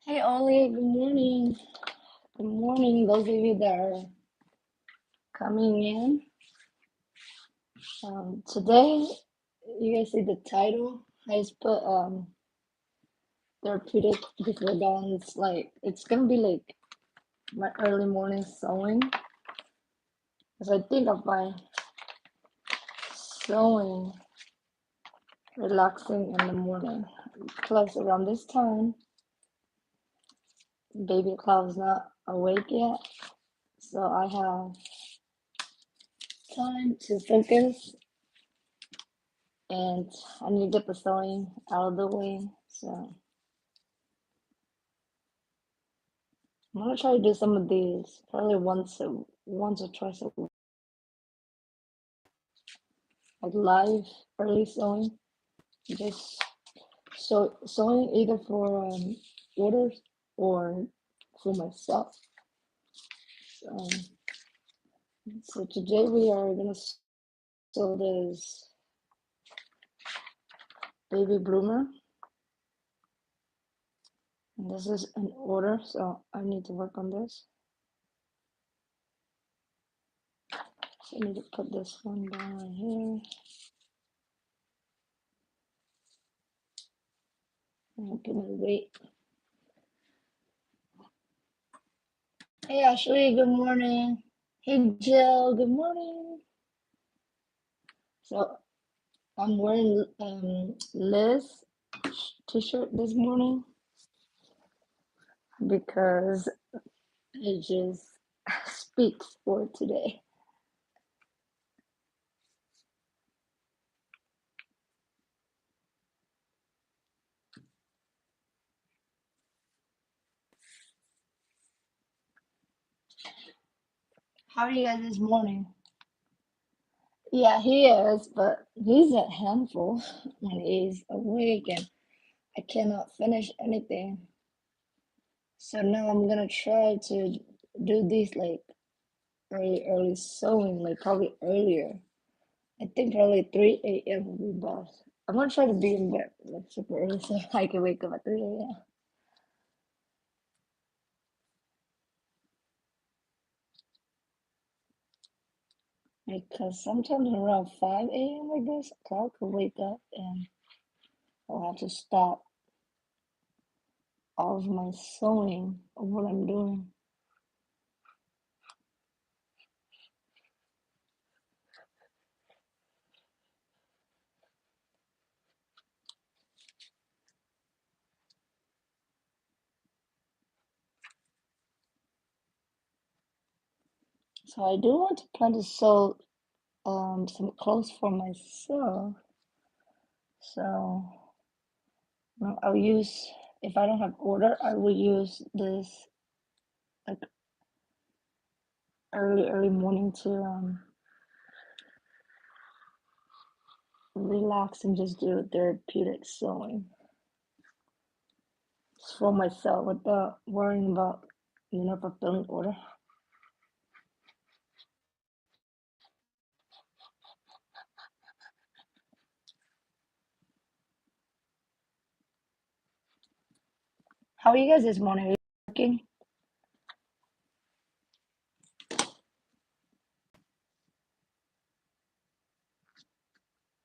Hey Ollie, good morning. Good morning, those of you that are coming in. Today, you guys see the title. I just put therapeutic before dawn. It's gonna be like my early morning sewing. Because I think of my sewing relaxing in the morning. Plus around this time, baby Cloud's not awake yet. So I have time to focus and I need to get the sewing out of the way. So I'm gonna try to do some of these probably once or twice a week, like live early sewing. Just sewing either for orders or for myself. So, so today we are gonna sew this baby bloomer, and this is an order, so I need to work on this. So I need to put this one down right here. I'm gonna wait. Hey Ashley, good morning. Hey Jill, good morning. So I'm wearing Liz t-shirt this morning because it just speaks for today. How are you guys this morning? Yeah, he is, but he's a handful when he's awake and I cannot finish anything. So now I'm gonna try to do these like early sewing, like probably earlier. I think probably 3 a.m. will be best. I'm gonna try to be in bed like super early so I can wake up at 3 a.m. Because sometimes around 5 a.m. like this, Cloud could wake up and I'll have to stop all of my sewing of what I'm doing. So I do want to plan to sew some clothes for myself. So I'll use, if I don't have order, I will use this like early morning to relax and just do therapeutic sewing. Just for myself without worrying about, fulfilling order. How are you guys this morning? Are you working?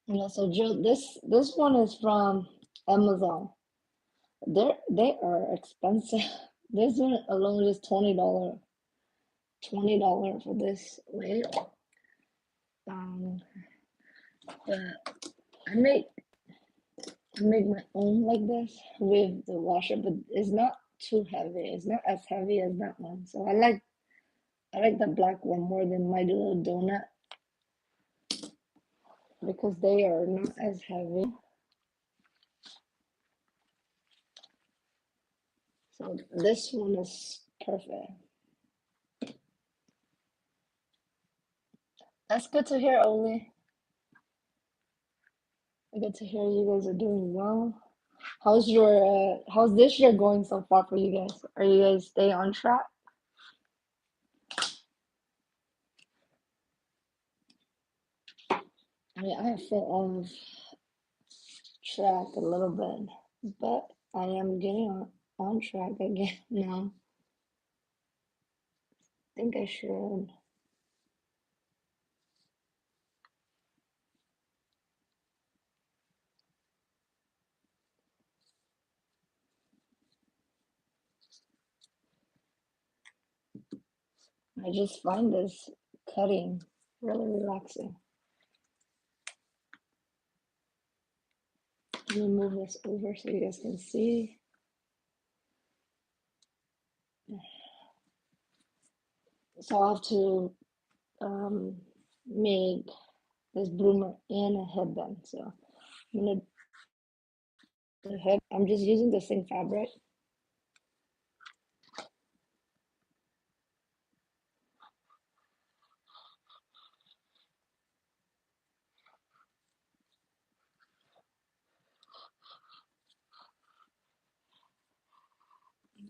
Yeah, so Jill, this one is from Amazon. They are expensive. This one alone is $20. $20 for this weight. Um, but I make I make my own like this with the washer, but it's not too heavy. It's not as heavy as that one. So I like the black one more than my little donut because they are not as heavy. So this one is perfect. That's good to hear, Oli. Good to hear you guys are doing well. How's this year going so far for you guys? Are you guys staying on track? I mean, I feel off track a little bit, but I am getting contract again now. I think I should. I just find this cutting really relaxing. Let me move this over so you guys can see. So I have to make this bloomer in a headband. So I'm gonna the head. I'm just using the same fabric.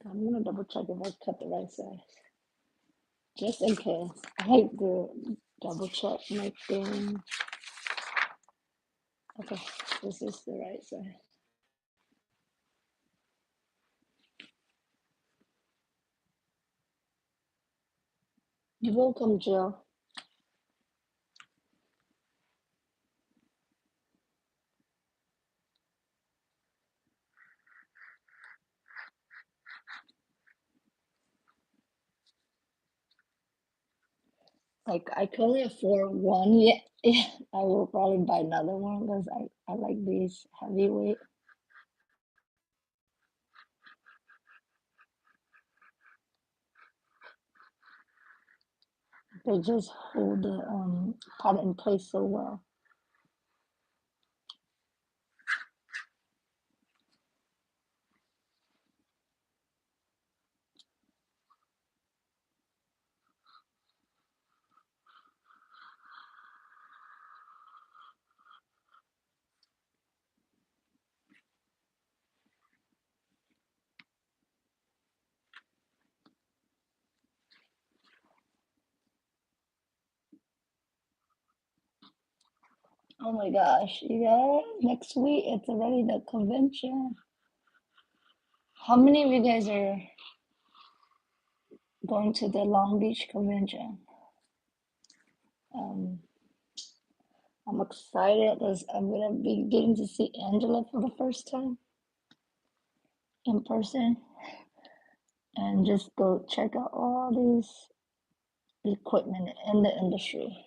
I'm gonna double check if I cut the right size, just in case. I like to double check my thing. Okay, this is the right size. You're welcome, Jill. Like I can only afford one. Yeah, yeah. I will probably buy another one because I like these heavyweight. They just hold the pot in place so well. Oh my gosh, you guys! Next week it's already the convention. How many of you guys are going to the Long Beach convention? Um, I'm excited because I'm gonna be getting to see Angela for the first time in person and just go check out all these equipment in the industry.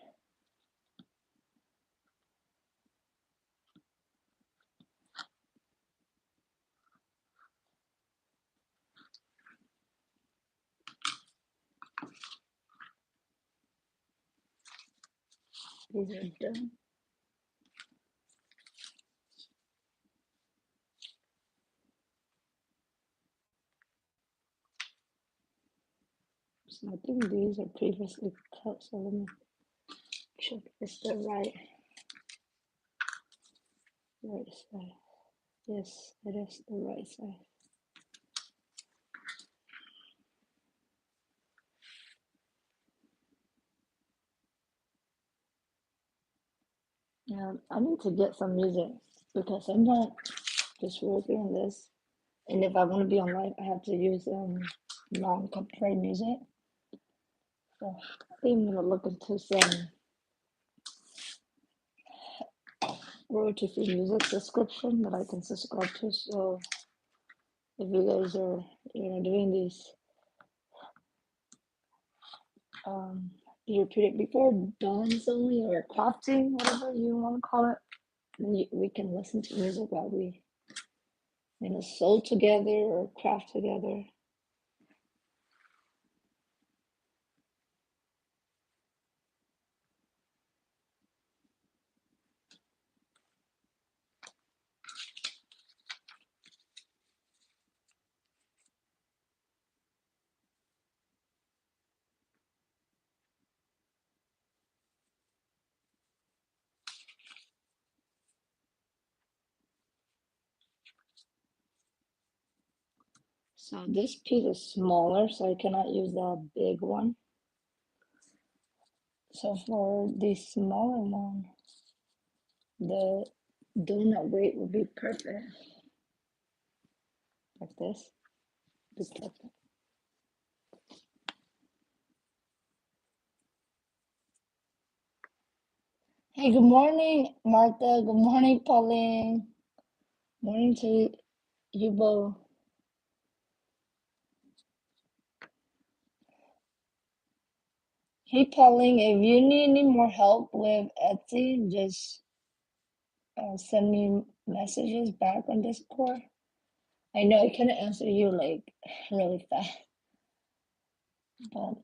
These are done. So I think these are previously cut, so let me check if it's the right size. Yes, it is the right size. Yeah, I need to get some music because I'm not just working on this. And if I want to be on live, I have to use non-copyright music. So I think I'm gonna look into some royalty-free music subscription that I can subscribe to. So if you guys are, doing these therapeutic before dawns only or crafting, whatever you want to call it, then we can listen to music while we, sew together or craft together. So this piece is smaller, so I cannot use the big one. So for the smaller one, the donut weight would be perfect, like this. Be careful. Hey, good morning, Martha. Good morning, Pauline. Morning to you both. Hey, Pauline, if you need any more help with Etsy, just send me messages back on Discord. I know I can't answer you like really fast, but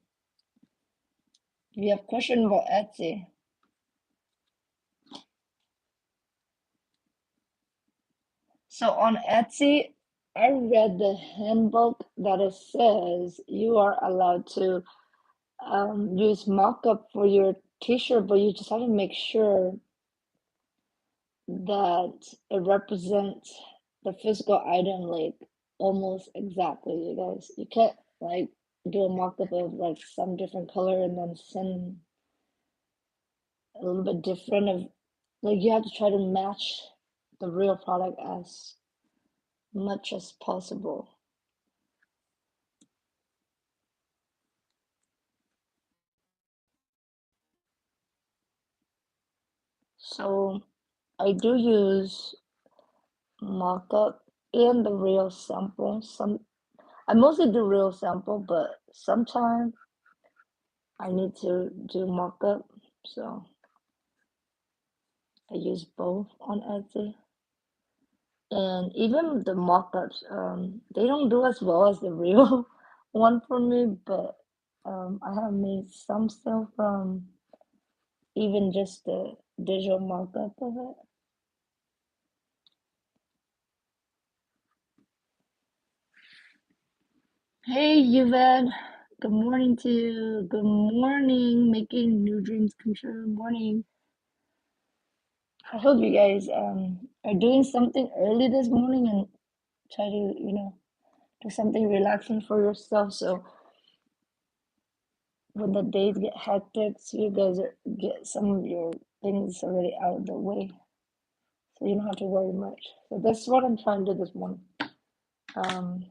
if you have questions about Etsy, so on Etsy, I read the handbook that it says you are allowed to use mock-up for your t-shirt, but you just have to make sure that it represents the physical item like almost exactly, you guys. You can't like do a mock-up of like some different color and then send a little bit different of like you have to try to match the real product as much as possible. So I do use mock-up and the real sample. I mostly do real sample, but sometimes I need to do mock-up, so I use both on Etsy. And even the mock-ups, they don't do as well as the real one for me, but I have made some stuff from even just the digital mock-up of it. Hey, Yvette. Good morning to you. Good morning, making new dreams come true. Morning. I hope you guys are doing something early this morning and try to, do something relaxing for yourself. So when the days get hectic, so you guys get some of your things already out of the way, so you don't have to worry much. So that's what I'm trying to do this morning. Um,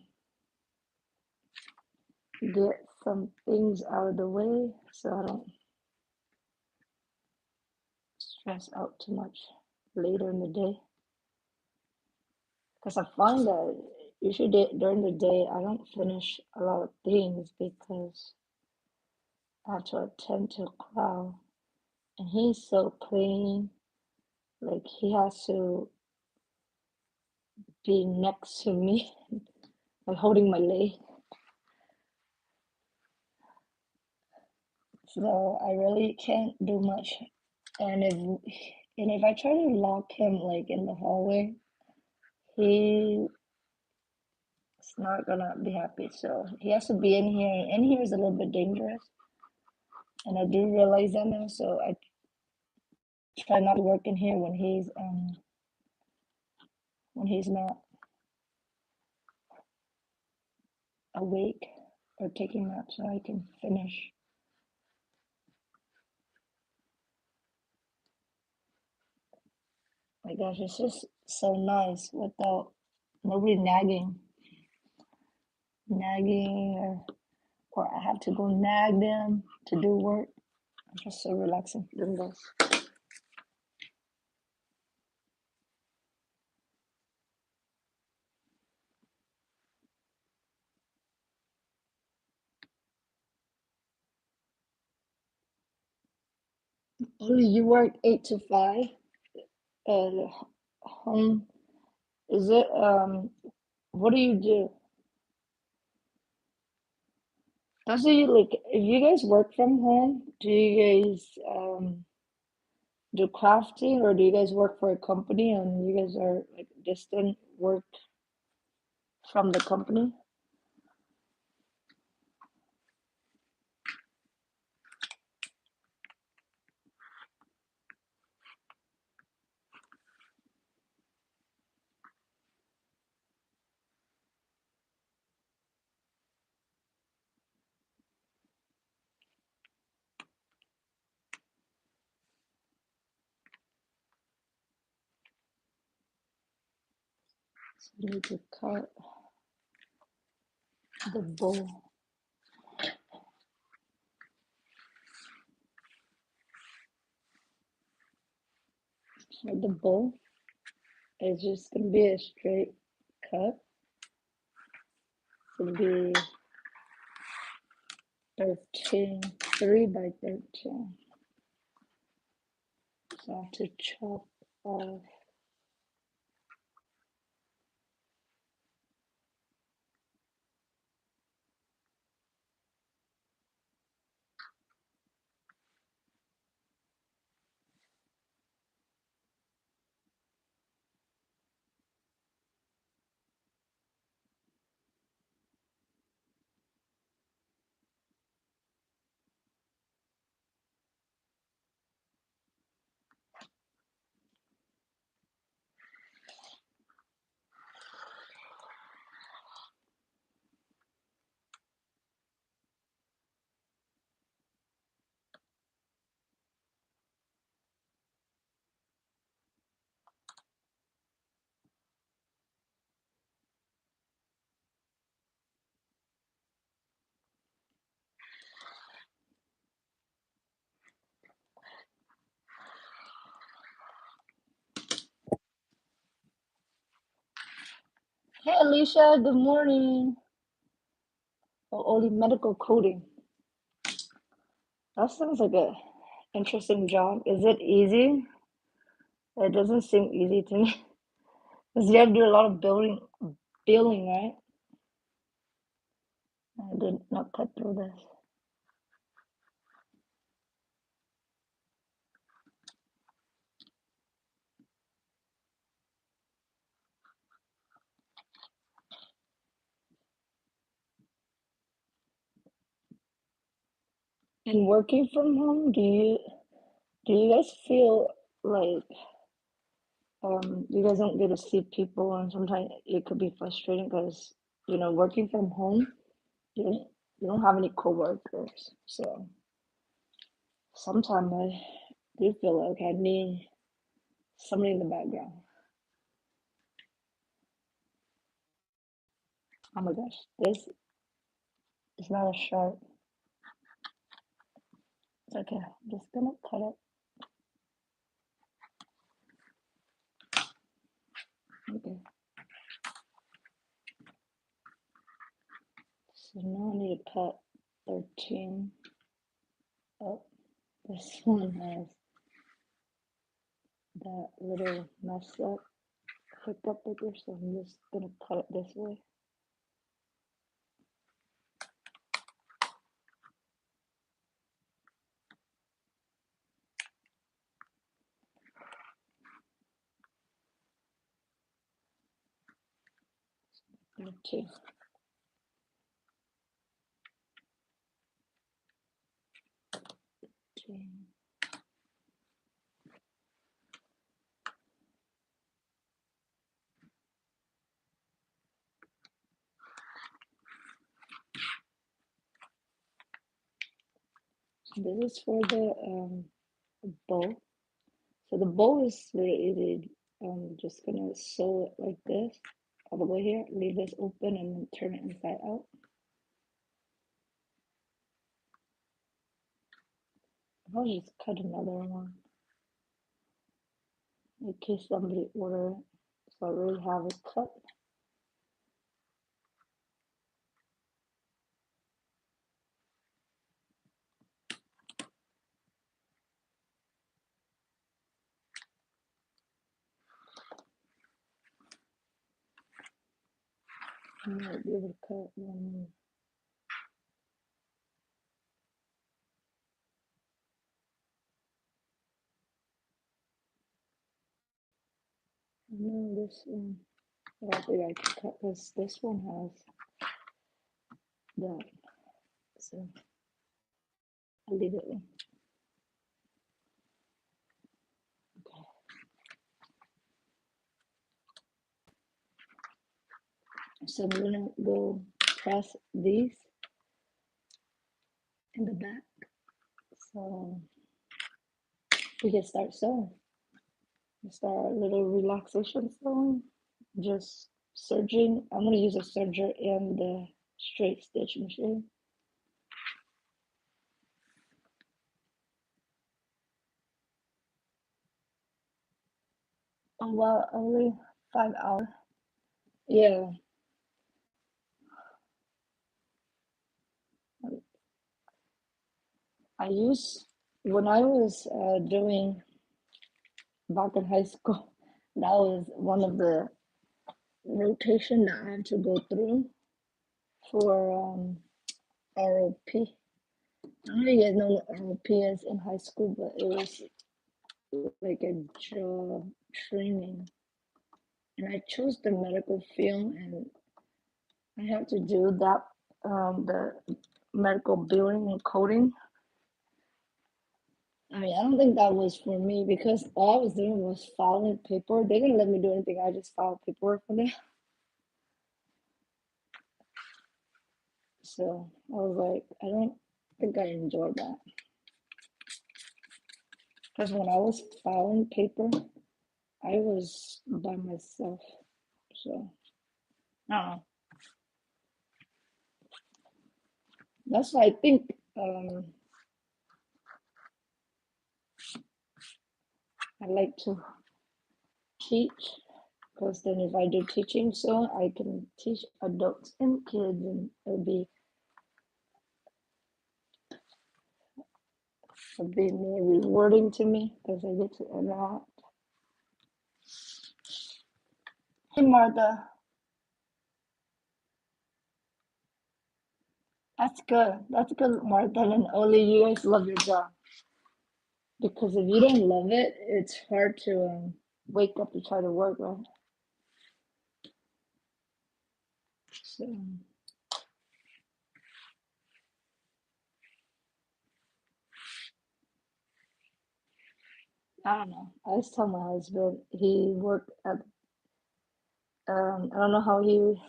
get some things out of the way so I don't stress out too much later in the day. Because I find that usually during the day I don't finish a lot of things because I have to attend to a crowd, and he's so clean. Like he has to be next to me, like holding my leg. So I really can't do much. And if I try to lock him like in the hallway, he's not gonna be happy. So he has to be in here. And in here is a little bit dangerous, and I do realize that now. So I try not to work in here when he's not awake or taking naps, so I can finish. My gosh, it's just so nice without nobody nagging, or I have to go nag them to do work. It's just so relaxing doing this. Only you work 8 to 5 at home. Is it what do you do? Does it like if you guys work from home, do you guys do crafting, or do you guys work for a company and you guys are like distant work from the company? So you need to cut. the bow. So the bow is just gonna be a straight cut. It's gonna be 13, 3 by 13. So I have to chop off. Hey Alicia, good morning. Oh, only medical coding. That sounds like a interesting job. Is it easy? It doesn't seem easy to me. Because you have to do a lot of billing, right? I did not cut through this. And working from home, do you guys feel like you guys don't get to see people, and sometimes it could be frustrating because working from home, you don't have any coworkers, so sometimes I do feel like I need somebody in the background. Oh my gosh, this is not a sharp. It's okay. I'm just gonna cut it. Okay. So now I need to cut 13. Oh, this one has that little mess up, hiccup bigger, so I'm just gonna cut it this way. Okay. Okay. This is for the bow. So the bow is very easy. I'm just gonna sew it like this all the way here, leave this open, and then turn it inside out. I'll just cut another one in case somebody order it. So I already have it cut. I might be able to cut one more. No, this one. I don't think I can cut this one has that. So I'll leave it in. Okay. So I'm gonna go press these in the back. So we can start sewing. Start a little relaxation sewing. Just serging. I'm gonna use a serger and the straight stitch machine. Oh well, only 5 hours. Yeah, I used when I was doing back in high school. That was one of the rotation that I had to go through for ROP. I don't know if you guys know what ROP is in high school, but it was like a job training. And I chose the medical field, and I had to do that, the medical billing and coding. I mean, I don't think that was for me because all I was doing was filing paper. They didn't let me do anything. I just filed paperwork for them. So I was like, I don't think I enjoyed that. Because when I was filing paper, I was by myself. So I don't know. That's why I think I like to teach. Because then if I do teaching, so I can teach adults and kids, and it'll be more rewarding to me because I get to interact. Hey Martha, that's good. That's good, Martha, and only you guys love your job. Because if you don't love it, it's hard to wake up to try to work, right? So I don't know. I was telling my husband he worked at I don't know how he.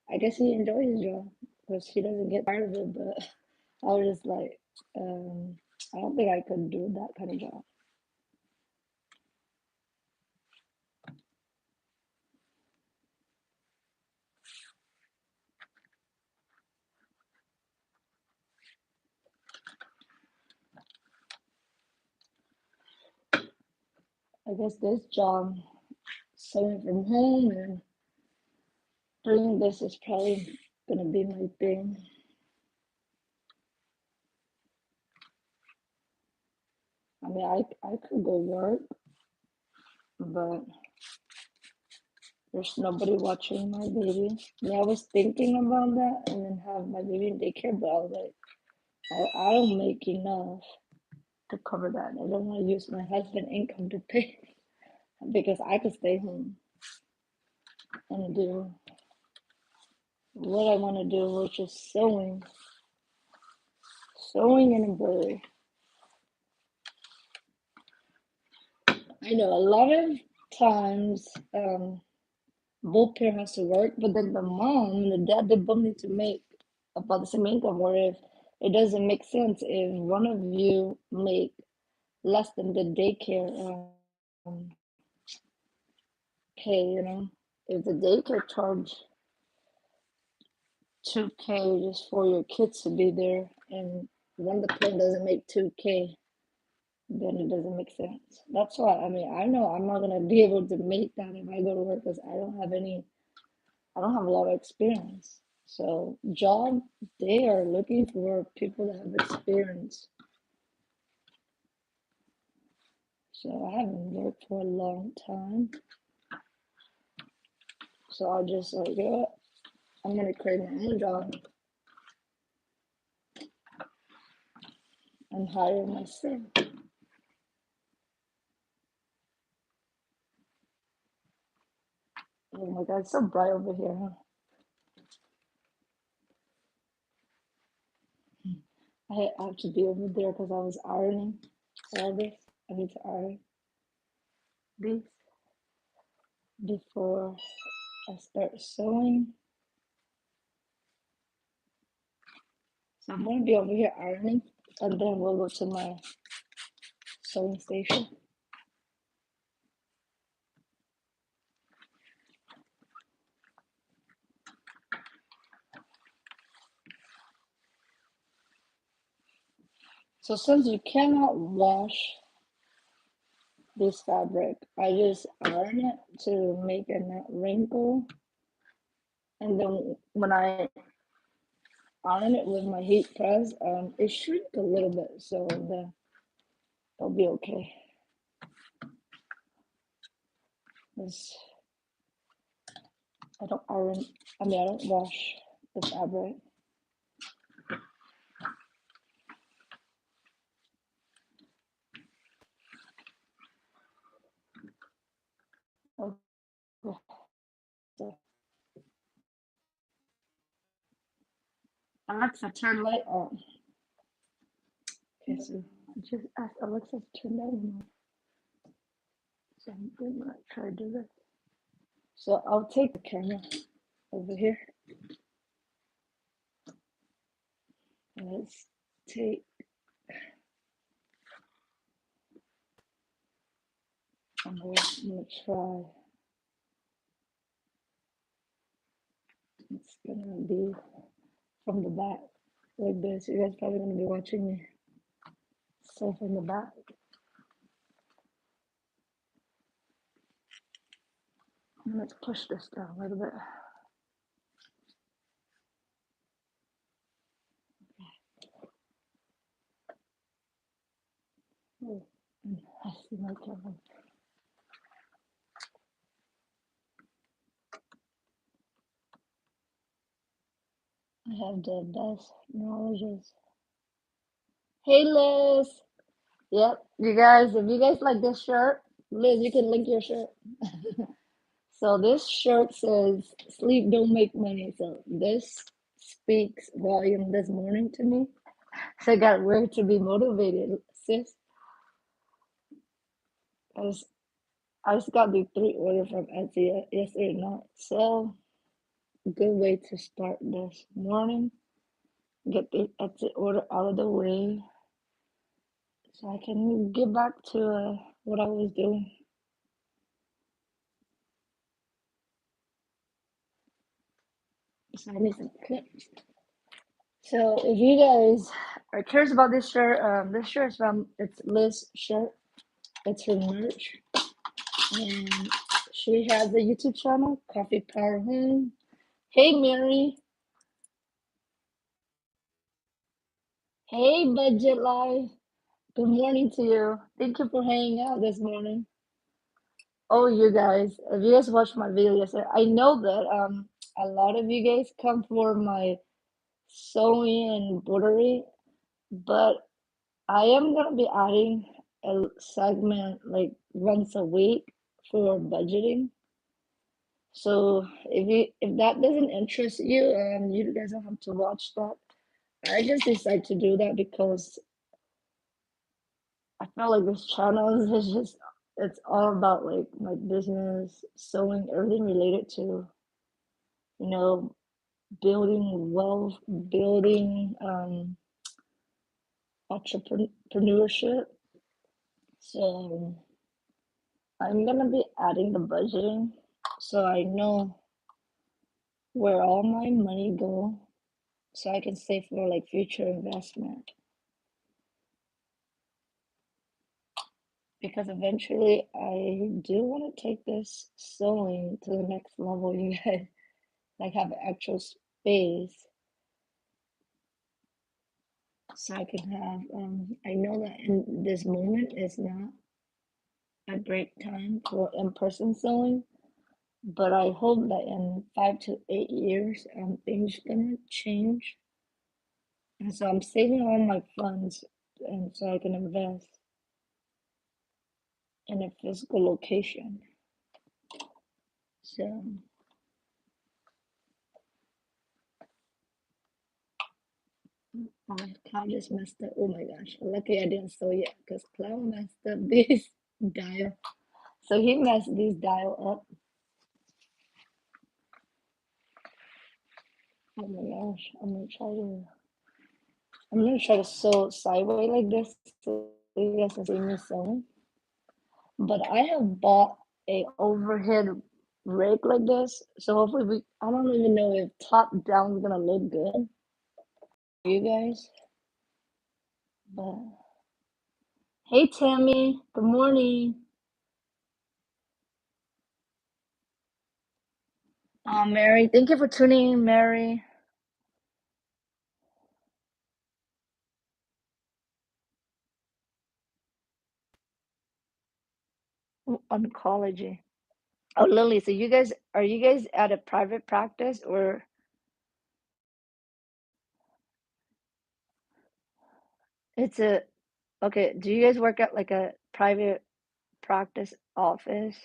I guess he enjoys his job because he doesn't get tired of it. But I was just like, I don't think I could do that kind of job. I guess this job, sewing from home and doing this is probably gonna be my thing. I mean, I could go work, but there's nobody watching my baby. Yeah, I was thinking about that and then have my baby in daycare, but I was like, I don't make enough to cover that. I don't want to use my husband's income to pay because I could stay home and do what I want to do, which is sewing and embroidery. I know a lot of times both parents has to work, but then the mom and the dad, they both need to make about the same income. Or if it doesn't make sense, if one of you make less than the daycare pay, if the daycare charge 2K just for your kids to be there, and one of the parent doesn't make 2K, then it doesn't make sense. That's why I mean I know I'm not gonna be able to make that if I go to work because I don't have a lot of experience. So job, they are looking for people that have experience. So I haven't worked for a long time. So I just like, I'm gonna create my own job and hire myself. Oh my god, it's so bright over here, huh? I have to be over there because I was ironing all this. I need to iron this before I start sewing. So I'm gonna be over here ironing and then we'll go to my sewing station. So since you cannot wash this fabric, I just iron it to make it not wrinkle. And then when I iron it with my heat press, it shrink a little bit, so it'll be okay. This I don't wash the fabric. Okay. So Alexa, turn light on. Okay, so I just asked Alexa to turn that on. So I'm gonna try to do this. So I'll take the camera over here. Let's take. I'm gonna try. It's gonna be from the back like this. You guys probably gonna be watching me. So from the back. And let's push this down a little bit. Oh, I see my camera. I have the best knowledge. Hey Liz. Yep, you guys, if you guys like this shirt, Liz, you can link your shirt. So this shirt says sleep don't make money. So this speaks volume this morning to me. So I got where to be motivated, sis. I just got the 3 orders from Etsy yesterday night. So good way to start this morning. Get the Etsy order out of the way so I can get back to what I was doing. So I need some clips. So if you guys are curious about this shirt is it's Liz shirt. It's her merch. And she has a YouTube channel, Coffee Power Home. Hey Mary. Hey Budget Life. Good morning to you. Thank you for hanging out this morning. Oh, you guys, if you guys watched my video yesterday, I know that a lot of you guys come for my sewing and embroidery, but I am gonna be adding a segment like once a week for budgeting. So if that doesn't interest you, you guys don't have to watch that. I just decided to do that because I feel like this channel is just it's all about like my business, sewing, everything related to, you know, building wealth, building entrepreneurship. So I'm gonna be adding the budgeting so I know where all my money go so I can save for like future investment. Because eventually I do want to take this sewing to the next level, you guys. Like have actual space so I can have I know that in this moment is not a great time for in-person sewing, but I hope that in 5 to 8 years things gonna change. And so I'm saving all my funds and so I can invest in a physical location. So my cloud just messed up. Oh my gosh. Lucky I didn't sew yet because cloud messed up this dial. So he messed this dial up. Oh my gosh. I'm gonna try to sew sideways like this so you guys can see me sewing. But I have bought a overhead rake like this. So hopefully I don't even know if top down is gonna look good. You guys. But hey, Tammy. Good morning. Mary. Thank you for tuning in, Mary. Oncology. Oh, Lily. So you guys at a private practice or it's a okay? Do you guys work at like a private practice office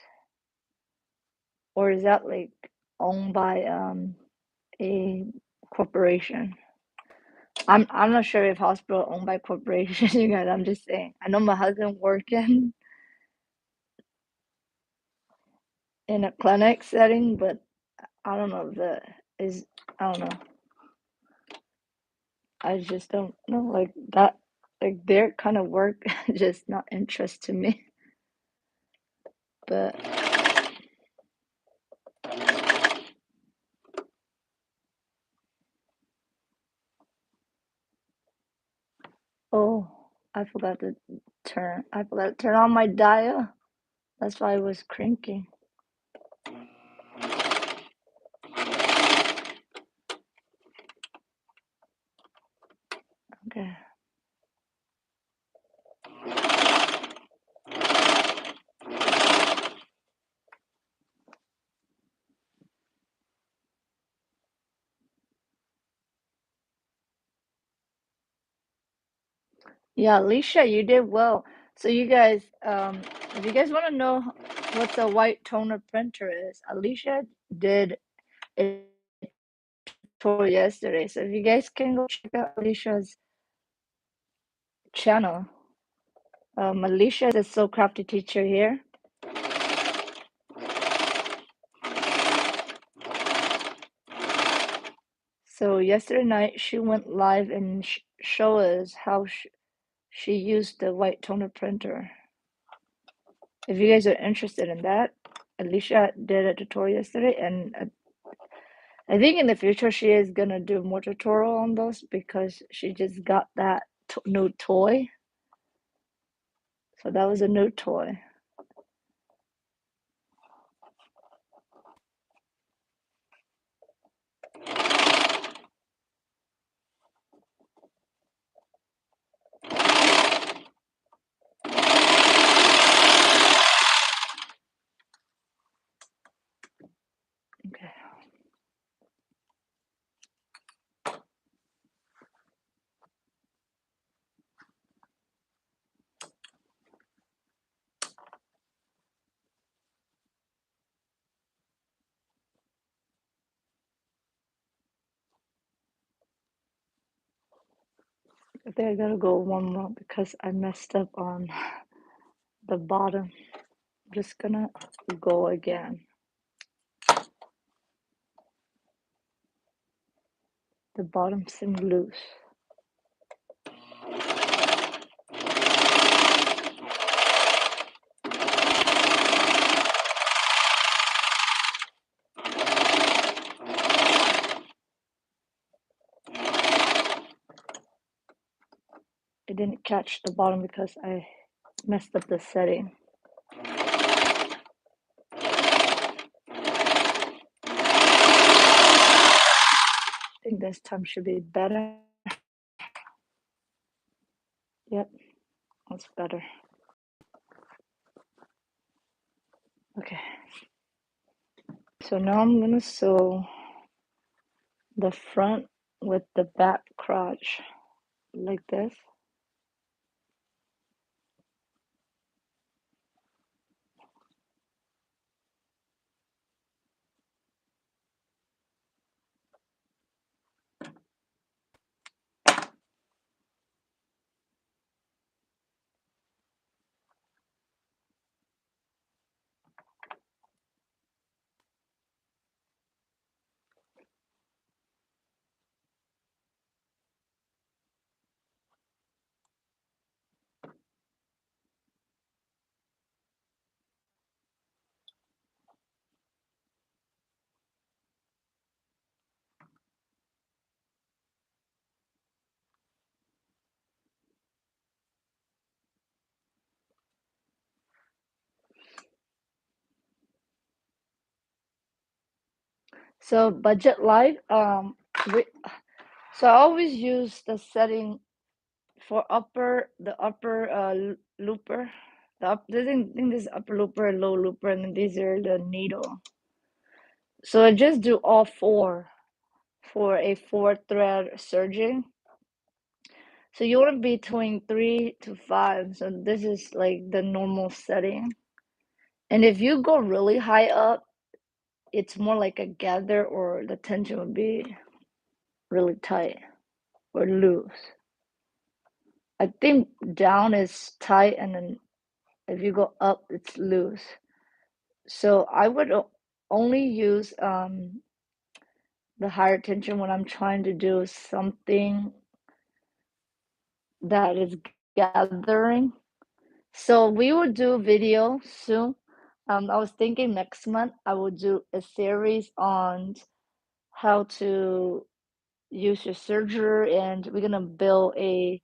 or is that like owned by a corporation? I'm not sure if hospital owned by corporation, you guys. I'm just saying. I know my husband working in a clinic setting, but I don't know if the is I don't know. I just don't know like that like their kind of work just not interest to me. But oh, I forgot to turn on my dial. That's why I was cranking. Okay. Yeah, Alicia, you did well. So you guys, if you guys want to know what the white toner printer is, Alicia did a tutorial yesterday. So if you guys can go check out Alicia's channel. Alicia is a So Crafty teacher here. So yesterday night she went live and show us how she used the white toner printer. If you guys are interested in that, Alicia did a tutorial yesterday, and I think in the future she is gonna do more tutorial on those because she just got that new toy. So that was a new toy. Okay. I think I gotta go one more because I messed up on the bottom. I'm just gonna go again. The bottom seemed loose. It didn't catch the bottom because I messed up the setting. I think this time should be better. Yep, that's better. Okay. So now I'm gonna sew the front with the back crotch like this. So budget light, we, so I always use the setting for the upper looper. I think this is upper looper and low looper, and then these are the needle. So I just do all four for a 4 thread serging. So you want to be between 3 to 5. So this is like the normal setting. And if you go really high up, it's more like a gather, or the tension would be really tight or loose. I think down is tight, and then if you go up, it's loose. So I would only use the higher tension when I'm trying to do something that is gathering. So we will do video soon. I was thinking next month I will do a series on how to use your serger, and we're gonna build a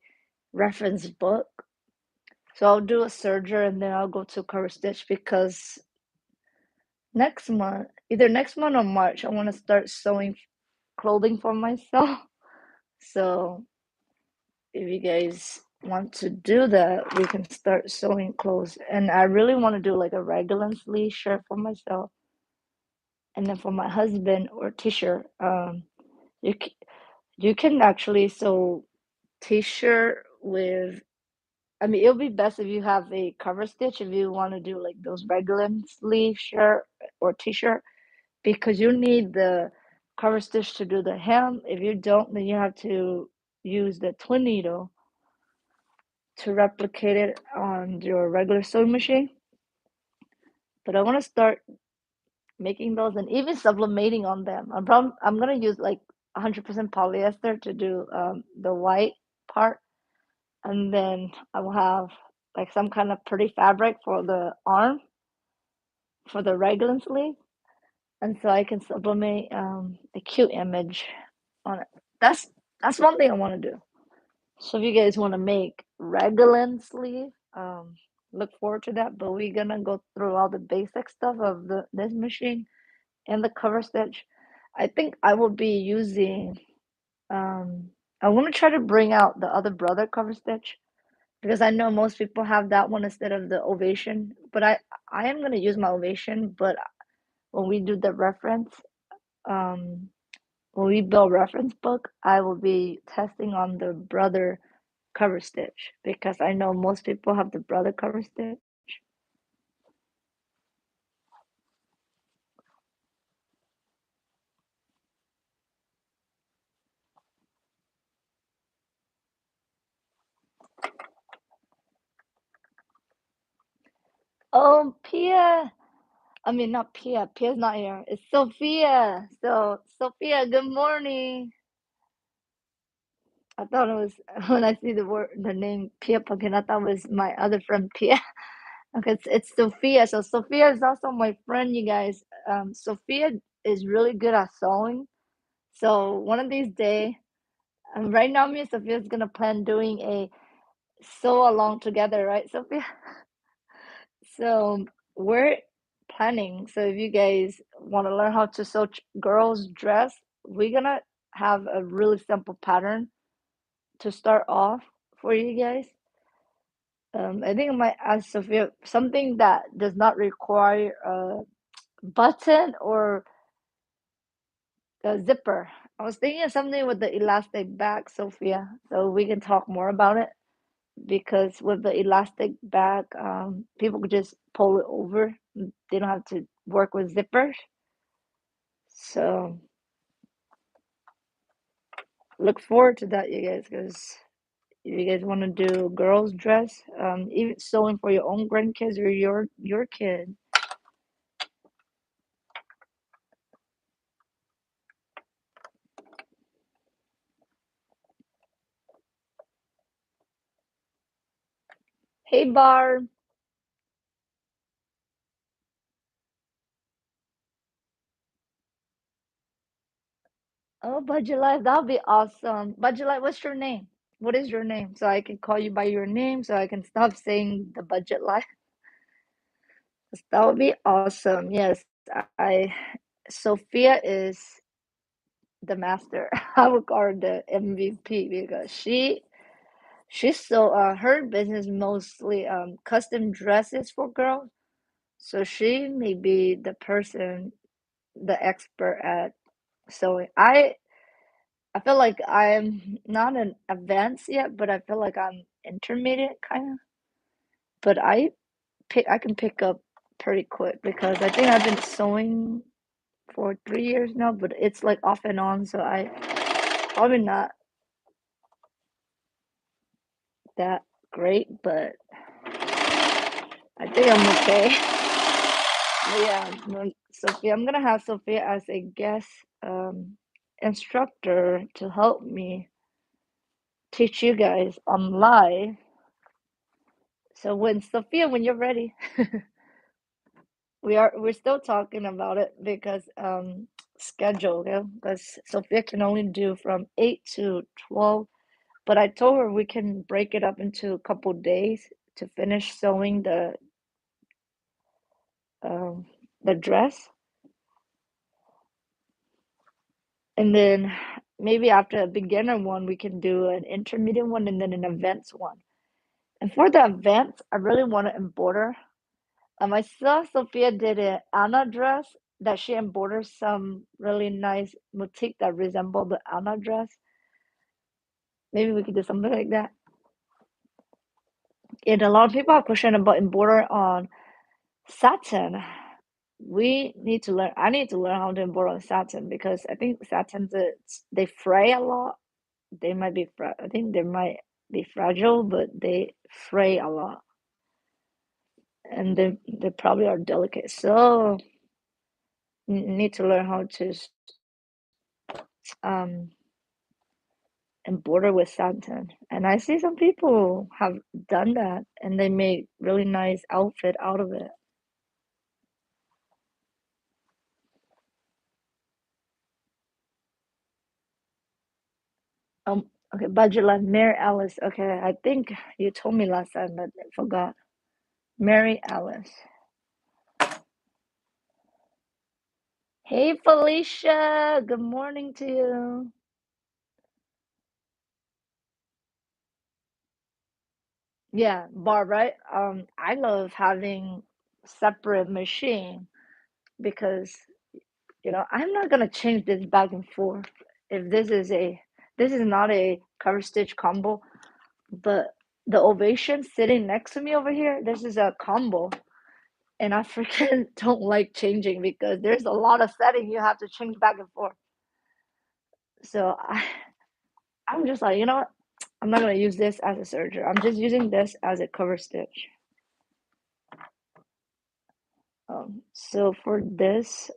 reference book. So I'll do a serger and then I'll go to cover stitch, because next month, either next month or March, I want to start sewing clothing for myself. So if you guys want to do that, we can start sewing clothes. And I really want to do like a raglan sleeve shirt for myself, and then for my husband, or t-shirt. You you can actually sew t-shirt with. I mean, it'll be best if you have a cover stitch if you want to do like those raglan sleeve shirt or t-shirt, because you need the cover stitch to do the hem. If you don't, then you have to use the twin needle to replicate it on your regular sewing machine. But I want to start making those and even sublimating on them. I'm gonna use like 100% polyester to do the white part, and then I will have like some kind of pretty fabric for the arm for the raglan sleeve, and so I can sublimate a cute image on it. That's that's one thing I want to do. So if you guys want to make raglan sleeve, look forward to that. But we're gonna go through all the basic stuff of this machine and the cover stitch. I think I will be using. Um, I want to try to bring out the other brother cover stitch, because I know most people have that one instead of the ovation. But I am gonna use my ovation. But when we do the reference, um, when we build reference book, I will be testing on the brother cover stitch, because I know most people have the brother cover stitch. Oh, Pia. I mean, not Pia. Pia's not here. It's Sophia. So, Sophia, good morning. I thought it was when I see the name Pia Pumpkin, I thought it was my other friend Pia. Okay, it's Sophia. So Sophia is also my friend, you guys. Sophia is really good at sewing. So one of these days, right now, me and Sophia is gonna plan doing a sew along together, right, Sophia? So we're planning. So if you guys want to learn how to sew girls' dress, we're gonna have a really simple pattern to start off for you guys. I think I might ask Sophia something that does not require a button or a zipper. I was thinking of something with the elastic back, Sophia, so we can talk more about it. Because with the elastic back, people could just pull it over. They don't have to work with zippers. So look forward to that, you guys, because if you guys want to do girls' dress, even sewing for your own grandkids or your kid. Hey, Barb. Oh, Budget Life, that'll be awesome. Budget Life, what's your name? What is your name? So I can call you by your name, so I can stop saying the Budget Life. That would be awesome. Yes, I Sophia is the master. I would call her the MVP because she's so her business mostly custom dresses for girls. So she may be the person, the expert at sewing. I feel like I'm not an advanced yet, but I feel like I'm intermediate kind of. But I can pick up pretty quick because I think I've been sewing for 3 years now, but it's like off and on, so I probably not that great, but I think I'm okay. But yeah, no, Sophia, I'm gonna have Sophia as a guest instructor to help me teach you guys on live. So when you're ready, we're still talking about it because schedule, okay? Because Sophia can only do from 8 to 12. But I told her we can break it up into a couple days to finish sewing um, the dress, and then maybe after a beginner one, we can do an intermediate one and then an advanced one. And for the advanced, I really want to embroider. I saw Sophia did an Anna dress that she embroidered some really nice motif that resembled the Anna dress. Maybe we could do something like that. And a lot of people have question about embroider on satin. We need to learn. I need to learn how to embroider on satin because I think satins they fray a lot. They might be I think they might be fragile, but they fray a lot, and they probably are delicate. So need to learn how to um embroider with satin. And I see some people have done that, and they make really nice outfit out of it. Okay, budget line, Mary Alice. Okay, I think you told me last time, but I forgot. Mary Alice. Hey, Felicia. Good morning to you. Yeah, Barb, right? I love having separate machine because I'm not gonna change this back and forth. If this is not a cover stitch combo, but the ovation sitting next to me over here, this is a combo. And I freaking don't like changing because there's a lot of setting you have to change back and forth. So I'm just like, you know what? I'm not gonna use this as a serger. I'm just using this as a cover stitch. So for this,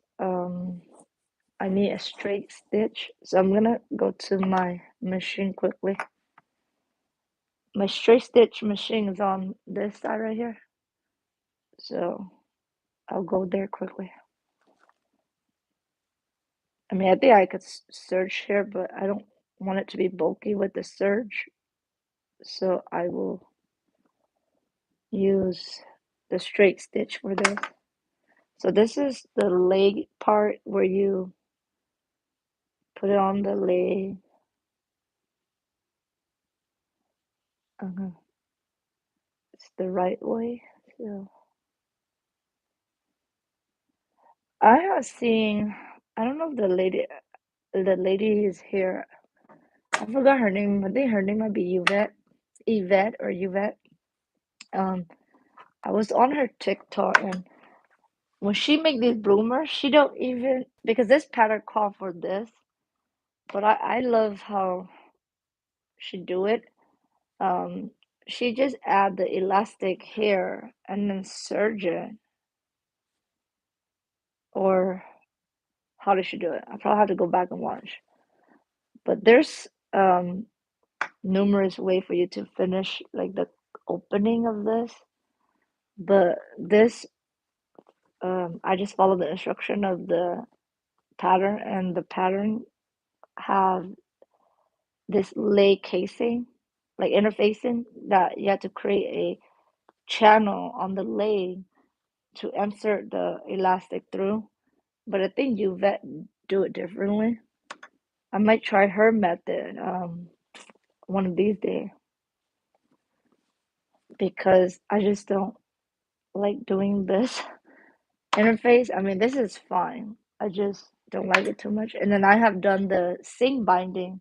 I need a straight stitch. So I'm gonna go to my machine quickly. My straight stitch machine is on this side right here. So I'll go there quickly. I mean, I think I could serge here, but I don't want it to be bulky with the serge. So I will use the straight stitch for this. So this is the leg part where you put it on the leg. It's the right way. So I have seen, I don't know if the lady is here. I forgot her name. I think her name might be Yvette or Yvette. Um, I was on her TikTok, and when she make these bloomers, she don't even because this pattern call for this, but I love how she do it. Um, she just add the elastic here and then serge it, or how does she do it? I probably have to go back and watch. But there's numerous way for you to finish like the opening of this. But this I just follow the instruction of the pattern, and the pattern have this lay casing, like interfacing, that you have to create a channel on the lay to insert the elastic through. but I think Yvette do it differently. I might try her method one of these days because I just don't like doing this interface. I mean, this is fine. I just don't like it too much. And then I have done the sing binding.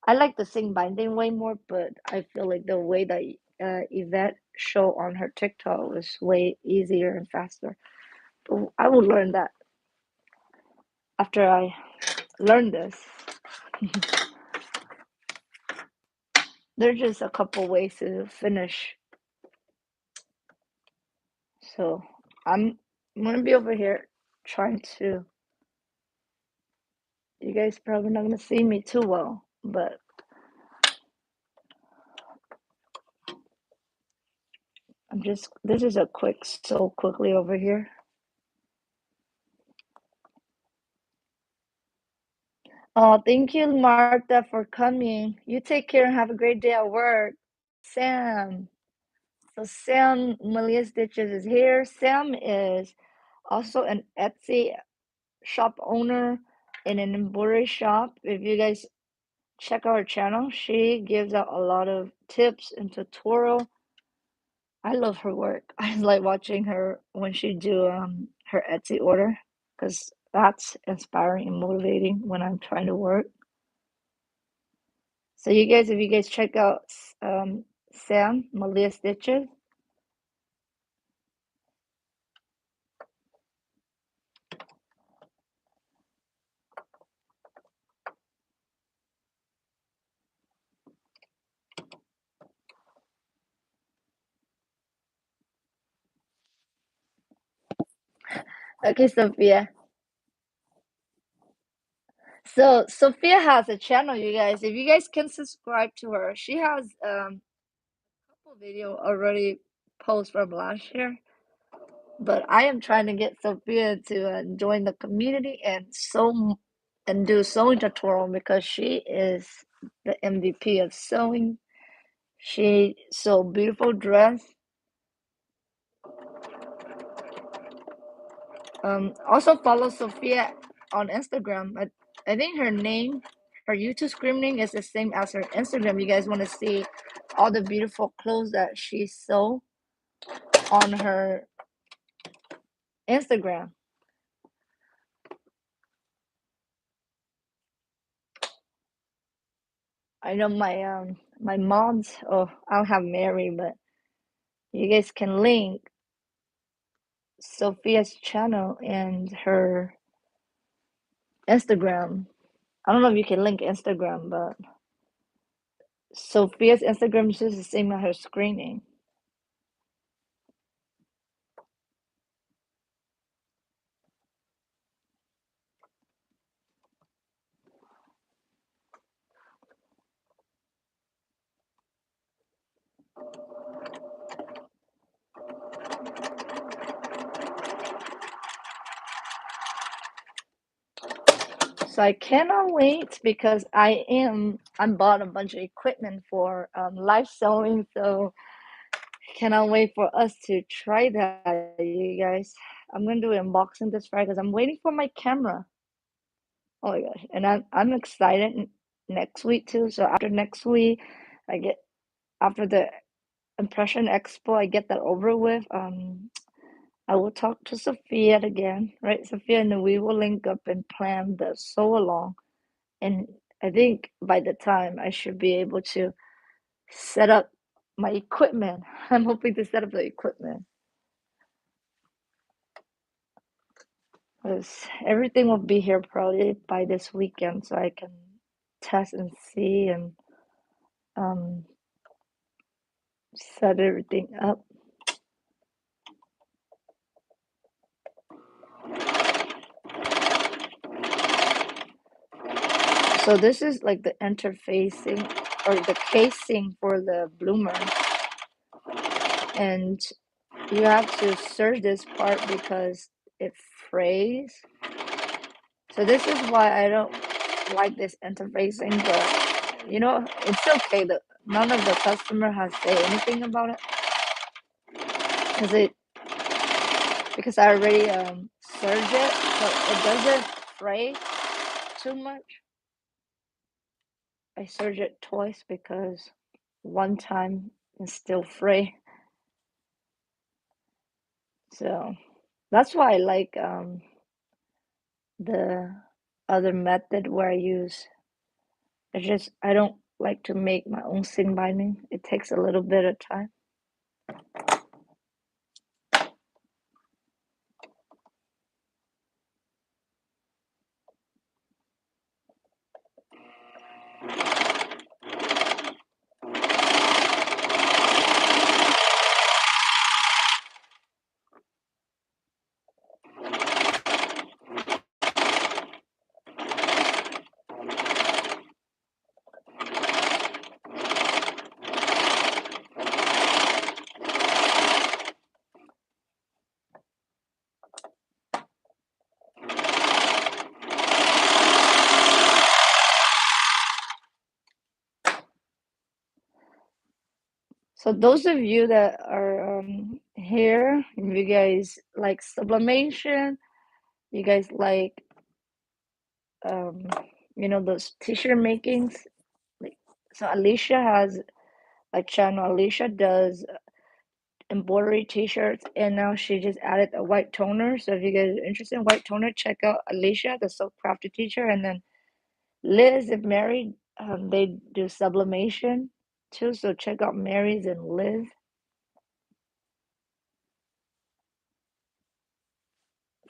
I like the sing binding way more, but I feel like the way that Yvette show on her TikTok was way easier and faster. But I will learn that after I learn this. There's just a couple ways to finish. So I'm gonna be over here trying to. You guys probably not gonna see me too well, but I'm just. This is a quick, so quickly over here. Oh, thank you, Martha, for coming. You take care and have a great day at work. Sam. So Sam Malia Stitches is here. Sam is also an Etsy shop owner in an embroidery shop. If you guys check out her channel, she gives out a lot of tips and tutorial. I love her work. I like watching her when she do her Etsy order because that's inspiring and motivating when I'm trying to work. So you guys, if you guys check out Sam Malia Stitches, okay, Sophia. So Sophia has a channel, you guys. If you guys can subscribe to her, she has a couple video already post from last year. But I am trying to get Sophia to join the community and do sewing tutorial because she is the MVP of sewing. She sew beautiful dress. Also follow Sophia on Instagram. I think her YouTube screen is the same as her Instagram. You guys want to see all the beautiful clothes that she sew on her Instagram. I know my mom's. Oh, I don't have Mary, but you guys can link Sophia's channel and her Instagram. I don't know if you can link Instagram, but Sophia's Instagram is just the same as her screening. So I cannot wait because I'm bought a bunch of equipment for live sewing. So cannot wait for us to try that, you guys. I'm gonna do an unboxing this Friday because I'm waiting for my camera. Oh my gosh, and I'm excited next week too. So after next week, I get after the Impression Expo, I get that over with. I will talk to Sophia again, right, Sophia, and then we will link up and plan the sew along. And I think by the time I should be able to set up my equipment. I'm hoping to set up the equipment because everything will be here probably by this weekend, so I can test and see and um, set everything up. So this is like the interfacing or the casing for the bloomer, and you have to serge this part because it frays. So this is why I don't like this interfacing, but you know, it's okay that none of the customer has said anything about it because I already serge it so it doesn't fray too much. I serge it twice because one time it's still fray. So that's why I like the other method where I don't like to make my own seam binding. It takes a little bit of time. So those of you that are here, if you guys like sublimation, you guys like um, those t-shirt makings. Like, so Alicia has a channel. Alicia does embroidery t-shirts, and now she just added a white toner. So if you guys are interested in white toner, check out Alicia, the Self Crafted teacher, and then Liz, if Mary, they do sublimation too. So check out Mary's and Liz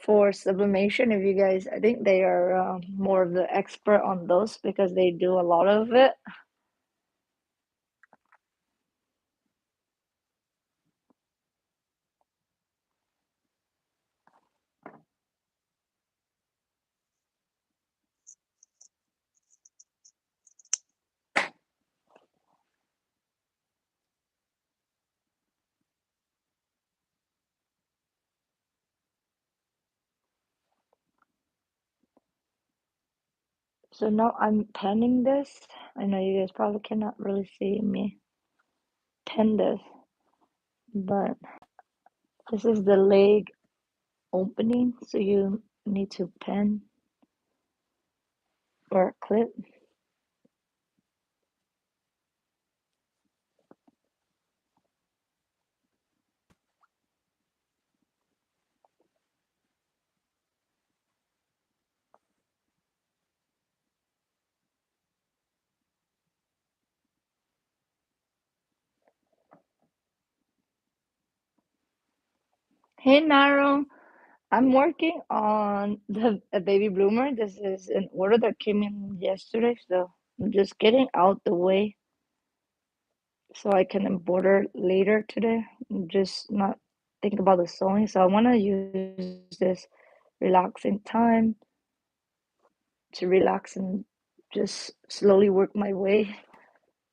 for sublimation. If you guys, I think they are more of the expert on those because they do a lot of it. So now I'm penning this. I know you guys probably cannot really see me pen this, but this is the leg opening, so you need to pen or clip. Hey Naro, I'm working on the a baby bloomer. This is an order that came in yesterday, so I'm just getting out the way so I can embroider later today. I'm just not think about the sewing, so I want to use this relaxing time to relax and just slowly work my way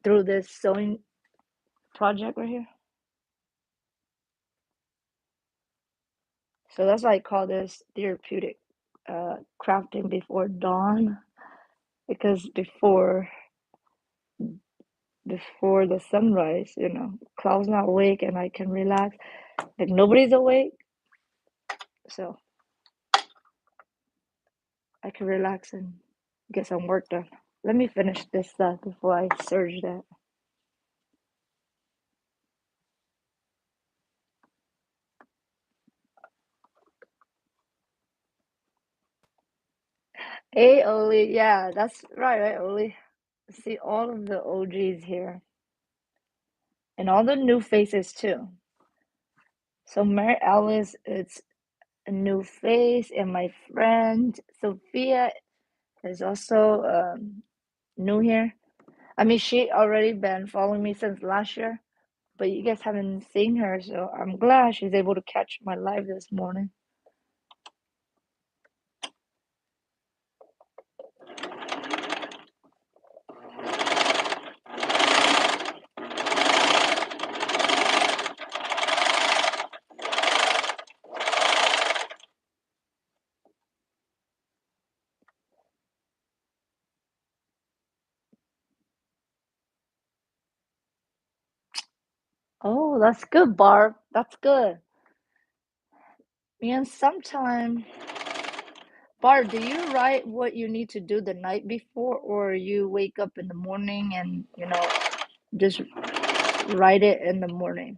through this sewing project right here. So that's why I call this therapeutic, crafting before dawn, because before the sunrise, clouds not awake and I can relax. Like nobody's awake, so I can relax and get some work done. Let me finish this stuff before I serge that. Hey Oli, yeah, that's right, Oli. See all of the OGs here and all the new faces too. So Mary Alice, it's a new face, and my friend Sophia is also new here. I mean, she already been following me since last year, but you guys haven't seen her, so I'm glad she's able to catch my live this morning. Oh, that's good, Barb. That's good. And sometime, Bart, do you write what you need to do the night before, or you wake up in the morning and, just write it in the morning?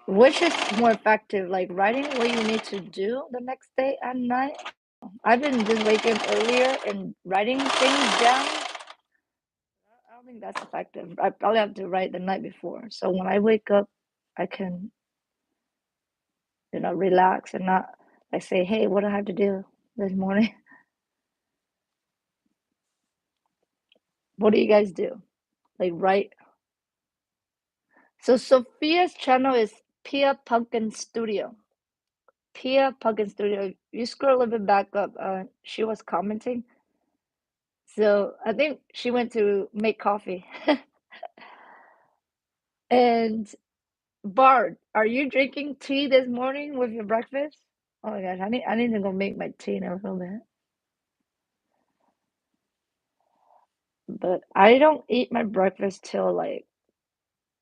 Which is more effective, like writing what you need to do the next day at night? I've been just waking earlier and writing things down. I don't think that's effective. I probably have to write the night before. So when I wake up, I can, relax and not like say, hey, what do I have to do this morning? What do you guys do? Like write. So Sophia's channel is Pia Pumpkin Studio. Pia Pumpkin Studio. You scroll a little bit back up. She was commenting. So I think she went to make coffee. And Bart, are you drinking tea this morning with your breakfast? Oh my gosh, I need to go make my tea in a little bit. But I don't eat my breakfast till like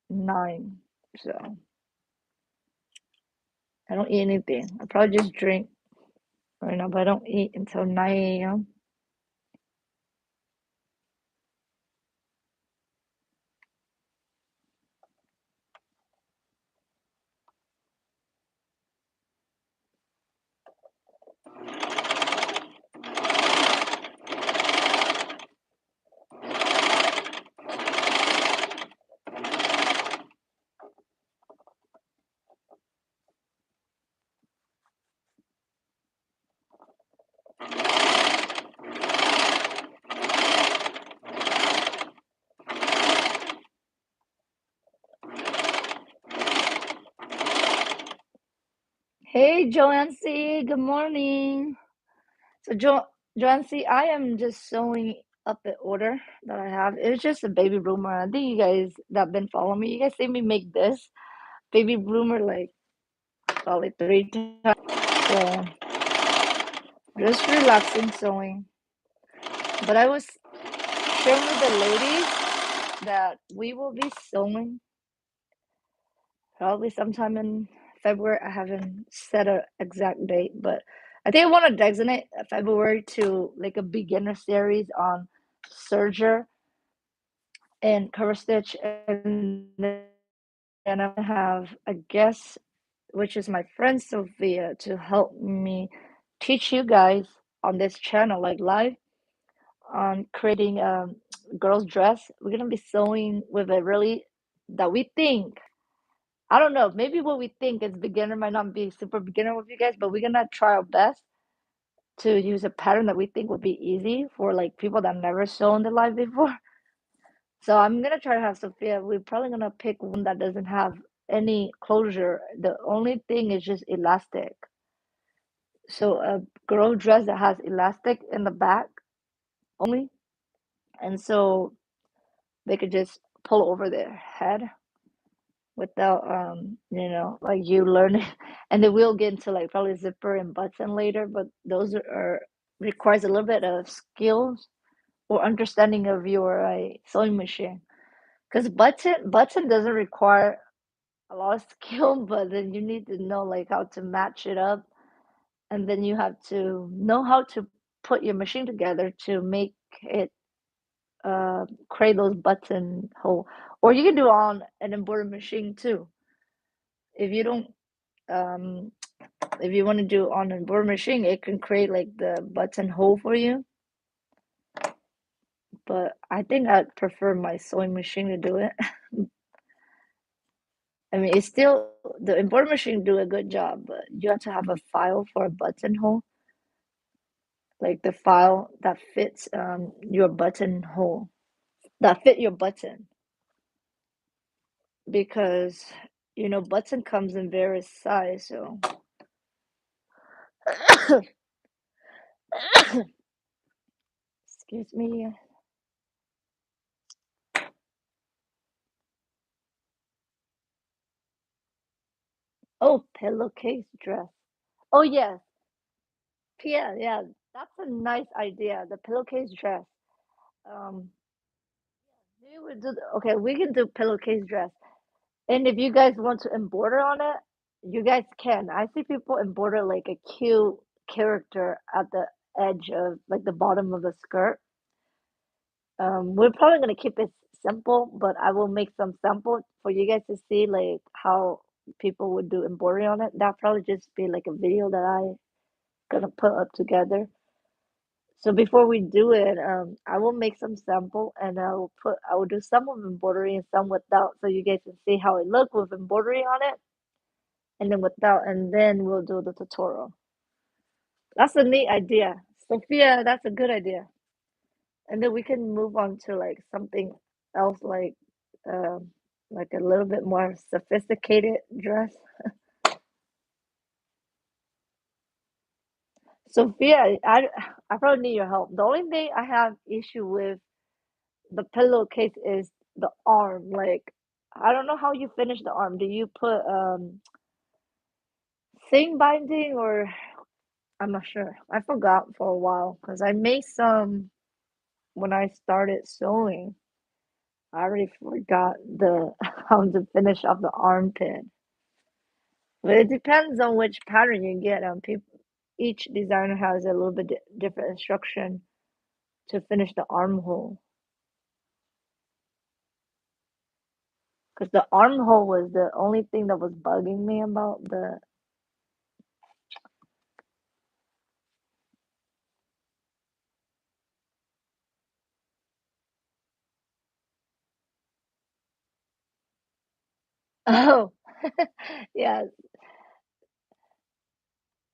9. So I don't eat anything. I probably just drink right now, but I don't eat until 9 a.m. Hey, Joanne C. Good morning. So, Joanne C., I am just sewing up the order that I have. It's just a baby bloomer. I think you guys that been following me, you guys see me make this baby bloomer like probably 3 times. So, just relaxing sewing. But I was sharing with the ladies that we will be sewing probably sometime in February. I haven't set an exact date, but I think I want to designate February to like a beginner series on serger and cover stitch, and then I'm gonna have a guest, which is my friend Sophia, to help me teach you guys on this channel, like live, on creating a girl's dress. We're gonna be sewing with a really that we think. I don't know. Maybe what we think is beginner might not be super beginner with you guys, but we're gonna try our best to use a pattern that we think would be easy for like people that never sewn the life before. So I'm gonna try to have Sophia. We're probably gonna pick one that doesn't have any closure. The only thing is just elastic. So a girl dress that has elastic in the back only, and so they could just pull over their head without like you learning. And then we'll get into like probably zipper and button later, but those are requires a little bit of skills or understanding of your sewing machine. Because button doesn't require a lot of skill, but then you need to know like how to match it up, and then you have to know how to put your machine together to make it create those button hole. Or you can do it on an embroidery machine too. If you don't um if you want to do on a embroidery machine, it can create like the button hole for you. But I think I'd prefer my sewing machine to do it. I mean, it's still the embroidery machine do a good job, but you have to have a file for a buttonhole, like the file that fits your buttonhole, that fit your button, because button comes in various size. So, excuse me. Oh, pillowcase dress. Oh yes, yeah, yeah. That's a nice idea. The pillowcase dress. Um, we would do. Okay, we can do pillowcase dress. And if you guys want to embroider on it, You guys can. I see people embroider like a cute character at the edge of like the bottom of the skirt. We're probably gonna keep it simple, but I will make some sample for you guys to see like how people would do embroidery on it. That'll probably just be like a video that I gonna put up together. So before we do it, I will make some sample and I will do some with embroidery and some without, so you guys can see how it look with embroidery on it, and then without, and then we'll do the tutorial. That's a neat idea, Sophia. That's a good idea. And then we can move on to like something else, um, like a little bit more sophisticated dress. Sophia, I probably need your help. The only thing I have issue with the pillowcase is the arm. Like, I don't know how you finish the arm. Do you put thing binding or I'm not sure. I forgot for a while because I made some when I started sewing. I already forgot the how to finish off the armpit. But it depends on which pattern you get. People, each designer has a little bit different instruction to finish the armhole. Because the armhole was the only thing that was bugging me about the. Oh, yeah,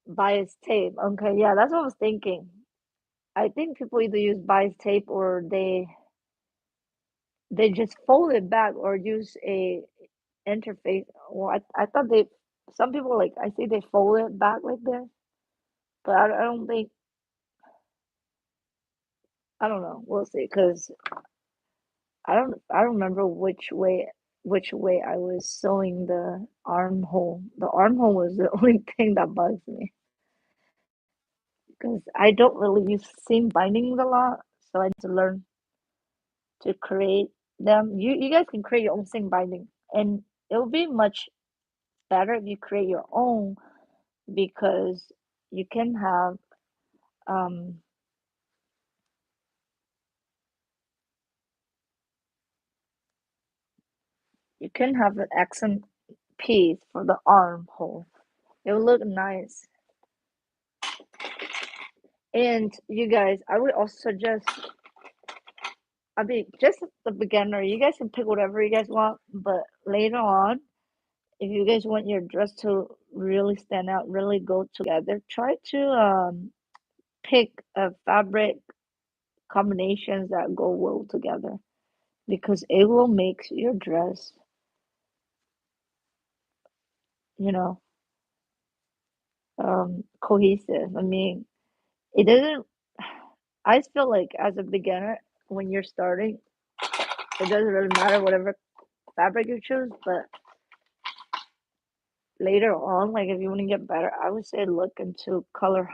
bias tape. Okay, yeah, that's what I was thinking. I think people either use bias tape or they just fold it back or use a interface. Well, I thought they some people like I see they fold it back like this, but I don't think I don't know. We'll see because I don't remember which way I was sewing the armhole. The armhole was the only thing that bugs me because I don't really use seam bindings a lot, so I need to learn to create them. You guys can create your own seam binding, and it'll be much better if you create your own because you can have um you can have an accent piece for the armhole. It will look nice. And you guys, I would also suggest, I mean, just the beginner, you guys can pick whatever you guys want, but later on, if you guys want your dress to really stand out, really go together, try to pick a fabric combinations that go well together because it will make your dress, you know, cohesive. I mean, it doesn't, I feel like as a beginner, when you're starting, it doesn't really matter whatever fabric you choose, but later on, like if you want to get better, I would say look into color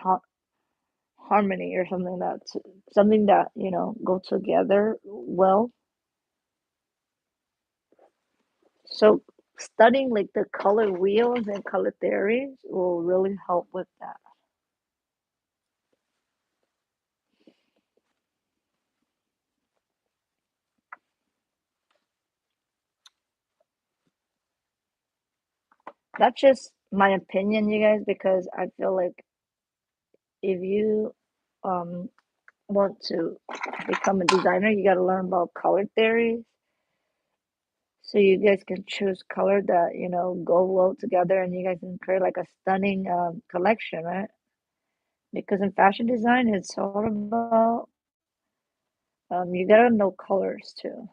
harmony or something that go together well. So studying like the color wheels and color theories will really help with that. That's just my opinion, you guys, because I feel like if you um want to become a designer, you got to learn about color theories so you guys can choose color that go well together and you guys can create like a stunning collection, right? Because in fashion design it's all about you gotta know colors too,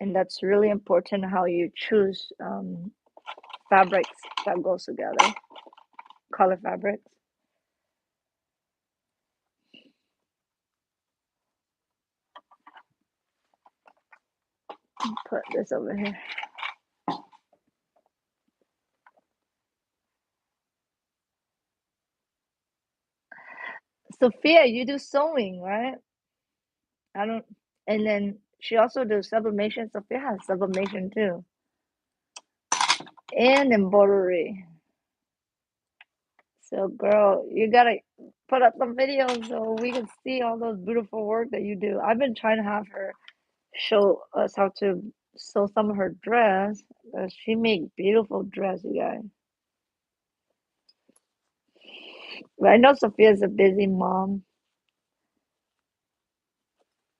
and that's really important how you choose fabrics that goes together, color fabrics. Put this over here. Sophia, you do sewing, right? I don't. And then She also does sublimation. Sophia has sublimation too, and embroidery. So, girl, you gotta put up some videos so we can see all those beautiful work that you do. I've been trying to have her show us how to sew some of her dress. She make beautiful dress, you guys. But I know Sophia's a busy mom,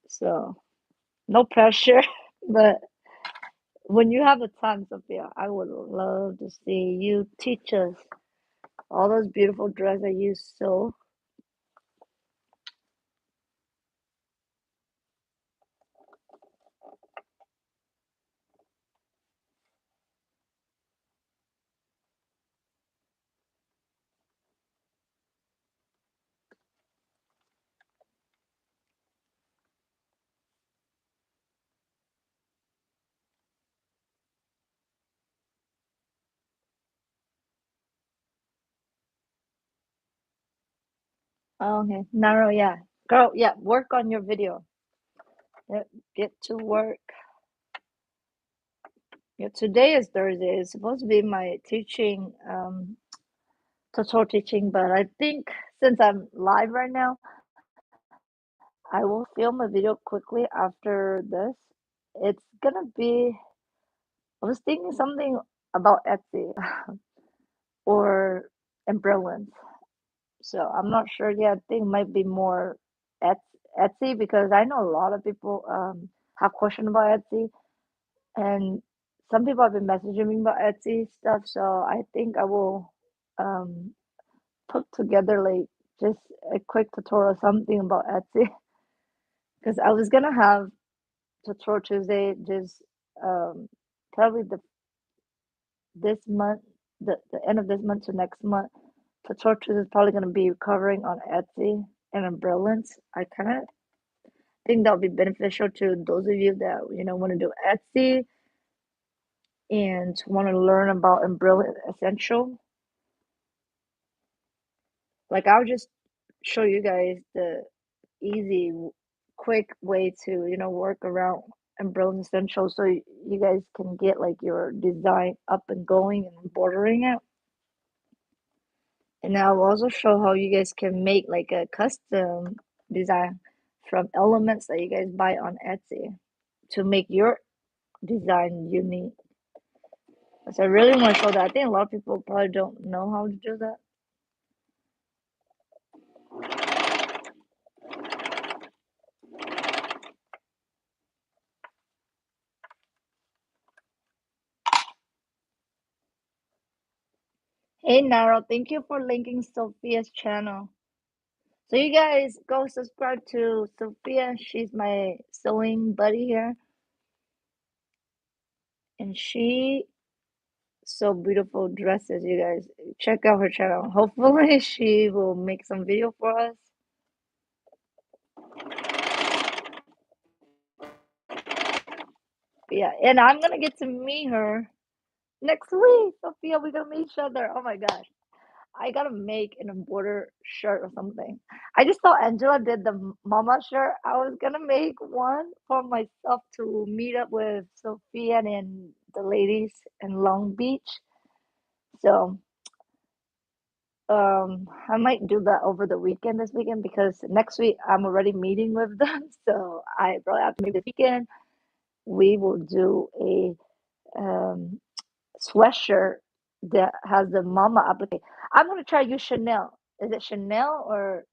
so no pressure. But when you have the time, Sophia, I would love to see you teach us all those beautiful dresses that you sew. Oh, okay, narrow, yeah. Girl, yeah, work on your video. Yeah, get to work. Yeah, today is Thursday. It's supposed to be my teaching, tutorial teaching, but I think since I'm live right now, I will film a video quickly after this. It's gonna be, I was thinking something about Etsy or umbrellas. So I'm not sure yet. I think it might be more Etsy because I know a lot of people have questions about Etsy, and some people have been messaging me about Etsy stuff. So I think I will um put together like just a quick tutorial, something about Etsy, because I was gonna have tutorial Tuesday just um probably this month, the end of this month to next month. Tutorial Tuesday is probably gonna be covering on Etsy and umbrellas. I kind of think that would be beneficial to those of you that want to do Etsy and want to learn about umbrella essential. Like I'll just show you guys the easy, quick way to work around umbrella essentials so you guys can get like your design up and going and bordering it. And I'll also show how you guys can make like a custom design from elements that you guys buy on Etsy to make your design unique. So I really want to show that. I think a lot of people probably don't know how to do that. Hey Naro, thank you for linking Sophia's channel. So you guys go subscribe to Sophia. She's my sewing buddy here. And she sew beautiful dresses, you guys. Check out her channel. Hopefully she will make some video for us. Yeah, and I'm gonna get to meet her next week. Sophia, we're gonna meet each other. Oh my gosh. I gotta make an embroidered shirt or something. I just saw Angela did the mama shirt. I was gonna make one for myself to meet up with Sophia and the ladies in Long Beach. So I might do that over the weekend this weekend because next week I'm already meeting with them. So I probably have to maybe this weekend we will do a sweatshirt that has the mama applique. I'm gonna try use Chanel. Is it Chanel or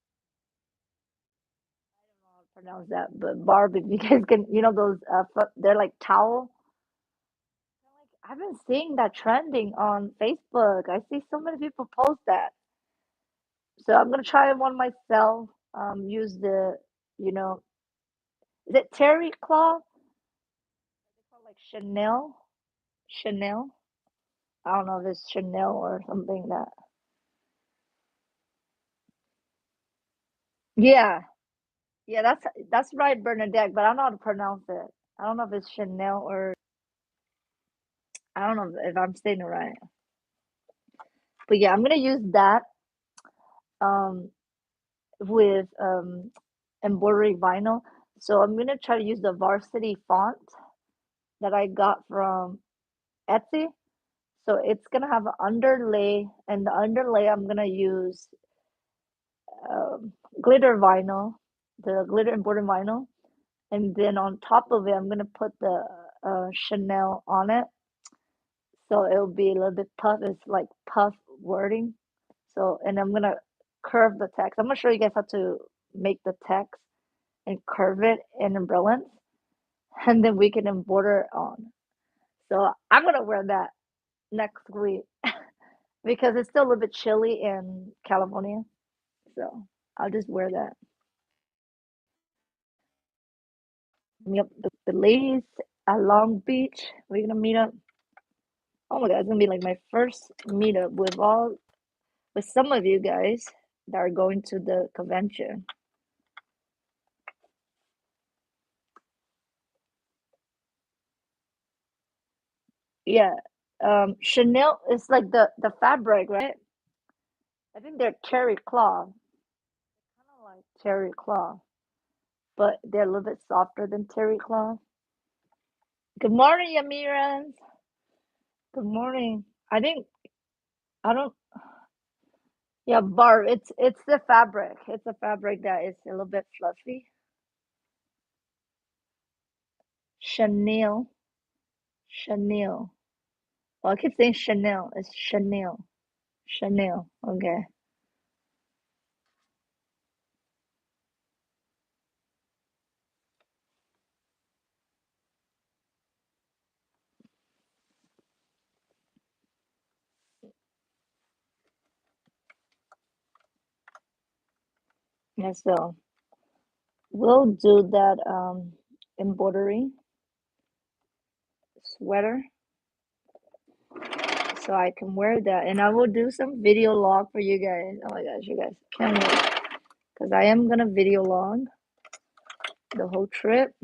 pronounce that, but Barb, if you guys can, those, they're like towel. I've been seeing that trending on Facebook. I see so many people post that. So I'm gonna try one myself. Use the, you know, is it terry cloth? They call it like Chanel. Chanel. I don't know if it's Chanel or something that. Yeah, yeah, that's right, Bernadette. But I don't know how to pronounce it. I don't know if it's Chanel or I don't know if I'm saying it right. But yeah, I'm gonna use that. Um, with embroidery vinyl. So I'm gonna try to use the varsity font that I got from Etsy. So it's gonna have an underlay, and the underlay I'm gonna use glitter vinyl, the glitter embroidered vinyl, and then on top of it, I'm gonna put the Chanel on it. So it'll be a little bit puff. It's like puff wording. So, and I'm gonna curve the text. I'm gonna show you guys how to make the text and curve it in brilliance, and then we can embroider it on. So I'm gonna wear that next week because it's still a little bit chilly in California. So I'll just wear that. Meet up the ladies at Long Beach. We're gonna meet up. Oh my god, it's gonna be like my first meetup with some of you guys that are going to the convention. Yeah. Chanel is like the fabric, right? I think they're terry cloth. Kind of like terry cloth, but they're a little bit softer than terry cloth. Good morning, Yamiran. Good morning. I don't Yeah, barb. It's the fabric. It's a fabric that is a little bit fluffy. Chanel. Chanel. Well, I keep saying Chanel. It's Chanel. Chanel. Okay. Yeah, so we'll do that embroidery sweater so I can wear that, and I will do some video log for you guys. Oh my gosh, you guys can't wait because I am gonna video log the whole trip.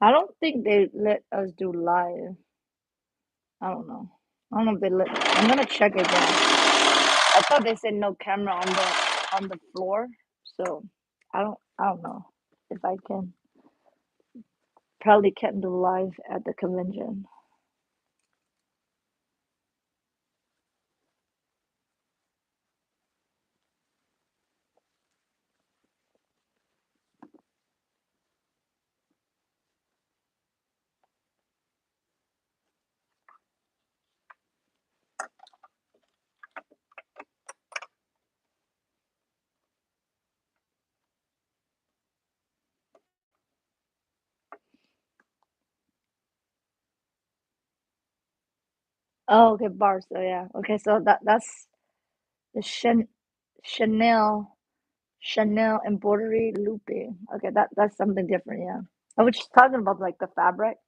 I don't think they let us do live. I don't know. I don't know if they let. I'm gonna check again. I thought they said no camera on the floor, so I don't know if I can. Probably can't do live at the convention. Oh, okay, bars. So yeah, okay. So that's the Chanel embroidery looping. Okay, that's something different. Yeah, I was just talking about like the fabric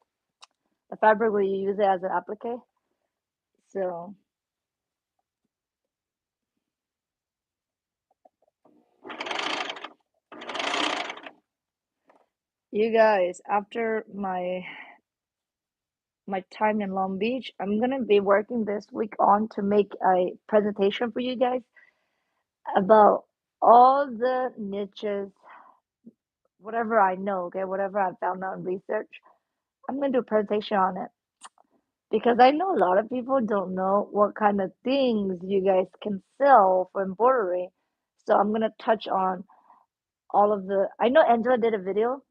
where you use it as an applique. So you guys, after my time in Long Beach, I'm gonna be working this week on to make a presentation for you guys about all the niches, whatever I know, okay, whatever I found out in research. I'm gonna do a presentation on it because I know a lot of people don't know what kind of things you guys can sell for embroidery. So I'm gonna touch on all of the. I know Angela did a video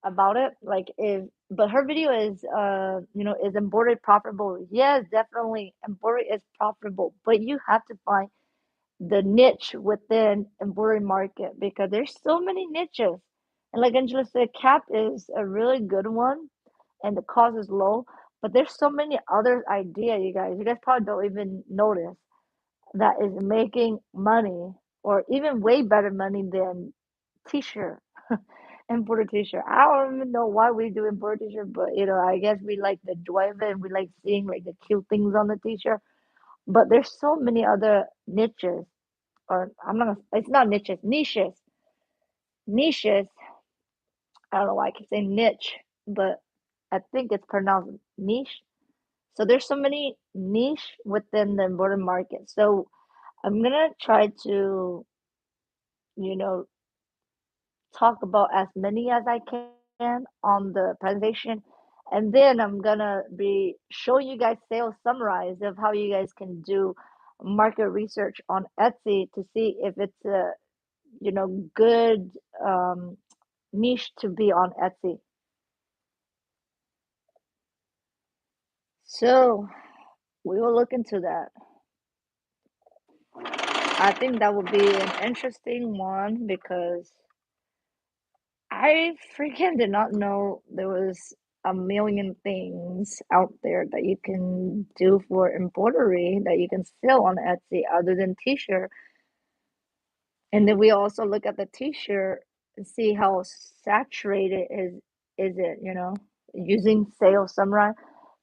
about it, like if, but her video is, is embroidery profitable? Yes, definitely, embroidery is profitable, but you have to find the niche within embroidery market because there's so many niches. And like Angela said, cap is a really good one and the cost is low, but there's so many other idea, you guys. You guys probably don't even notice that is making money or even way better money than t-shirt. Embroidered t-shirt. I don't even know why we do embroidered t-shirt, but I guess we like the joy of it and we like seeing like the cute things on the t-shirt. But there's so many other niches, or I'm not gonna, it's not niches, niches. I don't know why I keep saying niche, but I think it's pronounced niche. So there's so many niche within the embroidery market. So I'm gonna try to, you know, talk about as many as I can on the presentation. And then I'm gonna be showing you guys sales summarize of how you guys can do market research on Etsy to see if it's a, good niche to be on Etsy. So we will look into that. I think that would be an interesting one because I freaking did not know there was a million things out there that you can do for embroidery that you can sell on Etsy other than t-shirt. And then we also look at the t-shirt and see how saturated is it, using sales summarize.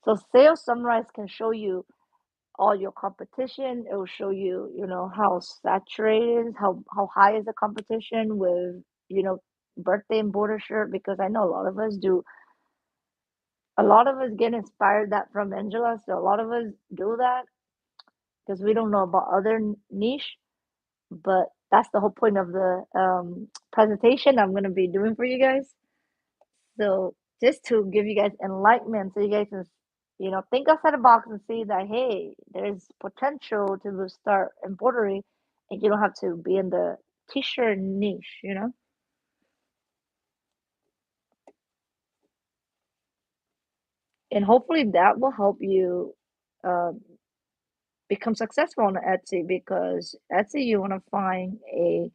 So sales summarize can show you all your competition. It will show you, how saturated, how high is the competition with, you know, birthday and border shirt because I know a lot of us do. A lot of us get inspired that from Angela, so a lot of us do that because we don't know about other niche. But that's the whole point of the presentation I'm gonna be doing for you guys. So just to give you guys enlightenment, so you guys can, think outside the box and see that hey, there's potential to start embroidery, and you don't have to be in the t-shirt niche. And hopefully that will help you uh, become successful on Etsy because Etsy you want to find a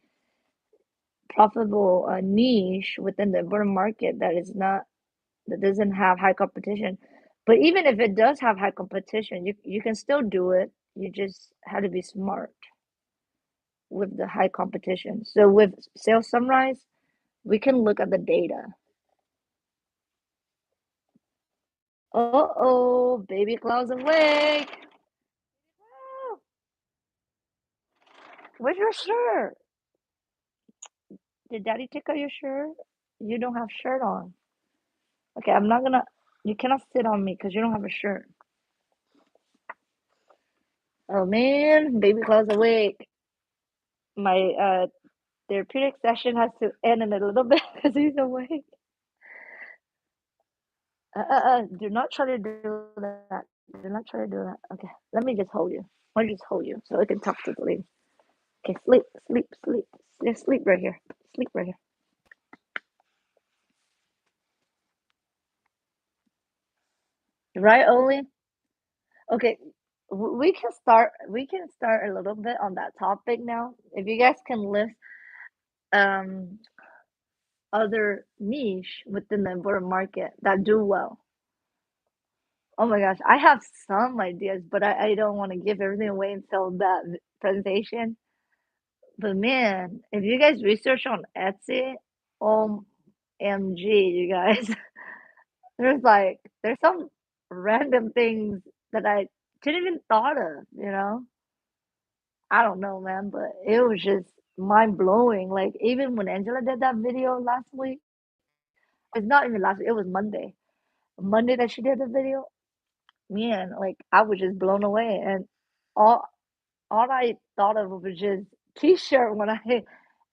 profitable niche within the embroidery market that doesn't have high competition. But even if it does have high competition, you can still do it. You just have to be smart with the high competition. So with sales summarize, we can look at the data. Uh-oh, baby Cloud's awake. Oh, where's your shirt? Did daddy take out your shirt? You don't have shirt on. Okay, I'm not gonna, you cannot sit on me because you don't have a shirt. Oh man, baby Cloud's awake. My therapeutic session has to end in a little bit because he's awake. Do not try to do that. Do not try to do that. Okay, let me just hold you. Let me just hold you so I can talk to the lady. Okay, sleep, sleep, sleep. Just sleep right here. Sleep right here. Right, Oli? Okay, we can start. We can start a little bit on that topic now. If you guys can list um other niche within the embroidery market that do well. Oh my gosh, I have some ideas, but I don't want to give everything away until that presentation. But man, if you guys research on Etsy, OMG, you guys, there's some random things that I didn't even thought of. I don't know, man, but it was just mind blowing. Like even when Angela did that video last week, it's not even last week, it was Monday. Monday that she did the video, man, like I was just blown away and all all I thought of was just t-shirt when I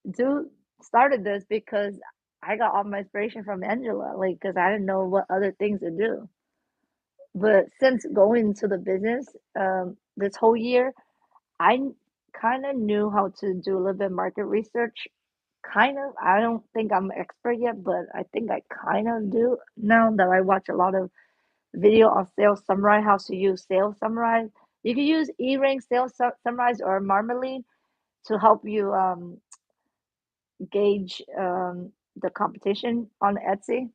do started this because I got all my inspiration from Angela, like because I didn't know what other things to do. But since going into the business, this whole year, I kind of knew how to do a little bit of market research. Kind of. I don't think I'm an expert yet, but I think I kind of do now that I watch a lot of video on sales summarize, how to use sales summarize. You can use e-ring sales summarize or marmalade. to help you gauge the competition on Etsy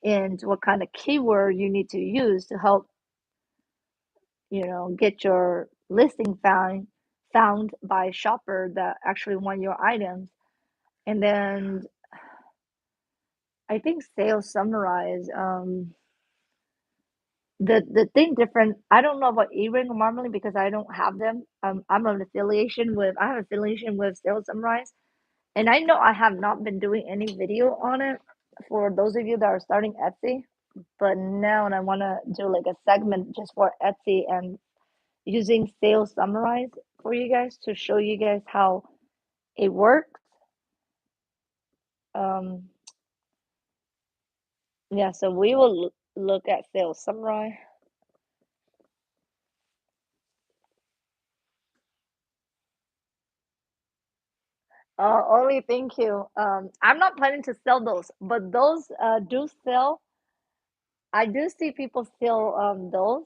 and what kind of keyword you need to use to help, get your listing found by shopper that actually want your items. And then I think sales summarize. The thing different. I don't know about earring normally because I don't have them. I have affiliation with Sales Summarize, and I know I have not been doing any video on it for those of you that are starting Etsy. But now, and I want to do like a segment just for Etsy and using Sales Summarize for you guys to show you guys how it works. Um, yeah, so we will look at Sales Summarize. Only thank you. I'm not planning to sell those, but those do sell. I do see people sell those.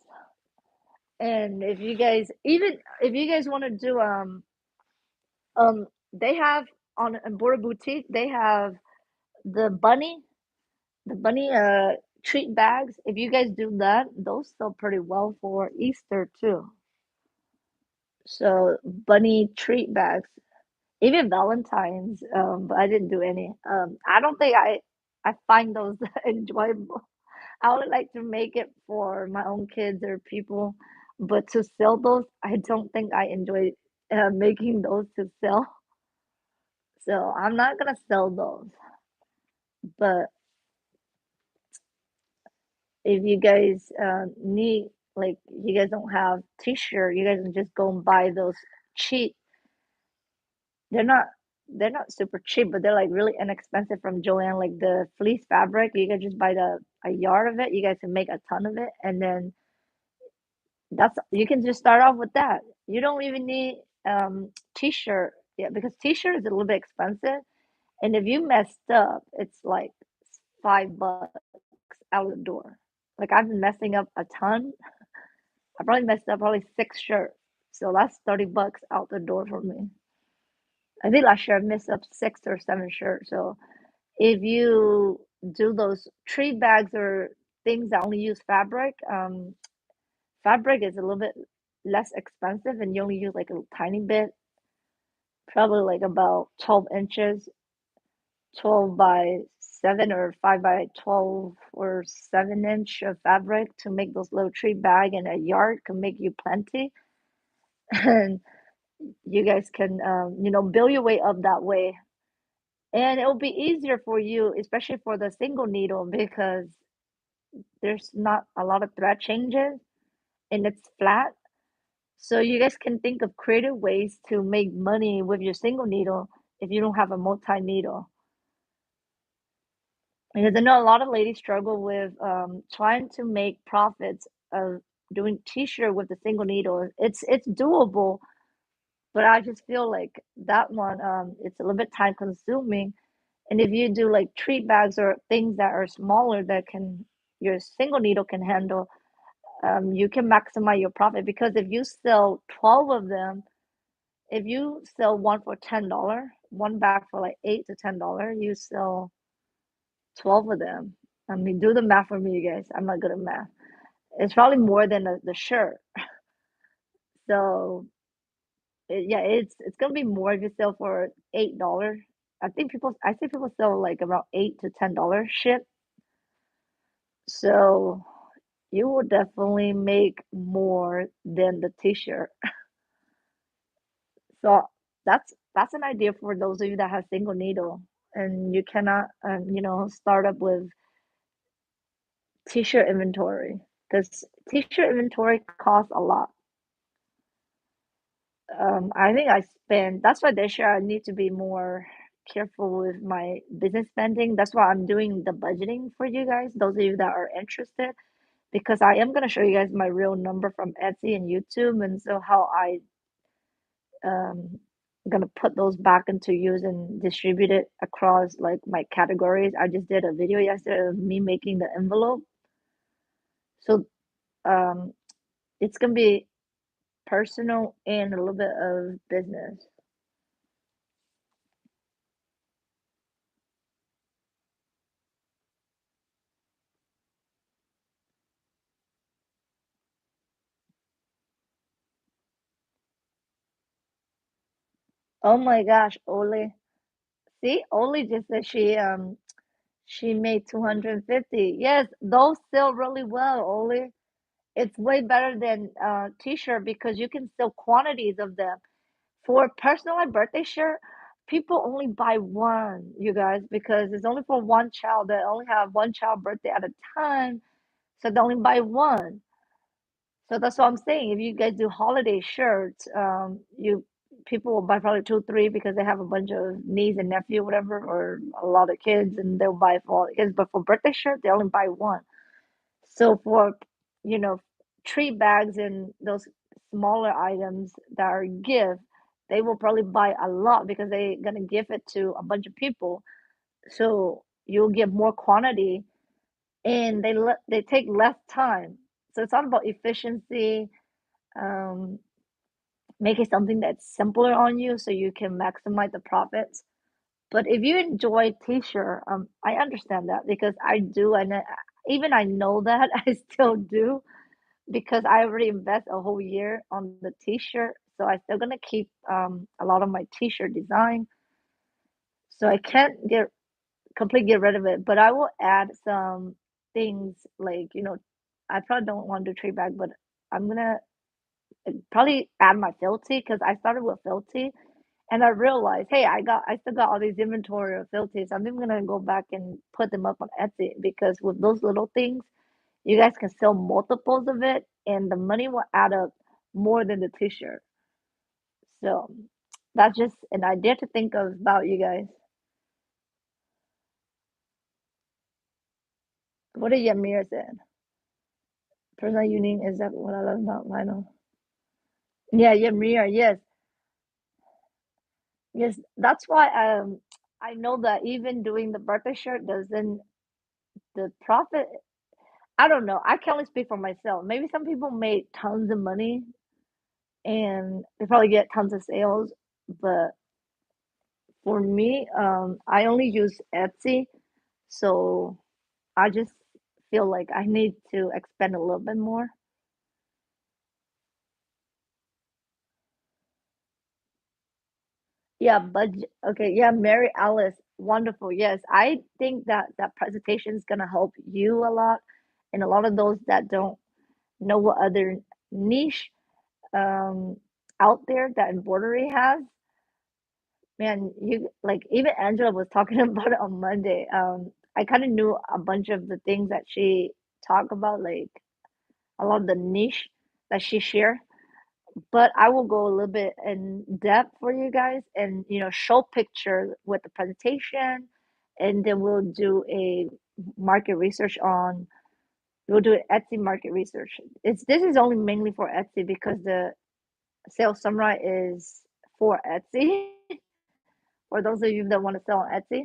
And if you guys want to do they have on Embroidery Boutique, they have the bunny treat bags. If you guys do that, those sell pretty well for Easter too. So bunny treat bags, even Valentine's. But I didn't do any. I don't think I find those enjoyable. I would like to make it for my own kids or people, but to sell those, I don't think I enjoy making those to sell. So I'm not gonna sell those. But if you guys need, like, you guys don't have t-shirt, you guys can just go and buy those cheap. They're not they're not super cheap, but they're like really inexpensive from Joanne, like the fleece fabric. You can just buy a yard of it. You guys can make a ton of it, and then that's you can just start off with that. You don't even need t-shirt, yeah, because t-shirt is a little bit expensive, and if you messed up, it's like $5 out the door. Like I've been messing up a ton. I probably messed up probably six shirts, so that's $30 out the door for me. I think last year I messed up six or seven shirts. So if you do those tree bags or things that only use fabric, fabric is a little bit less expensive and you only use like a tiny bit, probably like about 12 inches, 12 by 7 or 5 by 12 or 7 inch of fabric to make those little tree bag, and a yard can make you plenty. And you guys can, build your way up that way. And it'll be easier for you, especially for the single needle, because there's not a lot of thread changes and it's flat. So you guys can think of creative ways to make money with your single needle if you don't have a multi needle. Because I know a lot of ladies struggle with trying to make profits of doing t-shirt with a single needle. It's doable, but I just feel like that one it's a little bit time consuming. And if you do like treat bags or things that are smaller that can your single needle can handle, you can maximize your profit because if you sell 12 of them, if you sell one for $10, one bag for like $8 to $10, you sell 12 of them. I mean, do the math for me, you guys. I'm not good at math. It's probably more than the shirt. So yeah, it's gonna be more if you sell for $8. I see people sell like around $8 to $10 ship. So you will definitely make more than the t-shirt. So that's an idea for those of you that have single needle and you cannot start up with t-shirt inventory because t-shirt inventory costs a lot. I think I spend that's why this year I need to be more careful with my business spending. That's why I'm doing the budgeting for you guys, those of you that are interested, because I am gonna show you guys my real number from Etsy and YouTube, and so how I um gonna put those back into use and distribute it across like my categories. I just did a video yesterday of me making the envelope. So um it's gonna be personal and a little bit of business. Oh my gosh, Oli. See, Oli just said she made 250. Yes, those sell really well, Oli. It's way better than t-shirt because you can sell quantities of them. For personalized birthday shirt, people only buy one, you guys, because it's only for one child. They only have one child birthday at a time, so they only buy one. So that's what I'm saying. If you guys do holiday shirts, you people will buy probably two, three because they have a bunch of niece and nephew, whatever, or a lot of kids, and they'll buy for all the kids. But for birthday shirt, they only buy one. So for, you know, tree bags and those smaller items that are gift, they will probably buy a lot because they're gonna give it to a bunch of people. So you'll get more quantity and they take less time. So it's all about efficiency, um, making something that's simpler on you so you can maximize the profits. But if you enjoy t-shirt, I understand that because I do, and even I know that I still do because I already invest a whole year on the t-shirt, so I still gonna keep a lot of my t-shirt design. So I can't completely get rid of it, but I will add some things like, I probably don't want to do tree bag, but I'm gonna probably add my Filty because I started with Filty and I realized, hey, I still got all these inventory of Filties. I'm even gonna go back and put them up on Etsy because with those little things, you guys can sell multiples of it and the money will add up more than the t-shirt. So that's just an idea to think of about you guys. What did Yamir said? Personal unique is that what I love about vinyl. Yeah, Yamir, yes. Yes, that's why I know that even doing the birthday shirt doesn't the profit I don't know. I can only speak for myself. Maybe some people made tons of money and they probably get tons of sales, but for me, I only use Etsy, so I just feel like I need to expand a little bit more. Yeah, budget. Okay, yeah, Mary Alice, wonderful. Yes, I think that that presentation is gonna help you a lot, and a lot of those that don't know what other niche um out there that embroidery has. Man, you like even Angela was talking about it on Monday. I kind of knew a bunch of the things that she talked about, like a lot of the niche that she shared. But I will go a little bit in depth for you guys and show pictures with the presentation, and then we'll do a market research on we'll do an Etsy market research. This is only mainly for Etsy because the sales summary is for Etsy for those of you that want to sell on Etsy.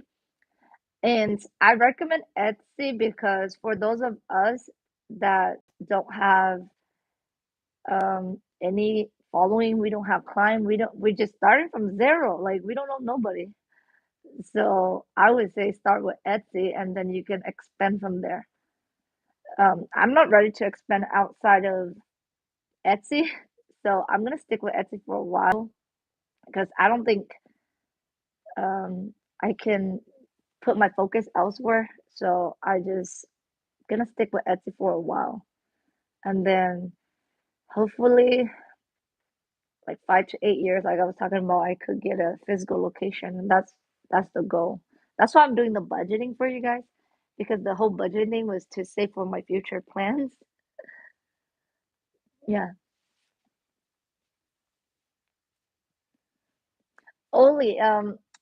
And I recommend Etsy because for those of us that don't have any following, we don't have client, we're just starting from zero. Like we don't know nobody. So I would say start with Etsy and then you can expand from there. I'm not ready to expand outside of Etsy, so I'm gonna stick with Etsy for a while because I don't think I can put my focus elsewhere. So I just gonna stick with Etsy for a while, and then hopefully, like 5 to 8 years, like I was talking about, I could get a physical location, and that's the goal. That's why I'm doing the budgeting for you guys, because the whole budgeting was to save for my future plans. Yeah, only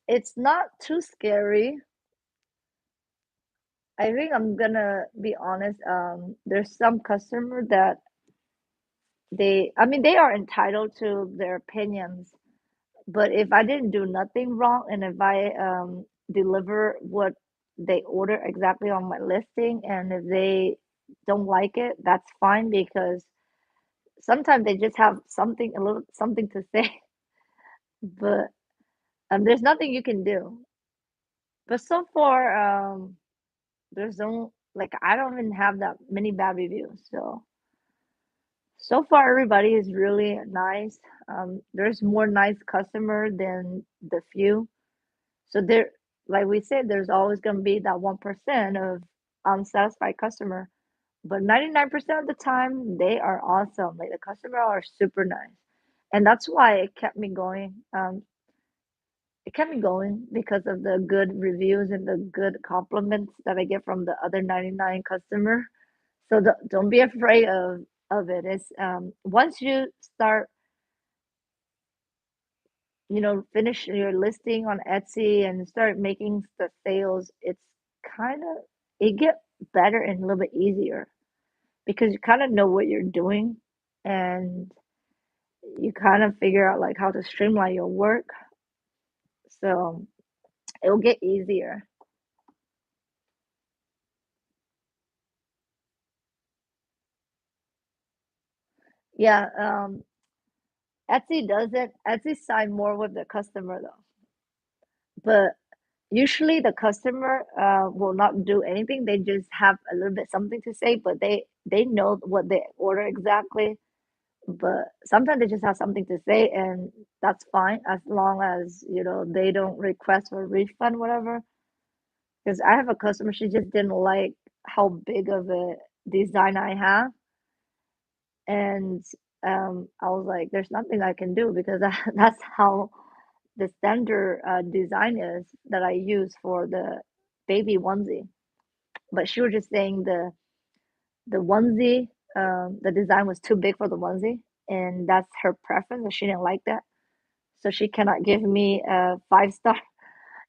it's not too scary. I think I'm gonna be honest. There's some customer that I mean, they are entitled to their opinions. But if I didn't do nothing wrong and if I deliver what they order exactly on my listing and if they don't like it, that's fine because sometimes they just have something a little something to say, but there's nothing you can do. But so far, there's no like I don't even have that many bad reviews, so So far, everybody is really nice. There's more nice customer than the few. So there, like we said, there's always gonna be that 1% of unsatisfied customer. But 99% of the time, they are awesome. Like the customer are super nice, and that's why it kept me going. It kept me going because of the good reviews and the good compliments that I get from the other 99 customer. So don't be afraid of it. It's once you start, finish your listing on Etsy and start making the sales, it's kind of it get better and a little bit easier because you kind of know what you're doing and you kind of figure out like how to streamline your work. So it'll get easier. Yeah, Etsy side more with the customer though. But usually the customer will not do anything. They just have a little bit something to say, but they know what they order exactly. But sometimes they just have something to say, and that's fine as long as they don't request for a refund, whatever. Because I have a customer, she just didn't like how big of a design I have, and I was like, "There's nothing I can do because that's how the standard design is that I use for the baby onesie." But she was just saying the onesie, the design was too big for the onesie, and that's her preference, and she didn't like that. So she cannot give me a 5 star.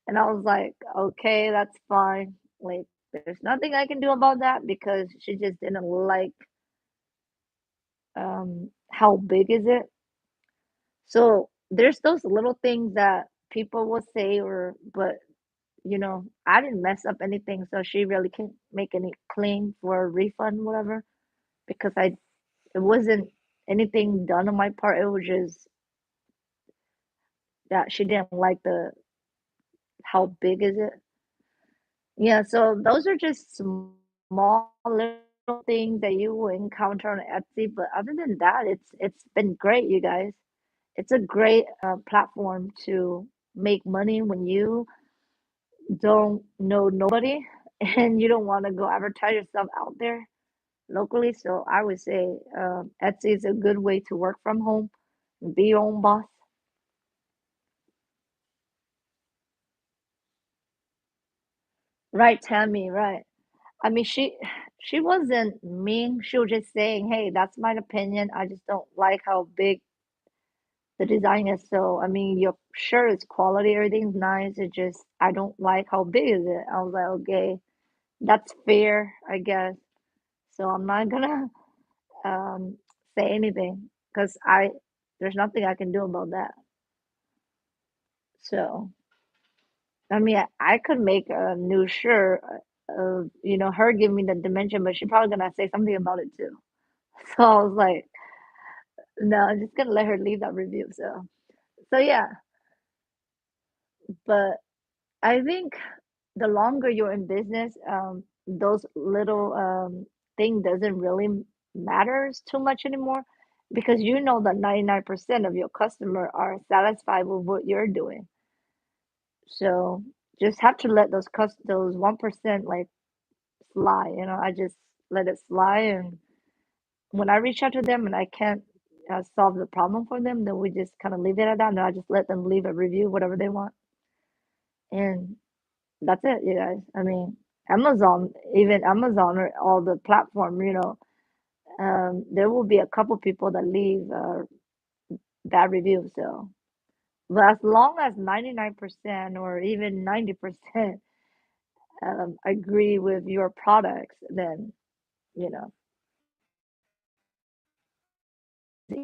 And I was like, okay, that's fine. Like, there's nothing I can do about that because she just didn't like how big is it. So there's those little things that people will say, but I didn't mess up anything, so she really can't make any claim for a refund, whatever, because it wasn't anything done on my part. It was just that she didn't like the how big is it. Yeah, so those are just small little things that you will encounter on Etsy, but other than that, it's been great, you guys. It's a great platform to make money when you don't know nobody and you don't want to go advertise yourself out there locally. So I would say Etsy is a good way to work from home, be your own boss. Right, Tammy, right. I mean, she wasn't mean. She was just saying, "Hey, that's my opinion. I just don't like how big the design is." So, I mean, your shirt is quality, everything's nice. It just I don't like how big is it. I was like, okay, that's fair, I guess. So I'm not gonna um say anything because I there's nothing I can do about that. So, I mean, I could make a new shirt of her giving me the dimension, but she's probably gonna say something about it too. So I was like, no, I'm just gonna let her leave that review. So yeah, but I think the longer you're in business, those little thing doesn't really matters too much anymore because you know that 99% of your customer are satisfied with what you're doing. So just have to let those 1% like slide. I just let it slide, and when I reach out to them and I can't solve the problem for them, then we just kind of leave it at that. And I just let them leave a review, whatever they want, and that's it, you guys. I mean, Amazon, even Amazon or all the platform, there will be a couple people that leave bad reviews. So, but as long as 99% or even 90% agree with your products, then you know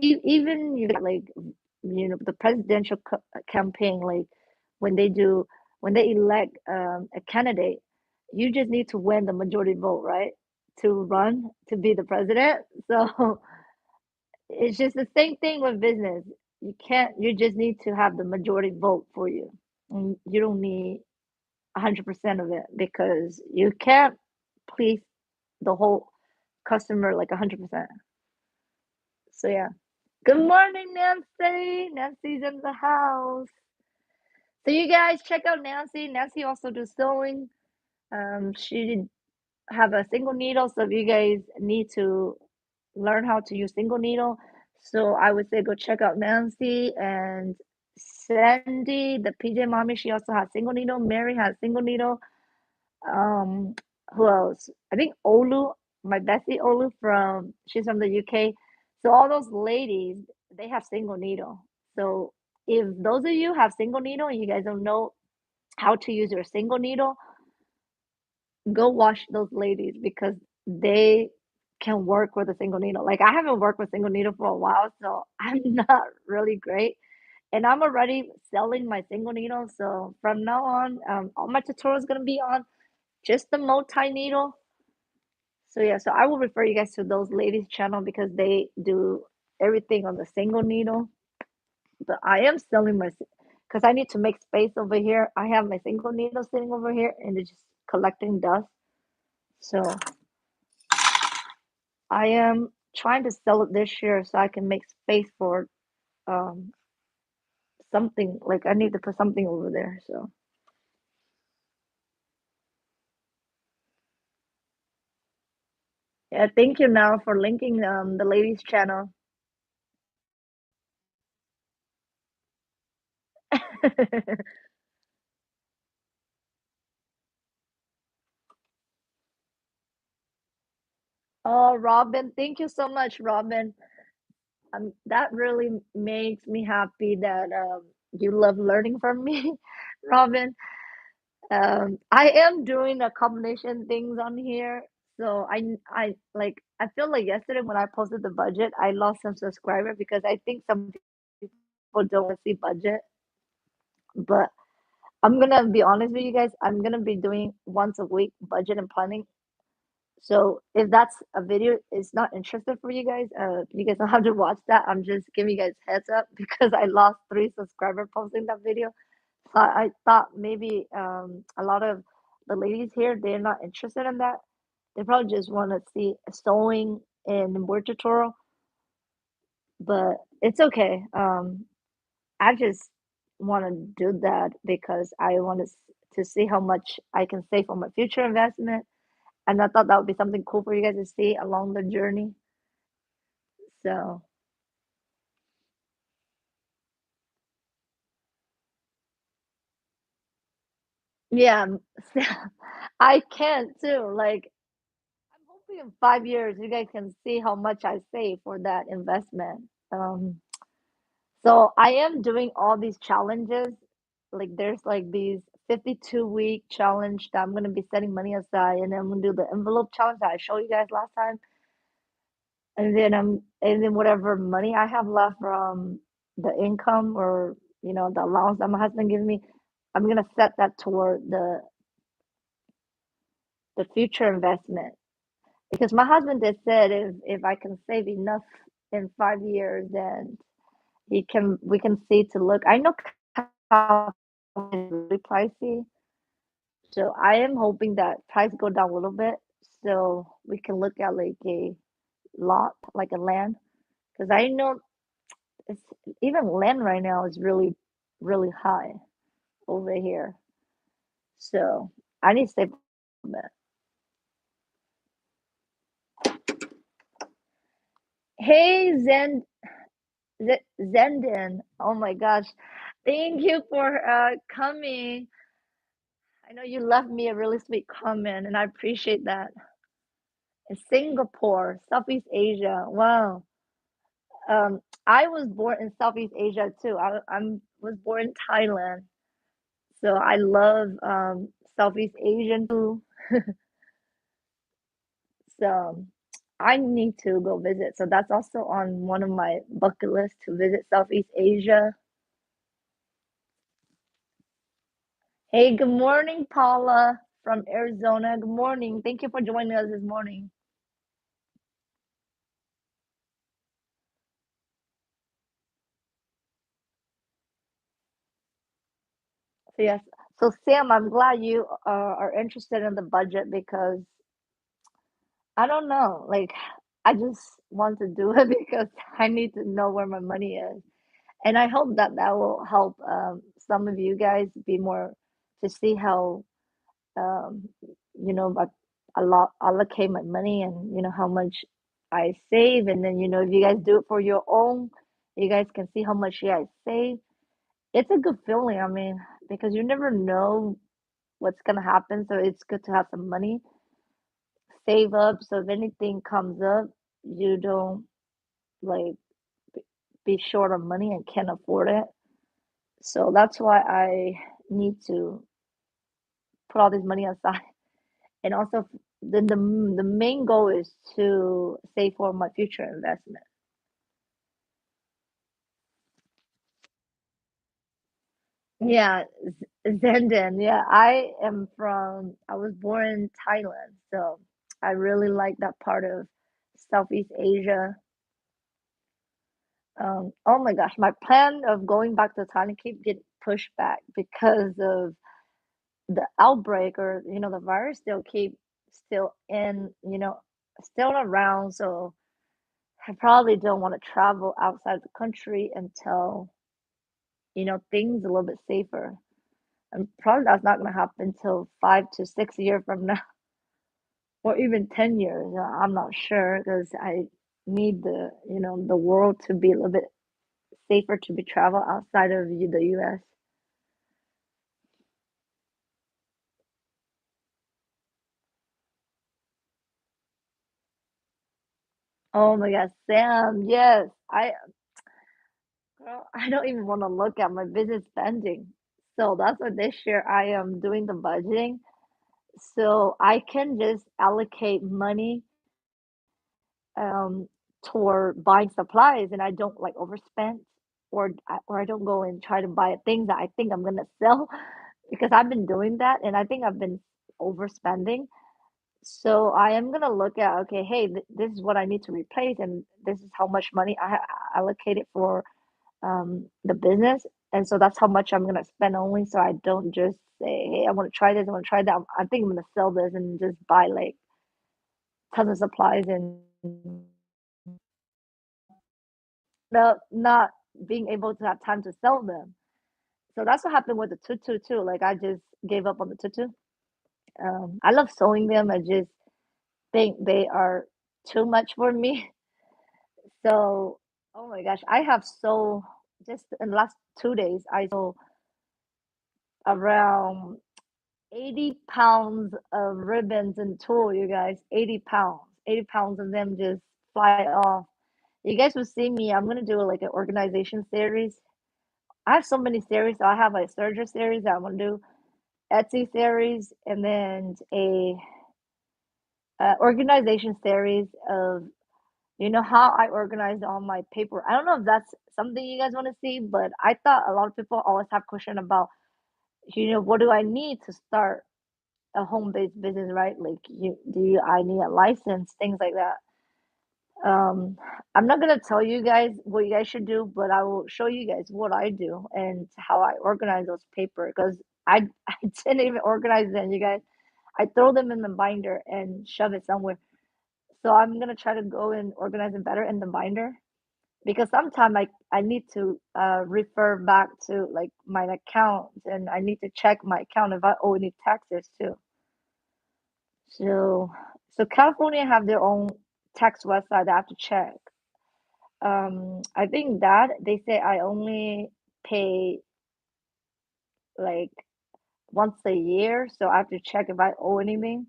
even you get like the presidential campaign, like when they do when they elect a candidate, you just need to win the majority vote, right, to run to be the president. So it's just the same thing with business. You just need to have the majority vote for you, and you don't need 100% of it because you can't please the whole customer like 100%. So yeah. Good morning, Nancy. Nancy's in the house. So you guys check out Nancy. Nancy also does sewing. She have a single needle. So if you guys need to learn how to use single needle, so I would say go check out Nancy and Sandy, the PJ mommy. She also has single needle. Mary has single needle. Um, who else? I think Olu, my bestie Olu she's from the UK. So all those ladies, they have single needle. So if those of you have single needle and you guys don't know how to use your single needle, go watch those ladies because they can work with a single needle. Like I haven't worked with single needle for a while, so I'm not really great. And I'm already selling my single needle. So from now on, all my tutorials gonna be on just the multi needle. So yeah, so I will refer you guys to those ladies' channel because they do everything on the single needle. But I am selling my because I need to make space over here. I have my single needle sitting over here and it's just collecting dust. So I am trying to sell it this year so I can make space for um something like I need to put something over there. So yeah, thank you now for linking the ladies' channel. Oh, Robin, thank you so much, Robin. That really makes me happy that you love learning from me, Robin. I am doing a combination things on here. So I like I feel like yesterday when I posted the budget, I lost some subscriber because I think some people don't want to see budget. But I'm gonna be honest with you guys. I'm gonna be doing once a week budget and planning. So if that's a video is not interested for you guys don't have to watch that. I'm just giving you guys heads up because I lost 3 subscribers posting that video. So I thought maybe a lot of the ladies here they're not interested in that. They probably just want to see a sewing and word tutorial, but it's okay. I just want to do that because I want to see how much I can save for my future investment. And I thought that would be something cool for you guys to see along the journey. So, yeah, I can too. Like, I'm hoping in 5 years you guys can see how much I save for that investment. So I am doing all these challenges. Like, there's like these 52-week challenge that I'm gonna be setting money aside, and then I'm gonna do the envelope challenge that I showed you guys last time. And then whatever money I have left from the income or the allowance that my husband gives me, I'm gonna set that toward the future investment. Because my husband just said if I can save enough in 5 years, then he can we can see to look. I know California is really pricey, so I am hoping that price go down a little bit so we can look at like a lot, like a land. Because I know it's even land right now is really, really high over here. So I need to save a bit. Hey Zendin. Oh my gosh. Thank you for coming. I know you left me a really sweet comment and I appreciate that. In Singapore, Southeast Asia. Wow. I was born in Southeast Asia too. I'm was born in Thailand. So I love Southeast Asian too. So I need to go visit. So that's also on one of my bucket lists to visit Southeast Asia. Hey, good morning, Paula from Arizona. Good morning. Thank you for joining us this morning. So yes. So Sam, I'm glad you are interested in the budget because I don't know, like I just want to do it because I need to know where my money is. And I hope that that will help some of you guys be more to see how um, like allocate my money and how much I save. And then if you guys do it for your own, you guys can see how much you guys save. It's a good feeling. I mean, because you never know what's gonna happen, so it's good to have some money save up. So if anything comes up, you don't like be short of money and can't afford it. So that's why I need to put all this money aside. And also, the main goal is to save for my future investment. Yeah, Zenden. Yeah, I was born in Thailand, so I really like that part of Southeast Asia. Oh my gosh, my plan of going back to Thailand keep getting pushed back because of the outbreak, or the virus still still around. So I probably don't want to travel outside the country until things a little bit safer. And probably that's not going to happen until 5 to 6 years from now, or even 10 years. I'm not sure because I need the world to be a little bit safer to be travel outside of the U.S. Oh my God, Sam, yes. Girl, I don't even want to look at my business spending. So that's why this year I am doing the budgeting. So I can just allocate money um toward buying supplies, and I don't like overspend, or I don't go and try to buy things that I think I'm gonna sell because I've been doing that and I think I've been overspending. So I am gonna look at, okay, hey, this is what I need to replace, and this is how much money allocated for the business, and so that's how much I'm gonna spend only. So I don't just say, hey, I want to try this, I want to try that. I think I'm gonna sell this and just buy like tons of supplies and not being able to have time to sell them. So that's what happened with the tutu too. Like I just gave up on the tutu. I love sewing them. I just think they are too much for me. So, oh my gosh, I have so just in the last 2 days, I sold around 80 pounds of ribbons and tulle, you guys. 80 pounds. 80 pounds of them just fly off. You guys will see me. I'm gonna do like an organization series. I have so many series. So I have a Serger series that I'm gonna do, Etsy series, and then a organization series of how I organize all my paper. I don't know if that's something you guys want to see, but I thought a lot of people always have question about, what do I need to start a home-based business, right? Like I need a license, things like that. Um, I'm not gonna tell you guys what you guys should do, but I will show you guys what I do and how I organize those paper because I didn't even organize them, you guys. I throw them in the binder and shove it somewhere. So I'm gonna try to go and organize them better in the binder because sometimes I need to refer back to like my account, and I need to check my account if I owe any taxes too. So California have their own tax website that I have to check. I think that they say I only pay like once a year, so I have to check if I owe anything.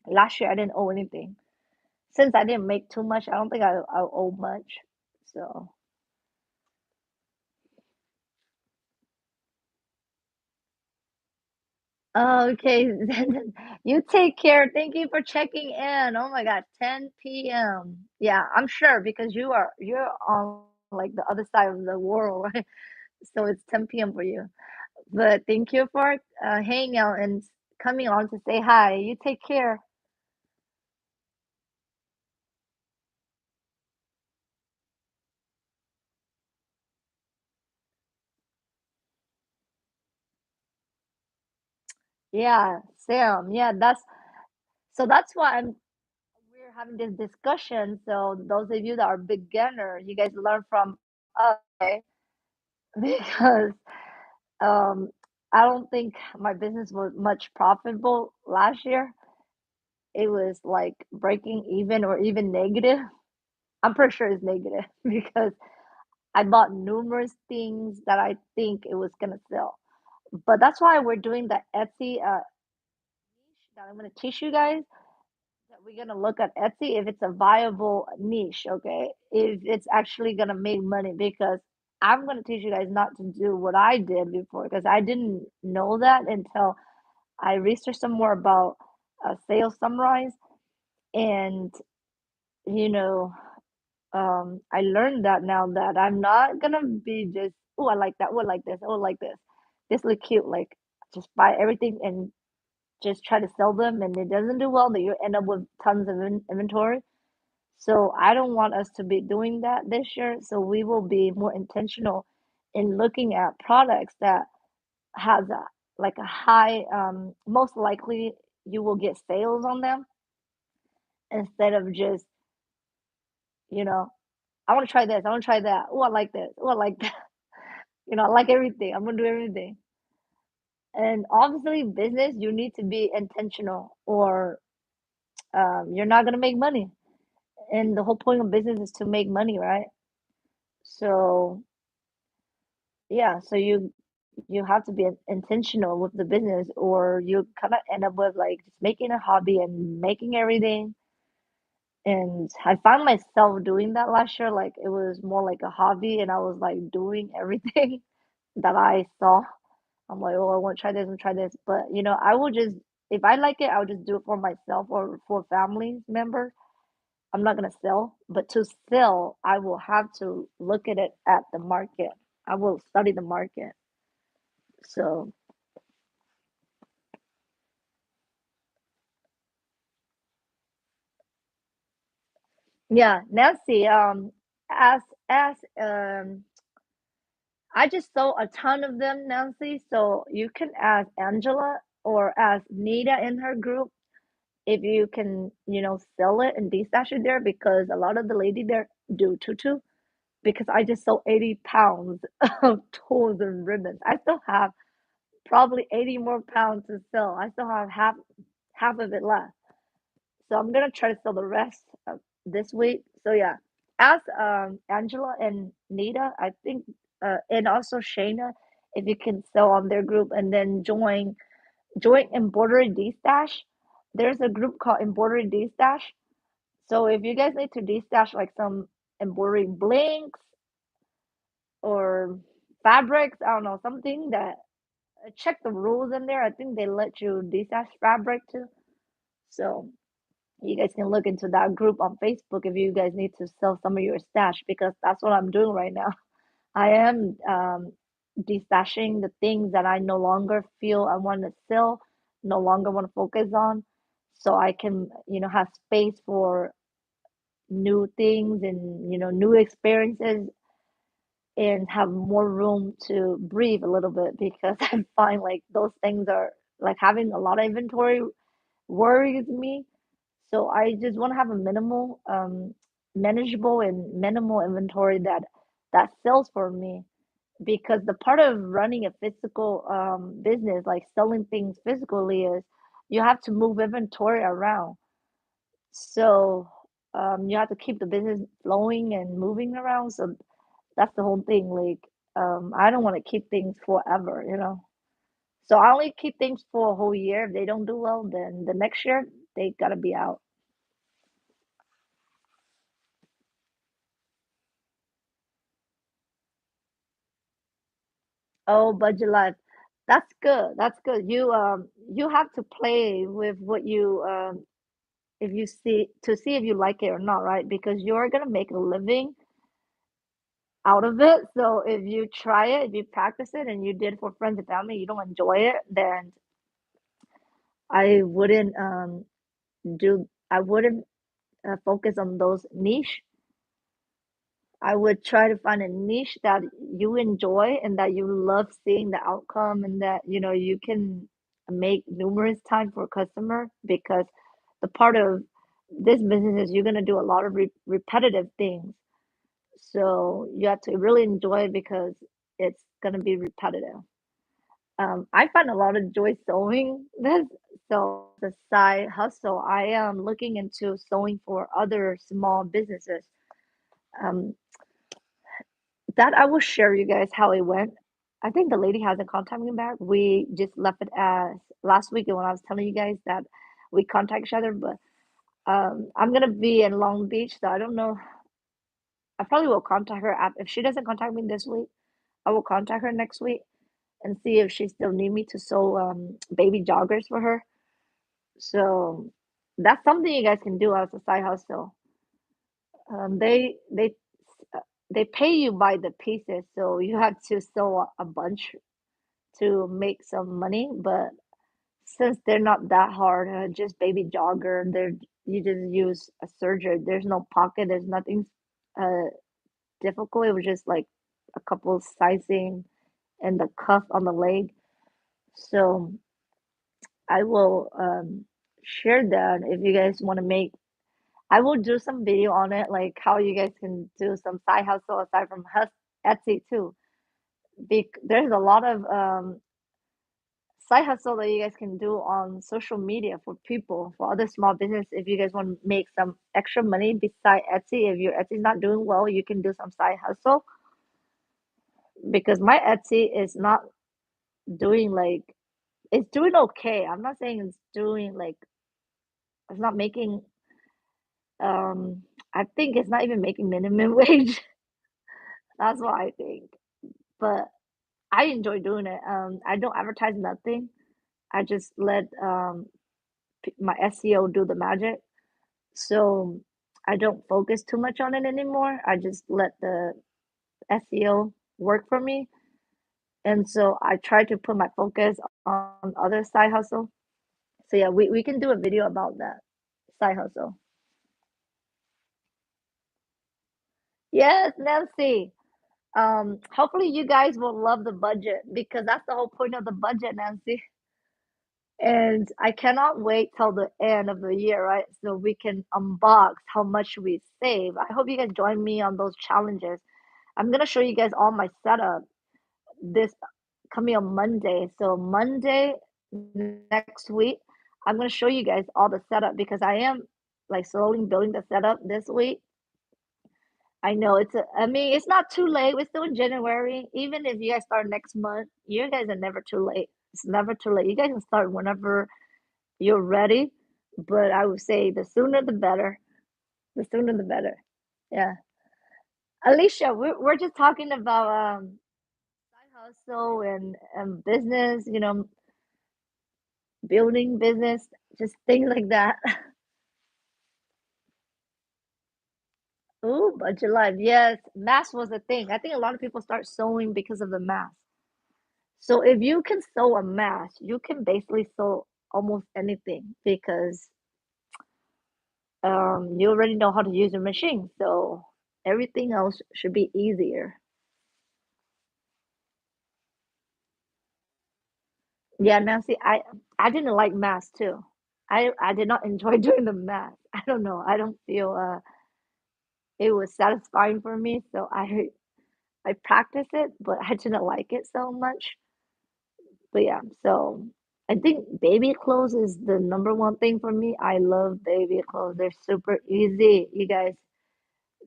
Last year I didn't owe anything. Since I didn't make too much, I don't think I owe much. So, okay, you take care. Thank you for checking in. Oh my God, 10 p.m. Yeah, I'm sure because you're on like the other side of the world, right? So it's 10 p.m. for you. But thank you for hanging out and coming on to say hi. You take care. Yeah, Sam. Yeah, that's why I'm we're having this discussion. So those of you that are beginner, you guys learn from us, okay? Because um, I don't think my business was much profitable last year. It was like breaking even or even negative. I'm pretty sure it's negative because I bought numerous things that I think it was gonna sell. But that's why we're doing the Etsy niche that I'm gonna teach you guys. That we're gonna look at Etsy if it's a viable niche, okay? If it's actually gonna make money because I'm gonna teach you guys not to do what I did before because I didn't know that until I researched some more about sales summarize and you know I learned that now that I'm not gonna be just, oh, I like that, oh, I like this, oh, I like this. This look cute, like just buy everything and just try to sell them and it doesn't do well, then you end up with tons of inventory. So I don't want us to be doing that this year. So we will be more intentional in looking at products that has a like a high most likely you will get sales on them instead of just, you know, I want to try this, I want to try that. Oh, I like this. Oh, I like that. I like everything. I'm gonna do everything. And obviously, business, you need to be intentional, or you're not gonna make money. And the whole point of business is to make money, right? So yeah, so you have to be intentional with the business, or you kind of end up with like just making a hobby and making everything. And I found myself doing that last year. Like it was more like a hobby, and I was like doing everything that I saw. I'm like, oh, I want to try this and try this. But I will just if I like it, I'll just do it for myself or for family member. I'm not gonna sell, but to sell, I will have to look at it at the market. I will study the market. So yeah, Nancy, as I just saw a ton of them, Nancy. So you can ask Angela or ask Nita in her group if you can, sell it and de-stash it there because a lot of the lady there do tutu. Because I just sold 80 pounds of tools and ribbons. I still have probably 80 more pounds to sell. I still have half of it left. So I'm gonna try to sell the rest of this week. So yeah, ask Angela and Nita, I think, and also Shayna, if you can sell on their group, and then join Embroidery D Stash. There's a group called Embroidery D Stash. So if you guys need to de-stash like some embroidery blinks or fabrics, I don't know, something that check the rules in there. I think they let you de-stash fabric too. So you guys can look into that group on Facebook if you guys need to sell some of your stash because that's what I'm doing right now. I am destashing the things that I no longer feel I want to sell, no longer want to focus on, so I can, have space for new things and, new experiences and have more room to breathe a little bit because I find like those things are like having a lot of inventory worries me. So I just want to have a minimal, manageable and minimal inventory that sells for me because the part of running a physical business, like selling things physically, is you have to move inventory around. So you have to keep the business flowing and moving around. So that's the whole thing. Like, I don't want to keep things forever. So I only keep things for a whole year. If they don't do well, then the next year they gotta be out. Oh, budget life. That's good. That's good. You have to play with what you if you see if you like it or not, right? Because you're gonna make a living out of it. So if you try it, if you practice it and you did it for friends and family, you don't enjoy it, then I wouldn't I wouldn't focus on those niche. I would try to find a niche that you enjoy and that you love seeing the outcome and that you can make numerous time for a customer because the part of this business is you're gonna do a lot of repetitive things. So you have to really enjoy it because it's gonna be repetitive. I find a lot of joy sewing this, so the side hustle. I am looking into sewing for other small businesses. Um, that I will share you guys how it went. I think the lady hasn't contacted me back. We just left it as last week when I was telling you guys that we contact each other, but I'm gonna be in Long Beach, so I don't know. I probably will contact her if she doesn't contact me this week. I will contact her next week and see if she still need me to sew baby joggers for her. So that's something you guys can do as a side hustle. They they pay you by the pieces, so you have to sew a bunch to make some money. But since they're not that hard, just baby jogger, they're you just use a serger. There's no pocket. There's nothing uh difficult. It was just like a couple sizing and the cuff on the leg. So I will share that if you guys want to make. I will do some video on it, like how you guys can do some side hustle aside from Etsy too. There's a lot of side hustle that you guys can do on social media for people, for other small business. If you guys want to make some extra money beside Etsy, if your Etsy's not doing well, you can do some side hustle. Because my Etsy is not doing like it's doing okay. I'm not saying it's doing like it's not making I think it's not even making minimum wage. That's what I think. But I enjoy doing it. I don't advertise nothing. I just let my SEO do the magic. So I don't focus too much on it anymore. I just let the SEO work for me. And so I try to put my focus on other side hustle. So yeah, we can do a video about that side hustle. Yes, Nancy. Hopefully you guys will love the budget because that's the whole point of the budget, Nancy. And I cannot wait till the end of the year, right? So we can unbox how much we save. I hope you guys join me on those challenges. I'm gonna show you guys all my setup this coming on Monday. So Monday next week, I'm gonna show you guys all the setup because I am like slowly building the setup this week. I know I mean, it's not too late. We're still in January. Even if you guys start next month, you guys are never too late. It's never too late. You guys can start whenever you're ready. But I would say the sooner the better. The sooner the better. Yeah. Alicia, we're just talking about side hustle and business, building business, just things like that. Ooh, budget life. Yes, mask was a thing. I think a lot of people start sewing because of the mask. So if you can sew a mask, you can basically sew almost anything because you already know how to use a machine. So everything else should be easier. Yeah, Nancy, I didn't like masks too. I did not enjoy doing the math. I don't know. I don't feel it was satisfying for me, so I practiced it, but I didn't like it so much. But yeah, so I think baby clothes is the number one thing for me. I love baby clothes. They're super easy, you guys.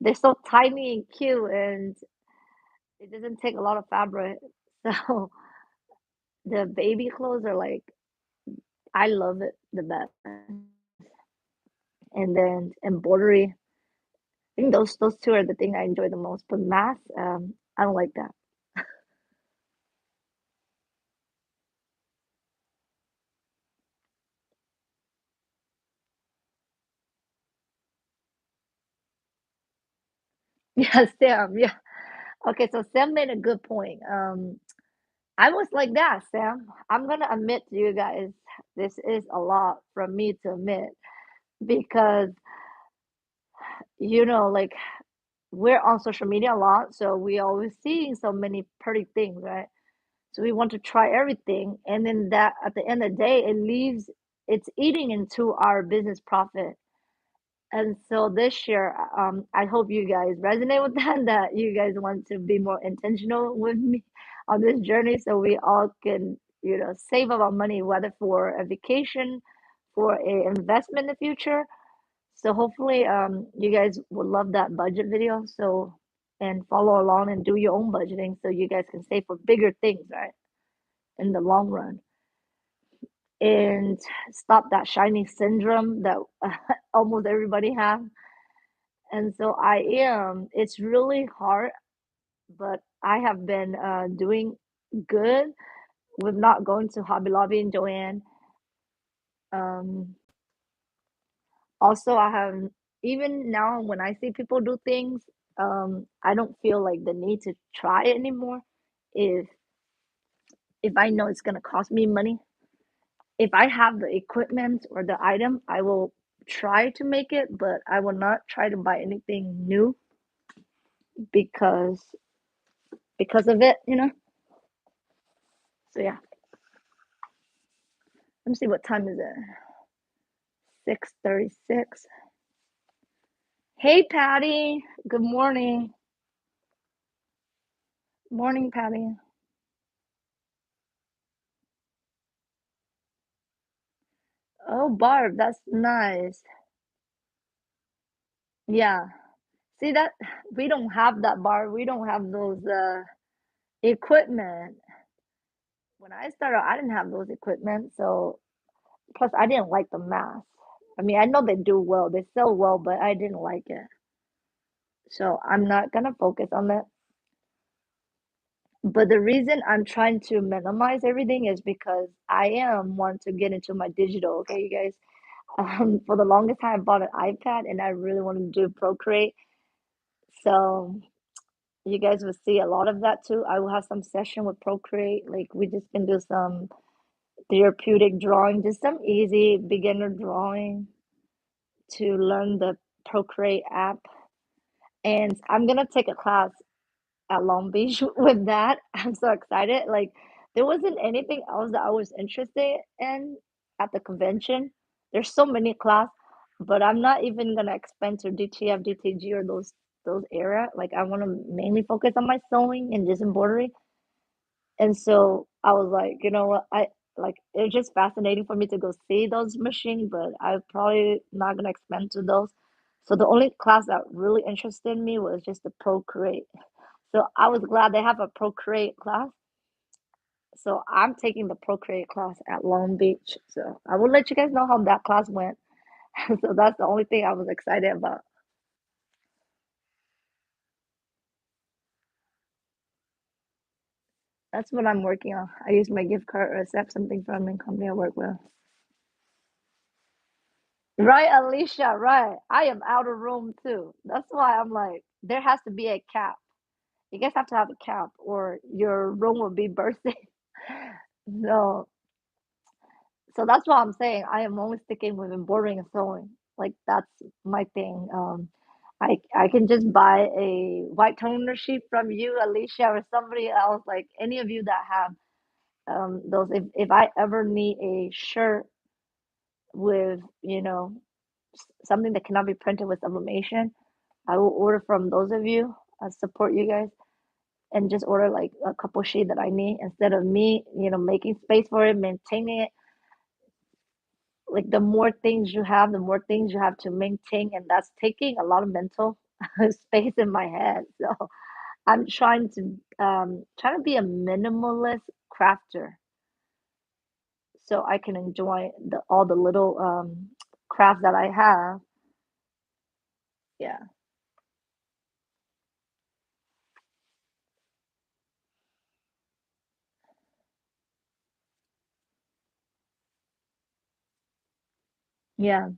They're so tiny and cute, and it doesn't take a lot of fabric. So the baby clothes are like I love it the best. And then embroidery. I think those two are the thing I enjoy the most. But math, I don't like that. Yeah, Sam. Yeah. Okay, so Sam made a good point. I was like that, Sam. I'm gonna admit to you guys, this is a lot from me to admit because like we're on social media a lot, so we always seeing so many pretty things, right? So we want to try everything, and then that at the end of the day, it's eating into our business profit. And so this year, I hope you guys resonate with that, that you guys want to be more intentional with me on this journey so we all can, save up our money, whether for a vacation, for a investment in the future. So hopefully, you guys will love that budget video. So, and follow along and do your own budgeting so you guys can save for bigger things, right? In the long run. And stop that shiny syndrome that almost everybody has. And so it's really hard, but I have been doing good with not going to Hobby Lobby and Joanne. Um, Also, I have, even now when I see people do things, I don't feel like the need to try it anymore. If if I know it's gonna cost me money, if I have the equipment or the item, I will try to make it, but I will not try to buy anything new because because of it. So yeah, let me see what time is it. 6:36. Hey Patty, good morning. Morning, Patty. Oh, Barb, that's nice. Yeah. See that we don't have that, Barb. We don't have those equipment. When I started, I didn't have those equipment, so plus I didn't like the mask. I mean, I know they do well, they sell well, but I didn't like it. So I'm not gonna focus on that. But the reason I'm trying to minimize everything is because I am want to get into my digital, okay, you guys. For the longest time, I bought an iPad and I really wanted to do Procreate. So you guys will see a lot of that too. I will have some session with Procreate. Like we just can do some therapeutic drawing, just some easy beginner drawing to learn the Procreate app. And I'm gonna take a class at Long Beach with that. I'm so excited. Like there wasn't anything else that I was interested in at the convention. There's so many class, but I'm not even gonna expand to DTF, DTG or those area. Like I want to mainly focus on my sewing and just embroidery. And so I was like, you know what, I like it's just fascinating for me to go see those machines, but I'm probably not gonna expand to those. So the only class that really interested me was just the Procreate. So I was glad they have a Procreate class. So I'm taking the Procreate class at Long Beach. So I will let you guys know how that class went. So that's the only thing I was excited about. That's what I'm working on. I use my gift card or accept something from the company I work with. Right, Alicia, right. I am out of room too. That's why I'm like, there has to be a cap. You guys have to have a cap or your room will be bursting. So, so that's what I'm saying. I am only sticking with embroidering and sewing. Like that's my thing. I can just buy a white toner sheet from you, Alicia, or somebody else, like any of you that have those. If I ever need a shirt with, something that cannot be printed with sublimation, I will order from those of you. I support you guys and just order like a couple sheet that I need instead of me, making space for it, maintaining it. Like the more things you have, the more things you have to maintain, and that's taking a lot of mental space in my head. So I'm trying to be a minimalist crafter so I can enjoy all the little crafts that I have. Yeah. Yeah.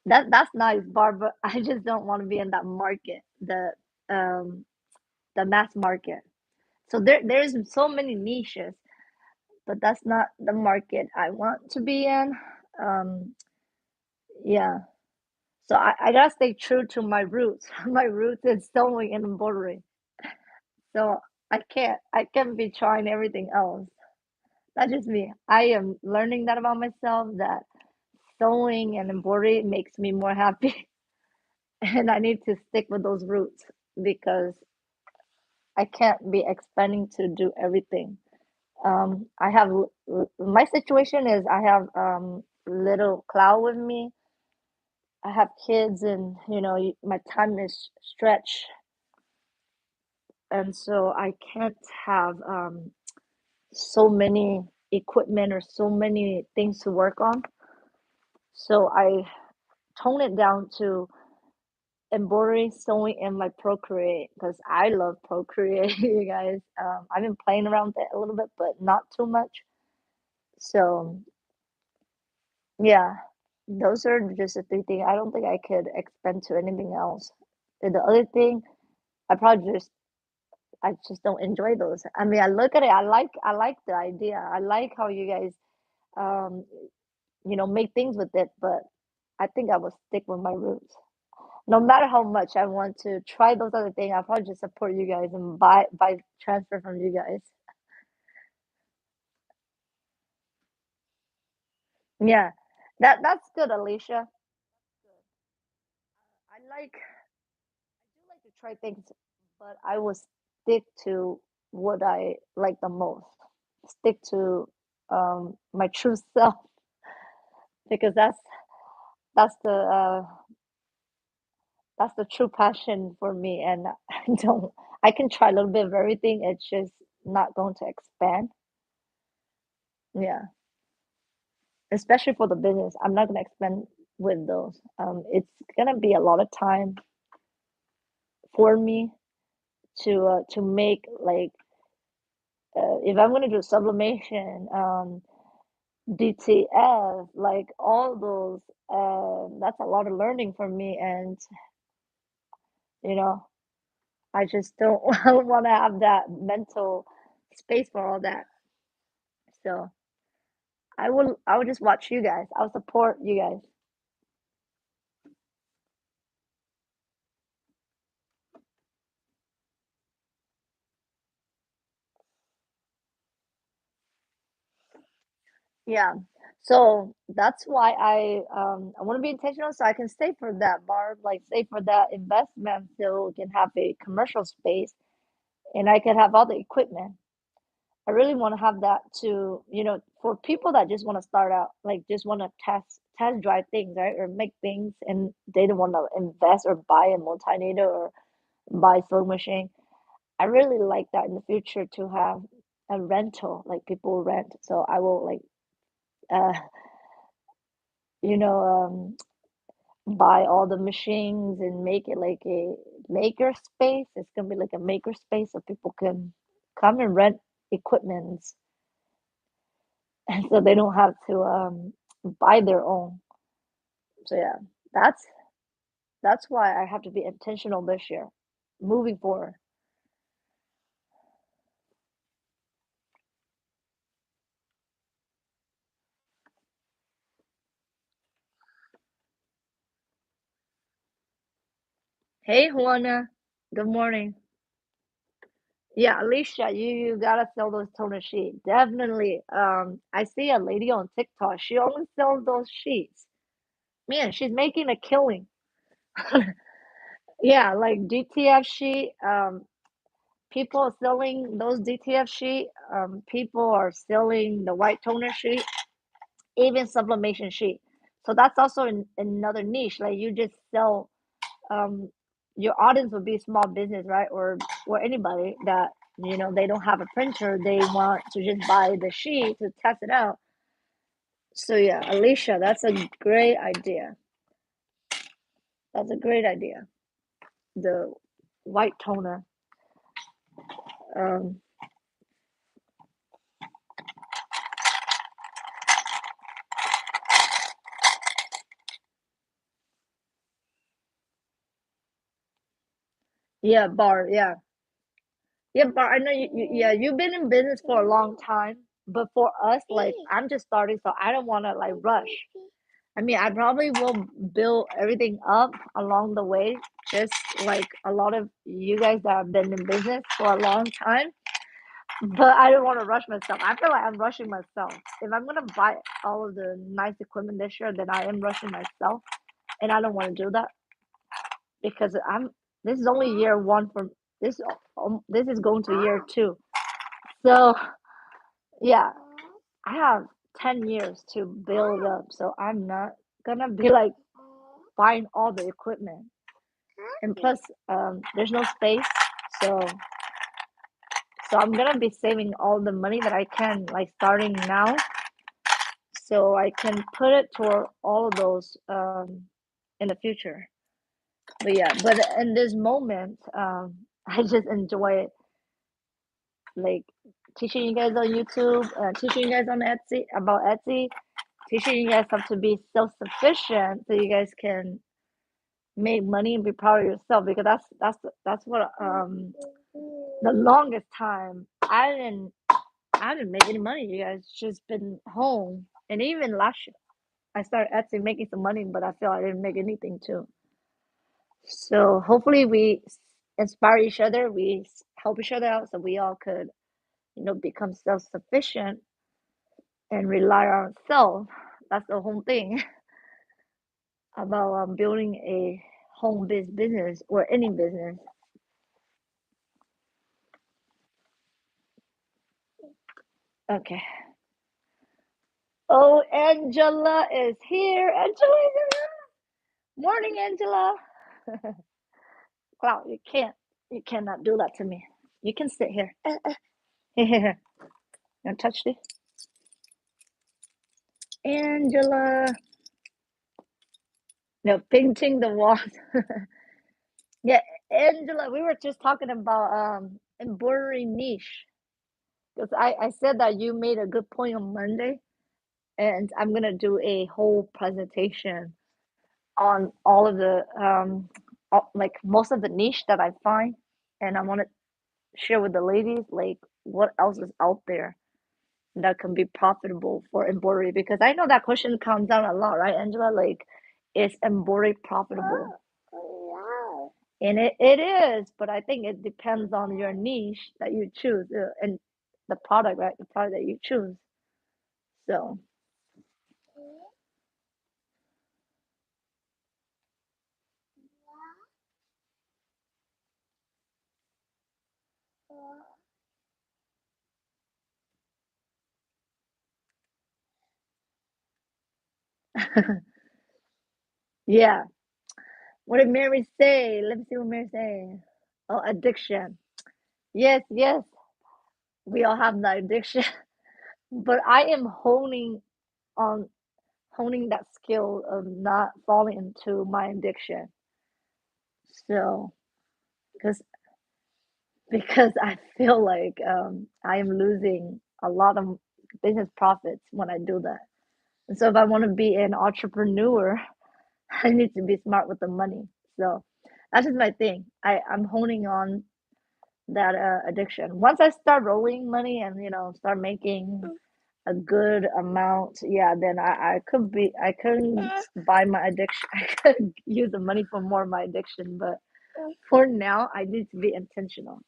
That's nice, Barbara. I just don't want to be in that market, um the mass market. So there's so many niches, but that's not the market I want to be in. Um yeah. So I gotta stay true to my roots. My roots is sewing and embroidery. So I can't be trying everything else. That's just me. I am learning that about myself, that sewing and embroidery makes me more happy. and I need to stick with those roots because I can't be expanding to do everything. I have my situation is I have little cloud with me. I have kids, and my time is stretched, and so I can't have so many equipment or so many things to work on. So I tone it down to embroidery, sewing, and my Procreate because I love Procreate, you guys. I've been playing around with it a little bit, but not too much. So yeah, those are just the three things. I don't think I could expand to anything else. And the other thing, I just don't enjoy those. I mean, I look at it, I like the idea. I like how you guys um make things with it, but I think I will stick with my roots. No matter how much I want to try those other things, I'll probably just support you guys and buy transfer from you guys. Yeah. That's good, Alicia. Good. I do like to try things, but I will stick to what I like the most. Stick to my true self because that's that's the true passion for me, and I can try a little bit of everything. It's just not going to expand. Yeah, especially for the business. I'm not gonna expand with those. It's gonna be a lot of time for me to make like if I'm gonna do sublimation, DTF, like all those. That's a lot of learning for me, and you know, I just don't want to have that mental space for all that. So I will just watch you guys. I'll support you guys. Yeah. So that's why I want to be intentional so I can save for that, Barb, like save for that investment so we can have a commercial space and I can have all the equipment. I really want to have that to, for people that just want to start out, like just want to test drive things, right? Or make things and they don't want to invest or buy a multimeter or buy sewing machine. I really like that in the future to have a rental, like people rent. So I will like uh you know buy all the machines and make it like a maker space. It's gonna be like a maker space so people can come and rent equipments and so they don't have to buy their own. So yeah, that's that's why I have to be intentional this year, moving forward. Hey Juana, good morning. Yeah, Alicia, you gotta sell those toner sheets. Definitely. I see a lady on TikTok. She only sells those sheets. Man, she's making a killing. Yeah, like DTF sheet. People are selling those DTF sheet. People are selling the white toner sheet, even sublimation sheet. So that's also another niche. Like you just sell. Um, your audience would be small business, right? Or anybody that they don't have a printer. They want to just buy the sheet to test it out. So yeah, Alicia, that's a great idea. That's a great idea. The white toner. Um, yeah, bar. Yeah, yeah, bar. I know yeah, you've been in business for a long time, but for us, like I'm just starting, so I don't want to like rush. I mean, I probably will build everything up along the way, just like a lot of you guys that have been in business for a long time. But I don't want to rush myself. I feel like I'm rushing myself. If I'm gonna buy all of the nice equipment this year, then I am rushing myself, and I don't want to do that. because this is only year one for this. This is going to year two. So yeah, I have 10 years to build up. So I'm not gonna be like buying all the equipment. And plus, there's no space. So I'm gonna be saving all the money that I can, like starting now, so I can put it toward all of those in the future. But yeah, but in this moment, I just enjoy like teaching you guys on YouTube, teaching you guys on Etsy about Etsy, teaching you guys how to be self-sufficient, so you guys can make money and be proud of yourself. Because that's what the longest time I didn't make any money. You guys just been home, and even last year I started Etsy making some money, but I feel I didn't make anything too. So hopefully we inspire each other, we help each other out, so we all could, become self-sufficient and rely on ourselves. That's the whole thing about building a home-based business or any business. Okay. Oh, Angela is here. Angela is here. Morning, Angela. Wow, you cannot do that to me. You can sit here. Here. You touch this, Angela. No, painting the walls. Yeah, Angela, we were just talking about embroidery niche. Because I said that you made a good point on Monday, and I'm gonna do a whole presentation on all of the like most of the niche that I find, and I want to share with the ladies like what else is out there that can be profitable for embroidery, because I know that question comes down a lot, right, Angela? Like, is embroidery profitable? And it is, but I think it depends on your niche that you choose, and the product, right? The product that you choose. So, yeah. What did Mary say? Let me see what Mary say. Oh, addiction. Yes, yes. We all have that addiction, but I am on honing that skill of not falling into my addiction. So, because I feel like I am losing a lot of business profits when I do that. And so if I want to be an entrepreneur, I need to be smart with the money. So that's just my thing. I'm honing on that addiction. Once I start rolling money and start making a good amount, yeah, then I could buy my addiction. I could use the money for more of my addiction, but for now I need to be intentional.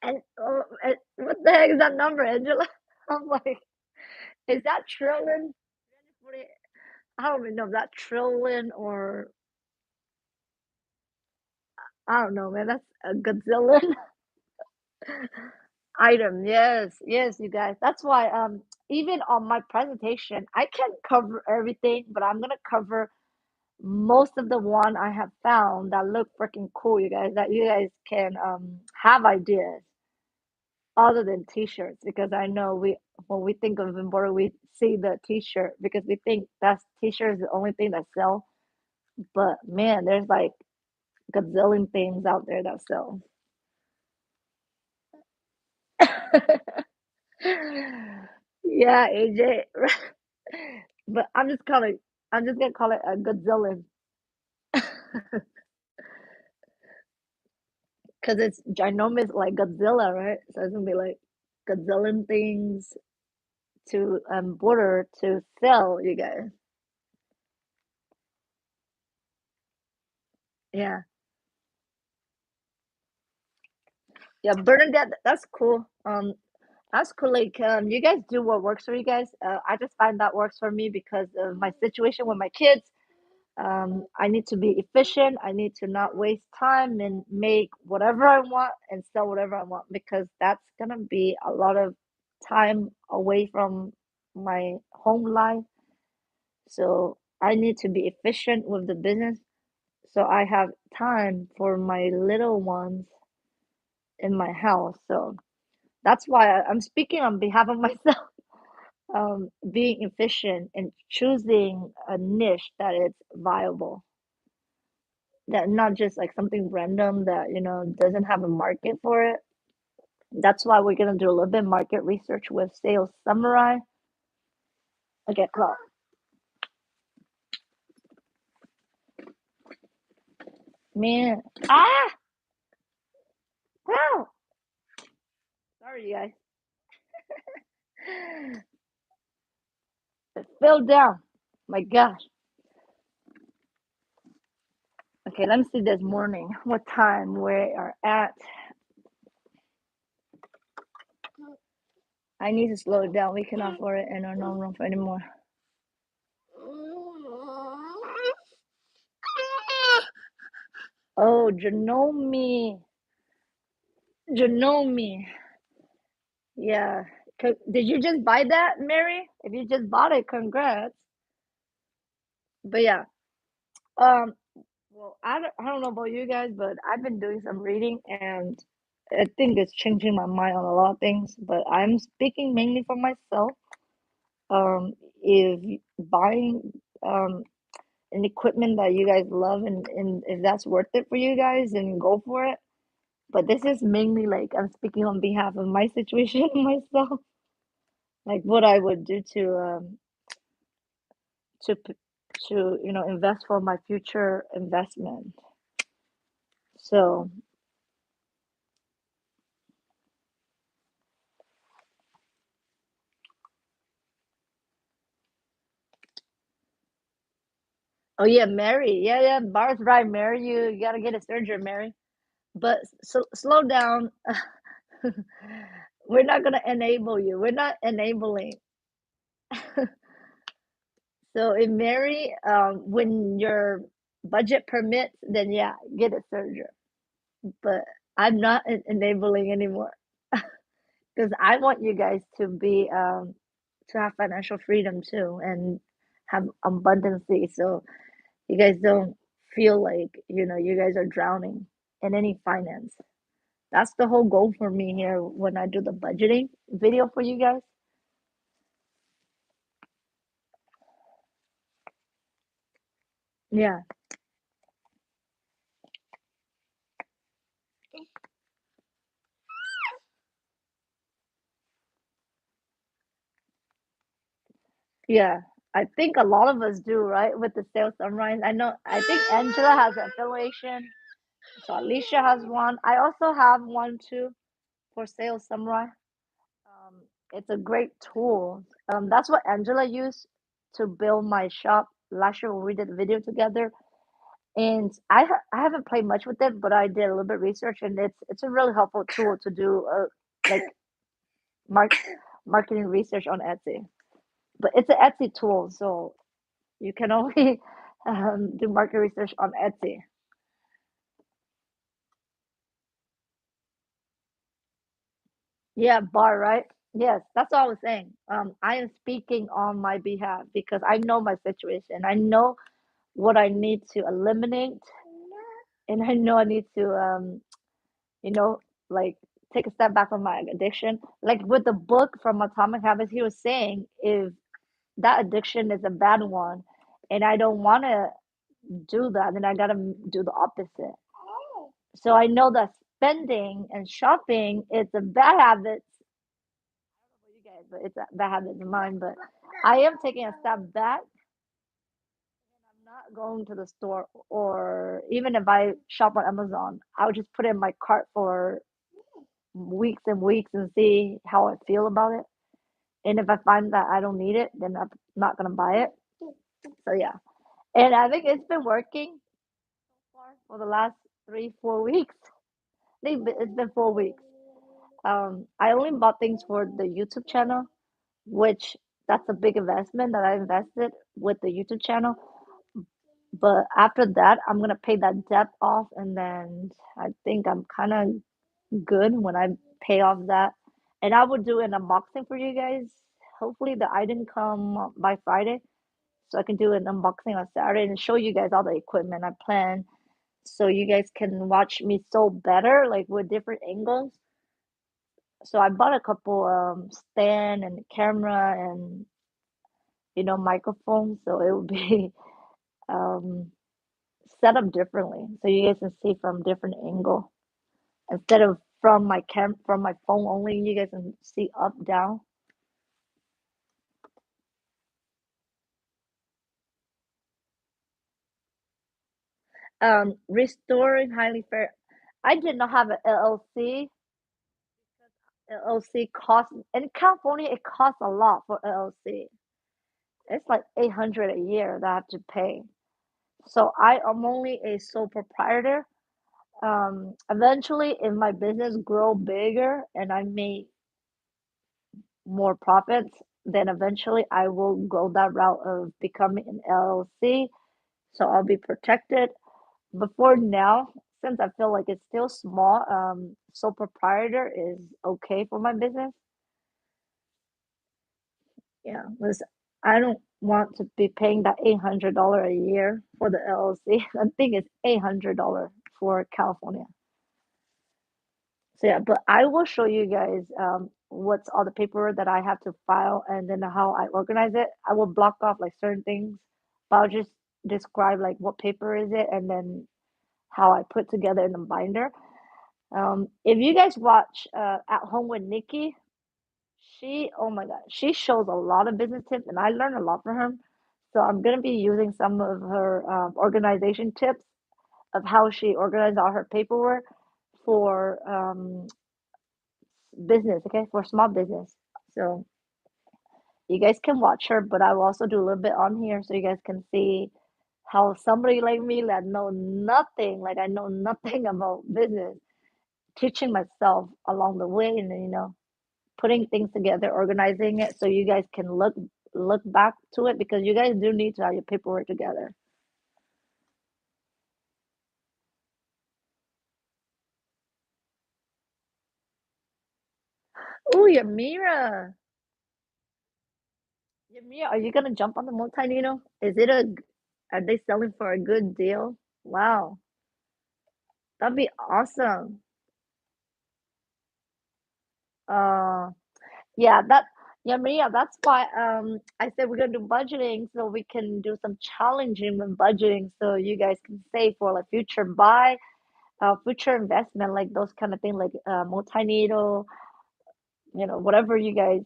And, what the heck is that number, Angela? I'm like, is that trillion? I don't even know if that trillion or I don't know, man. That's a gazillion item. Yes, yes, you guys. That's why even on my presentation, I can't cover everything, but I'm gonna cover most of the one I have found that look freaking cool, you guys. That you guys can have ideas other than t-shirts, because I know we when we think of embroidery, we see the t-shirt because we think that's t-shirt is the only thing that sell. But man, there's like gazillion things out there that sell. Yeah, AJ. But I'm just gonna call it a gazillion because it's ginormous like Godzilla, right? So it's gonna be like gazillion things to border to sell, you guys. Yeah, yeah, Bernadette, that's cool. That's cool. Like, you guys do what works for you guys. I just find that works for me because of my situation with my kids. I need to be efficient. I need to not waste time and make whatever I want and sell whatever I want because that's gonna be a lot of time away from my home life. So I need to be efficient with the business so I have time for my little ones in my house. So that's why I'm speaking on behalf of myself. Being efficient and choosing a niche that is viable, that not just like something random that doesn't have a market for it. That's why we're gonna do a little bit of market research with Sales Samurai. Okay, well, man, ah, wow, sorry, you guys, it fell down. My gosh. Okay, let me see this morning. What time we are at? I need to slow it down. We cannot afford it and are no room for anymore. Oh, Janome. Janome. Yeah. Did you just buy that, Mary? If you just bought it, congrats. But yeah. Um, well, I don't know about you guys, but I've been doing some reading and I think it's changing my mind on a lot of things, but I'm speaking mainly for myself. Um, if buying an equipment that you guys love and if that's worth it for you guys, then go for it. But this is mainly like I'm speaking on behalf of my situation myself, like what I would do to p- to invest for my future investment. So, oh yeah, Mary, yeah, yeah, Bar's right, Mary. You gotta get a Serger, Mary. But slow down. We're not gonna enable you. We're not enabling. So if Mary, when your budget permits, then yeah, get a Serger. But I'm not enabling anymore because I want you guys to have financial freedom too and have abundancy. So you guys don't feel like you guys are drowning in any finance. That's the whole goal for me here when I do the budgeting video for you guys. Yeah, yeah. I think a lot of us do, right? With the sales sunrise. I think Angela has an affiliation. So Alicia has one. I also have one too for sales samurai. Um, it's a great tool. That's what Angela used to build my shop last year when we did the video together. And I haven't played much with it, but I did a little bit of research, and it's a really helpful tool to do like mark marketing research on Etsy. But it's an Etsy tool, so you can only do market research on Etsy. Yeah, bar, right? Yes, that's all I was saying. I am speaking on my behalf because I know my situation. I know what I need to eliminate, and I know I need to, you know, like take a step back from my addiction. Like with the book from Atomic Habits, he was saying if that addiction is a bad one, and I don't want to do that, then I gotta do the opposite. So I know that spending and shopping is a bad habit for you guys, but it's a bad habit of mine. But I am taking a step back. I'm not going to the store, or even if I shop on Amazon, I'll just put it in my cart for weeks and weeks and see how I feel about it. And if I find that I don't need it, then I'm not gonna buy it. So yeah, and I think it's been working so far for the last 3, 4 weeks. I think it's been 4 weeks. I only bought things for the YouTube channel, which that's a big investment that I invested with the YouTube channel. But after that, I'm gonna pay that debt off, and then I think I'm kind of good when I pay off that. And I will do an unboxing for you guys. Hopefully, the item come by Friday, so I can do an unboxing on Saturday and show you guys all the equipment I plan, so you guys can watch me sew better, like with different angles. So I bought a couple stand and camera and microphone, so it will be um set up differently, so you guys can see from different angle instead of from my phone only. You guys can see up down. Restoring highly fair. I did not have an LLC. LLC costs in California. It costs a lot for LLC. It's like 800 a year that I have to pay. So I am only a sole proprietor. Eventually, if my business grow bigger and I make more profits, then eventually I will go that route of becoming an LLC. So I'll be protected. Before now, since I feel like it's still small, sole proprietor is okay for my business. Yeah, because I don't want to be paying that $800 a year for the LLC. I think it's $800 for California. So yeah, but I will show you guys what's all the paperwork that I have to file and then how I organize it. I will block off like certain things, but I'll just describe like what paper is it and then how I put together in the binder. If you guys watch At Home with Nikki, oh my God, she shows a lot of business tips and I learned a lot from her. So I'm gonna be using some of her organization tips of how she organized all her paperwork for business, okay, for small business. So you guys can watch her, but I will also do a little bit on here so you guys can see how somebody like me that know nothing, like I know nothing about business, teaching myself along the way and putting things together, organizing it so you guys can look back to it because you guys do need to have your paperwork together. Oh, your mirror. Your mirror. Are you gonna jump on the multi needle? Are they selling for a good deal? Wow. That'd be awesome. Uh, yeah, yeah, that's why I said we're gonna do budgeting so we can do some challenging with budgeting so you guys can save for like future buy, future investment, like those kind of things, like multi-needle, whatever you guys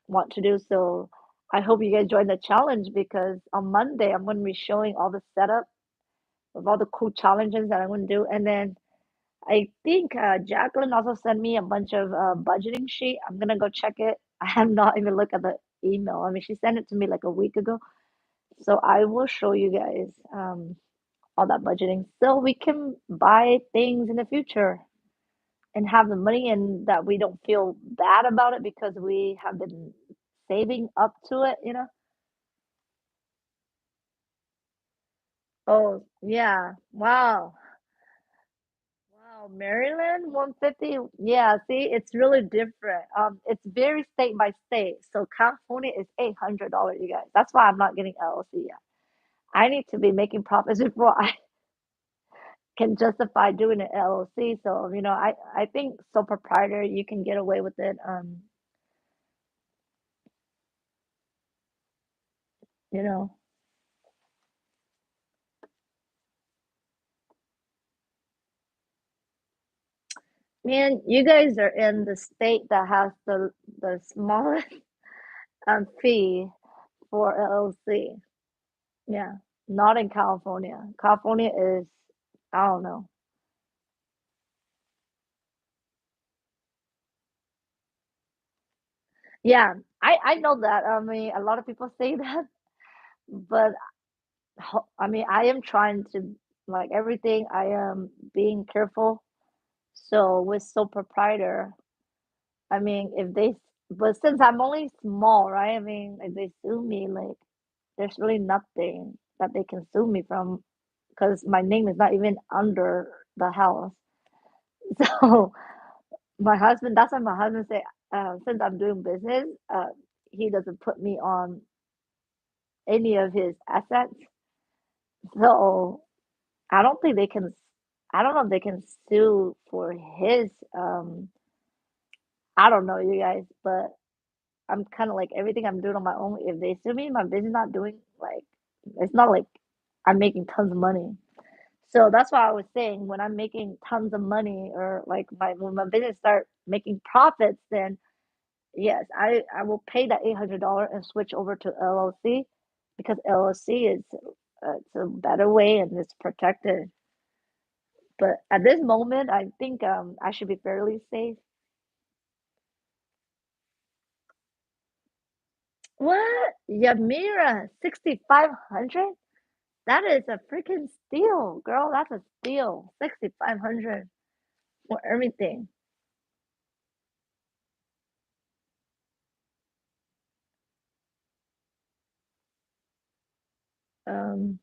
want to do. So I hope you guys join the challenge because on Monday I'm gonna be showing all the setup of all the cool challenges that I'm gonna do, and then I think Jacqueline also sent me a bunch of budgeting sheet. I'm gonna go check it. I have not even looked at the email. I mean, she sent it to me like a week ago. So I will show you guys all that budgeting so we can buy things in the future and have the money and that we don't feel bad about it because we have been saving up to it. Oh, yeah. Wow. Wow, Maryland, 150. Yeah, see, it's really different. It's very state by state. So California is $800, you guys. That's why I'm not getting LLC yet. I need to be making profits before I can justify doing an LLC. So, I think sole proprietor, you can get away with it. You know, man, you guys are in the state that has the smallest fee for LLC. Yeah, not in California. California is, I don't know. Yeah, I know that. I mean, a lot of people say that, but I mean, I am trying to like everything. I am being careful. So with sole proprietor. I mean, but since I'm only small, right? I mean, if they sue me, like, there's really nothing that they can sue me from because my name is not even under the house. So that's why my husband say, since I'm doing business, he doesn't put me on any of his assets. So I don't think they can, I don't know if they can sue for his, I don't know, you guys, but I'm kind of like everything I'm doing on my own. If they sue me, my business not doing like, it's not like I'm making tons of money. So that's why I was saying when I'm making tons of money or like when my business start making profits, then yes, I will pay that $800 and switch over to LLC because LLC is it's a better way and it's protected. But at this moment, I think I should be fairly safe. What? Yamira, 6,500? That is a freaking steal, girl. That's a steal. 6,500 for everything. Um,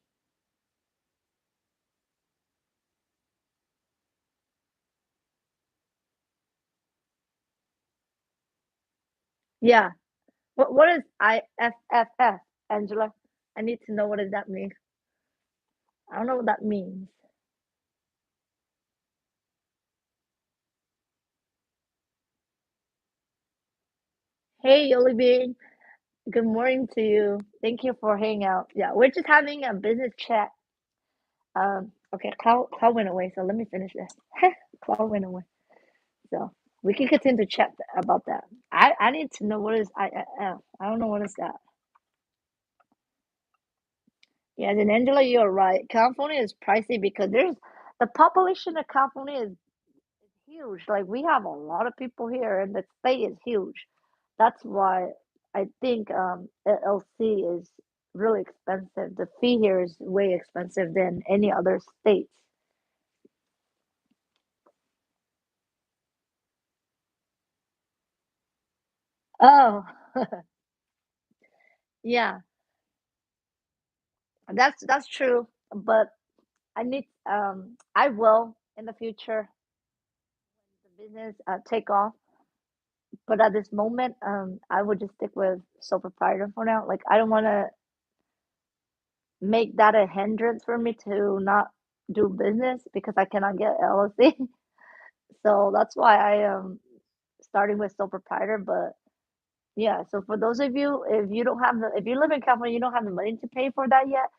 yeah. What is IFFF, Angela? I need to know what does that mean. I don't know what that means. Hey, Yoli Bean. Good morning to you. Thank you for hanging out. Yeah, we're just having a business chat. Okay, Cloud went away, so let me finish this. Cloud went away, so we can continue to chat about that. I need to know what is IFF. I don't know what is that. Yeah, then Angela, you're right. California is pricey because there's the population of California is huge. Like we have a lot of people here, and the state is huge. That's why I think LLC is really expensive. The fee here is way expensive than any other states. Oh, yeah, that's true. But I will in the future the business take off. But at this moment, I would just stick with sole proprietor for now. Like I don't want to make that a hindrance for me to not do business because I cannot get LLC. So that's why I am starting with sole proprietor. But yeah, so for those of you, if you live in California, you don't have the money to pay for that yet.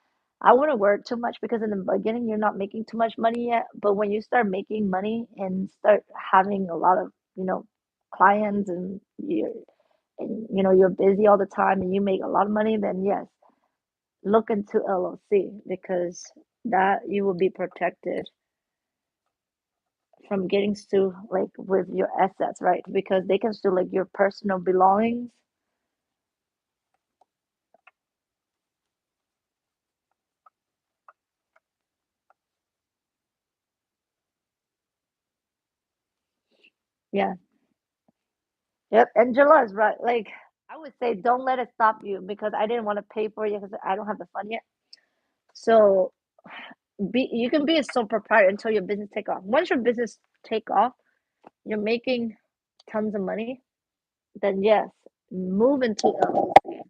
I wouldn't worry too much because in the beginning you're not making too much money yet. But when you start making money and start having a lot of, clients and you're busy all the time and you make a lot of money, then yes, look into LLC because that you will be protected from getting sued like with your assets, right? Because they can sue like your personal belongings. Yeah. Yep. Angela is right. Like I would say don't let it stop you because I didn't want to pay for it because I don't have the fund yet. So you can be a sole proprietor until your business take off. Once your business take off, you're making tons of money, then yes, move into LLC.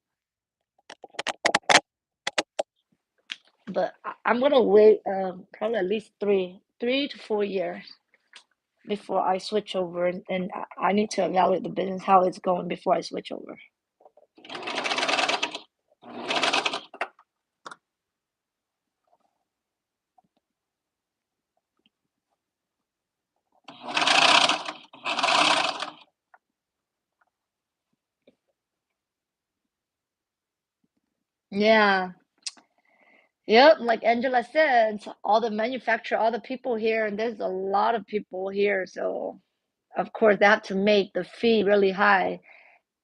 But I'm gonna wait probably at least three to 4 years before I switch over, and I need to evaluate the business how it's going before I switch over. Yeah. Yep, like Angela said, all the manufacturer, all the people here, and there's a lot of people here, so of course they have to make the fee really high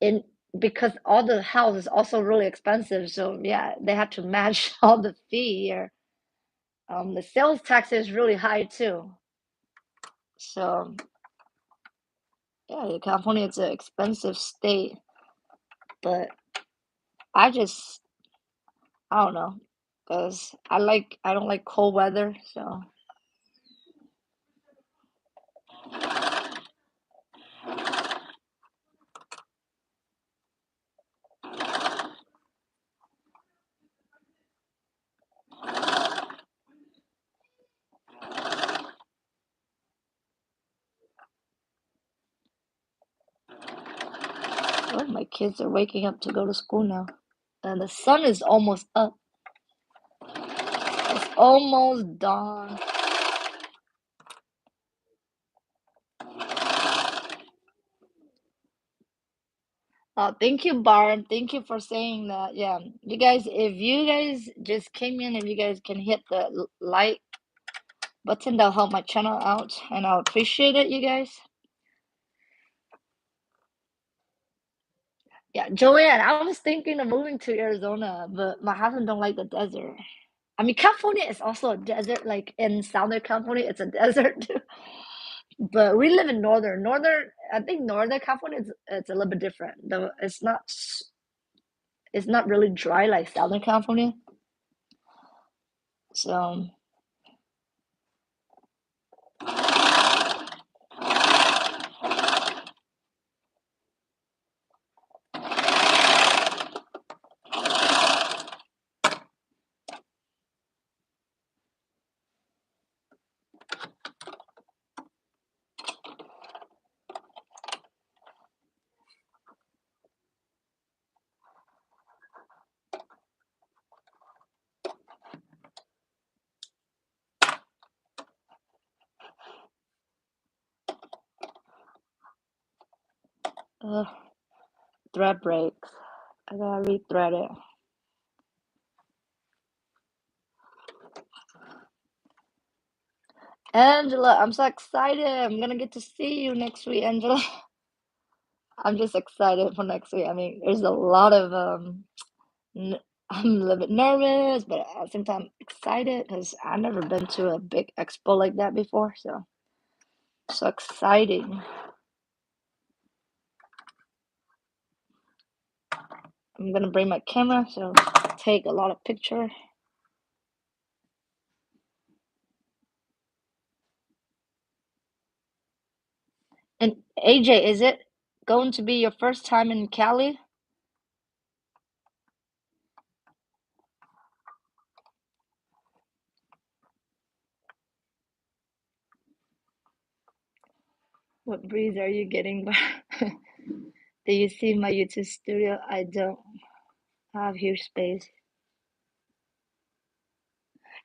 in because all the house is also really expensive. So yeah, they have to match all the fee here. The sales tax is really high too. So Yeah, California, it's an expensive state, but I just, I don't know, because I don't like cold weather, so. Oh, my kids are waking up to go to school now. And the sun is almost up. It's almost dawn. Thank you, Barb. Thank you for saying that. Yeah, you guys, if you guys just came in, if you guys can hit the like button, that'll help my channel out, and I'll appreciate it, you guys. Yeah, Joanne, I was thinking of moving to Arizona, but my husband don't like the desert. I mean, California is also a desert. Like in Southern California, it's a desert too. But we live in northern. I think Northern California is it's a little bit different. Though it's not really dry like Southern California. So, uh, thread breaks. I gotta rethread it. Angela, I'm so excited. I'm gonna get to see you next week, Angela. I'm just excited for next week. I mean, there's a lot of n I'm a little bit nervous, but at the same time excited because I've never been to a big expo like that before. So exciting. I'm gonna bring my camera, so take a lot of picture. And AJ, is it going to be your first time in Cali? What breeze are you getting? Do you see my YouTube studio? I don't have huge space.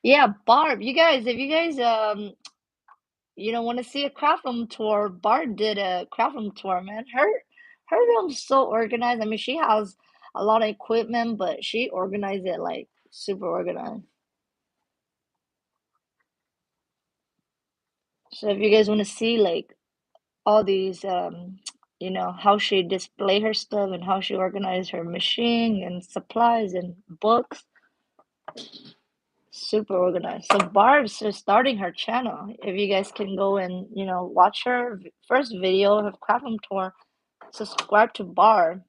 Yeah, Barb, you guys, if you guys want to see a craft room tour, Barb did a craft room tour, man. Her room's so organized. I mean, she has a lot of equipment, but she organized it like super organized. So if you guys want to see like all these how she display her stuff and how she organized her machine and supplies and books, super organized. So Barb's just starting her channel. If you guys can go and watch her first video of craft room tour, subscribe to Barb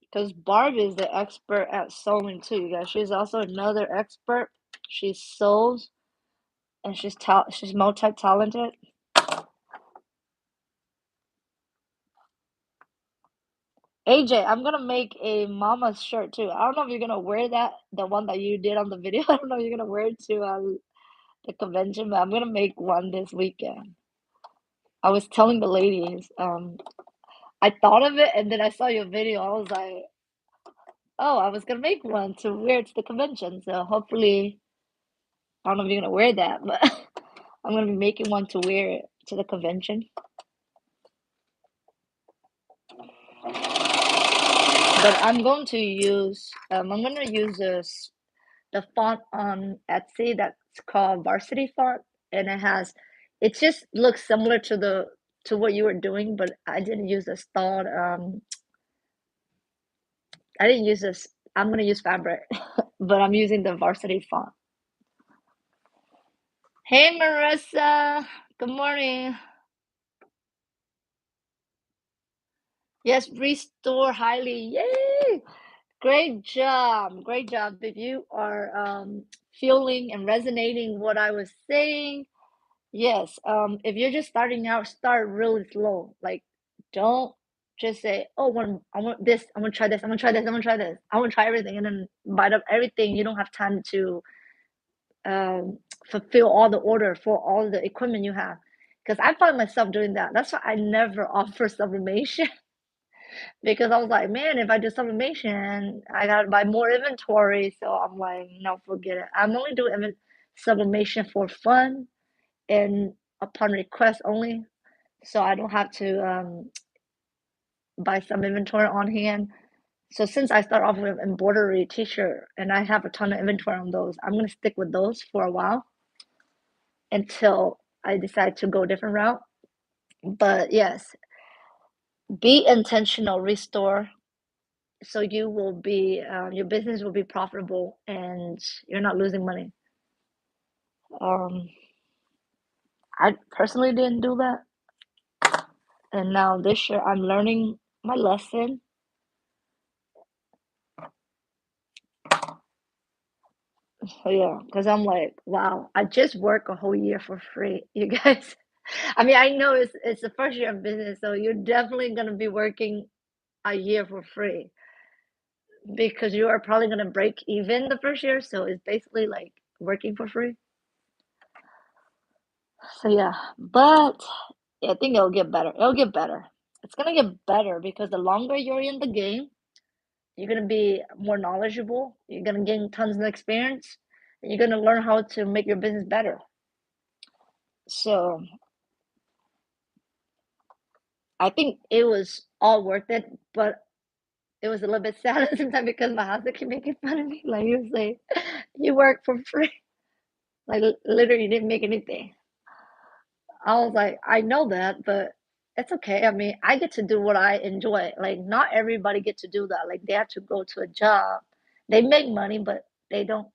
because Barb is the expert at sewing too, you guys. She's also another expert. She sews and she's multi-talented. AJ, I'm gonna make a mama shirt too. I don't know if you're gonna wear that, the one that you did on the video. I don't know if you're gonna wear it to the convention, but I'm gonna make one this weekend. I was telling the ladies, I thought of it and then I saw your video. I was like, oh, I was gonna make one to wear to the convention. So hopefully, I don't know if you're gonna wear that, but I'm gonna be making one to wear it to the convention. But I'm gonna use the font on Etsy that's called Varsity Font, and it just looks similar to what you were doing, but I didn't use the stone. I didn't use this. I'm gonna use fabric, but I'm using the Varsity Font. Hey, Marissa. Good morning. Yes, restore highly. Yay! Great job. Great job. If you are feeling and resonating what I was saying, yes. If you're just starting out, start really slow. Like, don't just say, "Oh, I want this. I want to try this. I want to try this. I want to try this. I want to try everything," and then bite up everything. You don't have time to fulfill all the order for all the equipment you have. Because I find myself doing that. That's why I never offer sublimation because I was like, man, if I do sublimation, I gotta buy more inventory. So I'm like, no, forget it. I'm only doing sublimation for fun and upon request only. So I don't have to buy some inventory on hand. So since I start off with embroidery t-shirt and I have a ton of inventory on those, I'm gonna stick with those for a while until I decide to go a different route. But yes, be intentional, restore, so you will be your business will be profitable and you're not losing money. Um, I personally didn't do that, and now this year I'm learning my lesson. So yeah, because I'm like, wow, I just work a whole year for free, you guys. I mean, I know it's the first year of business, so you're definitely gonna be working a year for free because you are probably gonna break even the first year, so it's basically like working for free. So yeah, but I think it'll get better. It'll get better. It's gonna get better because the longer you're in the game, you're gonna be more knowledgeable. You're gonna gain tons of experience, and you're gonna learn how to make your business better. So I think it was all worth it, but it was a little bit sad at the same time because my husband kept making fun of me. Like he was like, "You work for free." Like literally, you didn't make anything. I was like, I know that, but it's okay. I mean, I get to do what I enjoy. Like, not everybody get to do that. Like, they have to go to a job. They make money, but they don't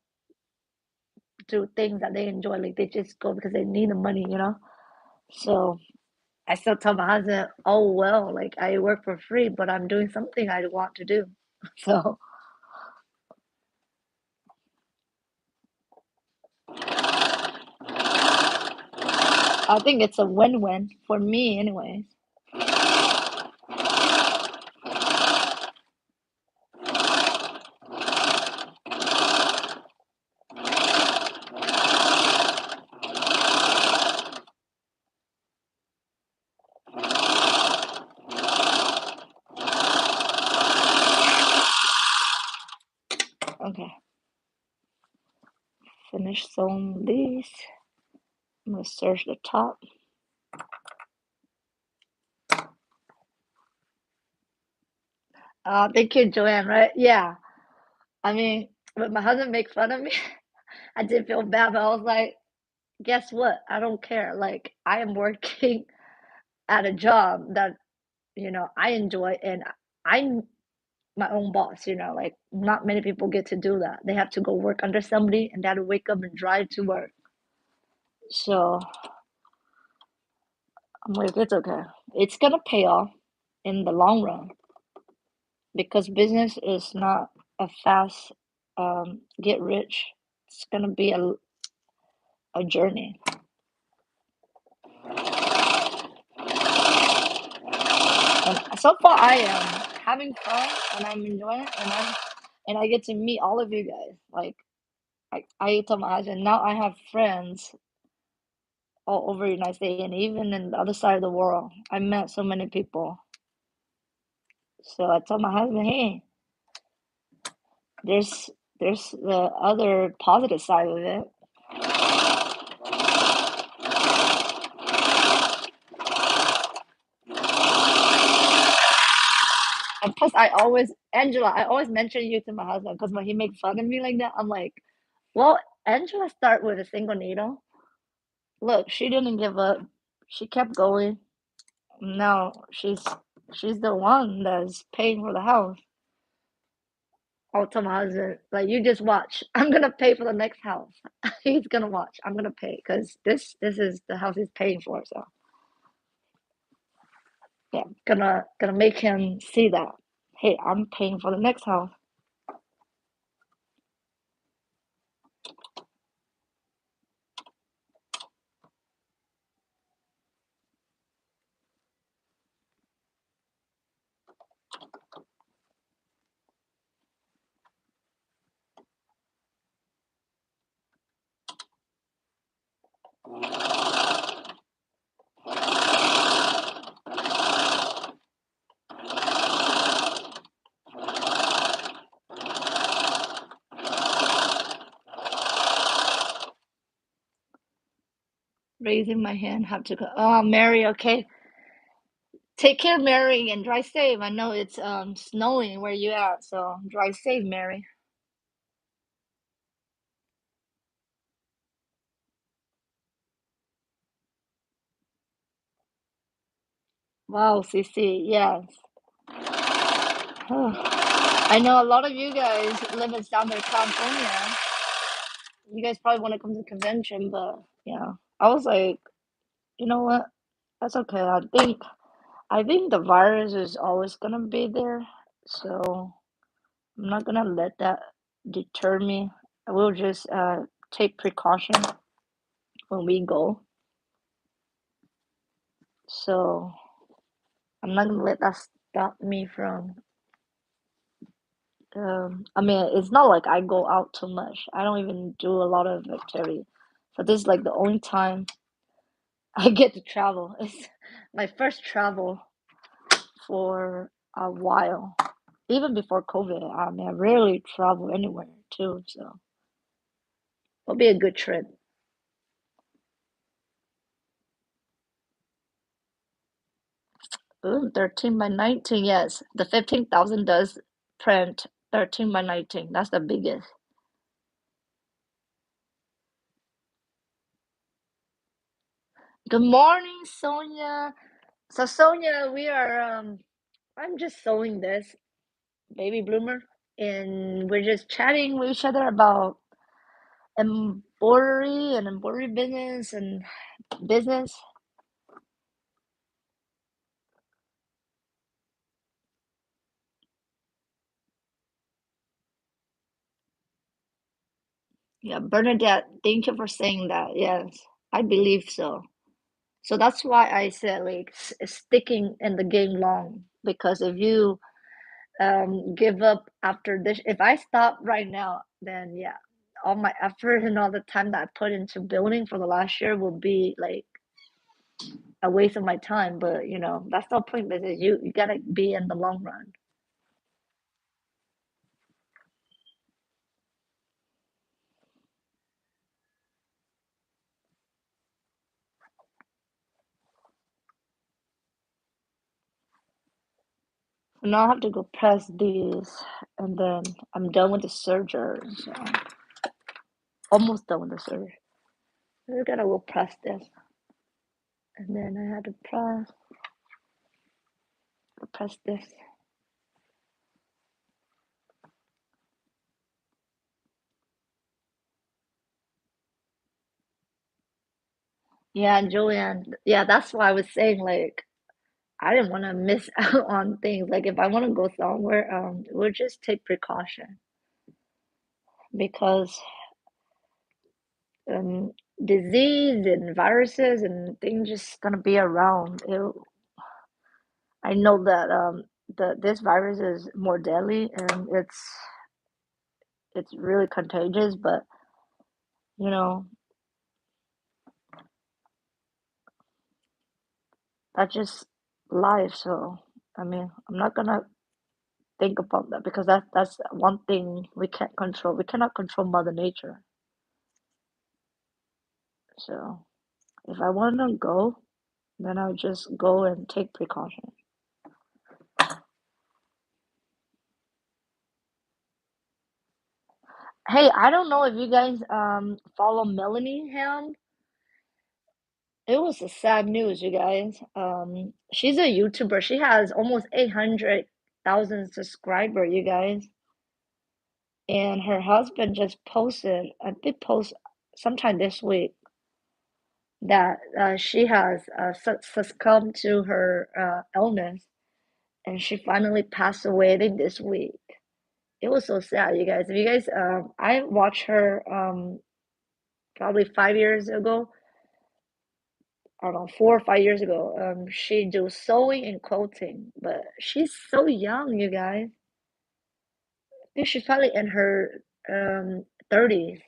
do things that they enjoy. Like, they just go because they need the money, you know? So I still tell my husband, oh, well, like, I work for free, but I'm doing something I want to do. So I think it's a win-win for me, anyways. Okay, finish sewing these. I'm gonna serge the top. Thank you, Joanne, right? Yeah. I mean, when my husband make fun of me, I did feel bad, but I was like, guess what? I don't care. Like, I am working at a job that, I enjoy, and I'm my own boss, like, not many people get to do that. They have to go work under somebody and they have to wake up and drive to work. So I'm like, it's okay. It's gonna pay off in the long run because business is not a fast get rich. It's gonna be a journey. And so far, I am having fun and I'm enjoying it, and I get to meet all of you guys. Like I told my husband, now I have friends all over the United States and even in the other side of the world. I met so many people. So I told my husband, hey, there's there's the other positive side of it. And plus, Angela, I always mention you to my husband because when he makes fun of me like that, I'm like, well, Angela start with a single needle. Look, she didn't give up. She kept going. No, she's the one that's paying for the house. I'll tell my husband, like, you just watch. I'm gonna pay for the next house. He's gonna watch. I'm gonna pay because this is the house he's paying for. So yeah, gonna make him see that. Hey, I'm paying for the next house. Raising my hand, have to go. Oh, Mary, okay. Take care, Mary, and drive safe. I know it's snowing where you at, so drive safe, Mary. Wow, CC, yes. I know a lot of you guys live in down there, California. You guys probably want to come to the convention, but yeah, I was like, you know what? That's okay. I think the virus is always gonna be there, so I'm not gonna let that deter me. I will just take precaution when we go. So I'm not gonna let that stop me from. I mean, it's not like I go out too much. I don't even do a lot of activity. So this is like the only time I get to travel. It's my first travel for a while. Even before COVID, I mean, I rarely travel anywhere too. So it'll be a good trip. Ooh, 13 by 19, yes. The 15,000 does print 13 by 19. That's the biggest. Good morning, Sonia. So Sonia, we are I'm just sewing this baby bloomer and we're just chatting with each other about embroidery and embroidery business. Yeah, Bernadette, thank you for saying that. Yes, I believe so. So that's why I said like sticking in the game long because if you give up after this, if I stop right now, then yeah, all my effort and all the time that I put into building for the last year will be like a waste of my time. But you know, that's the point because you gotta be in the long run. So now I have to go press these and then I'm done with the serger. So almost done with the serger. I gotta go press this. And then I had to press this. Yeah, and Julianne, yeah, that's why I was saying like I didn't want to miss out on things. Like if I want to go somewhere, we'll just take precaution because um disease and viruses and things just gonna be around. I know that this virus is more deadly and it's really contagious, but you know, that's just life. So I mean, I'm not gonna think about that because that's one thing we can't control. We cannot control Mother Nature. So if I want to go, then I'll just go and take precaution. Hey, I don't know if you guys follow Melanie Ham. It was a sad news, you guys. She's a YouTuber. She has almost 800,000 subscriber, you guys. and her husband just posted a big post sometime this week that she has succumbed to her illness, and she finally passed away, I think, this week. It was so sad, you guys. If you guys, I watched her probably 5 years ago. I don't know, 4 or 5 years ago. She do sewing and quilting, but she's so young, you guys. I think she's probably in her 30s,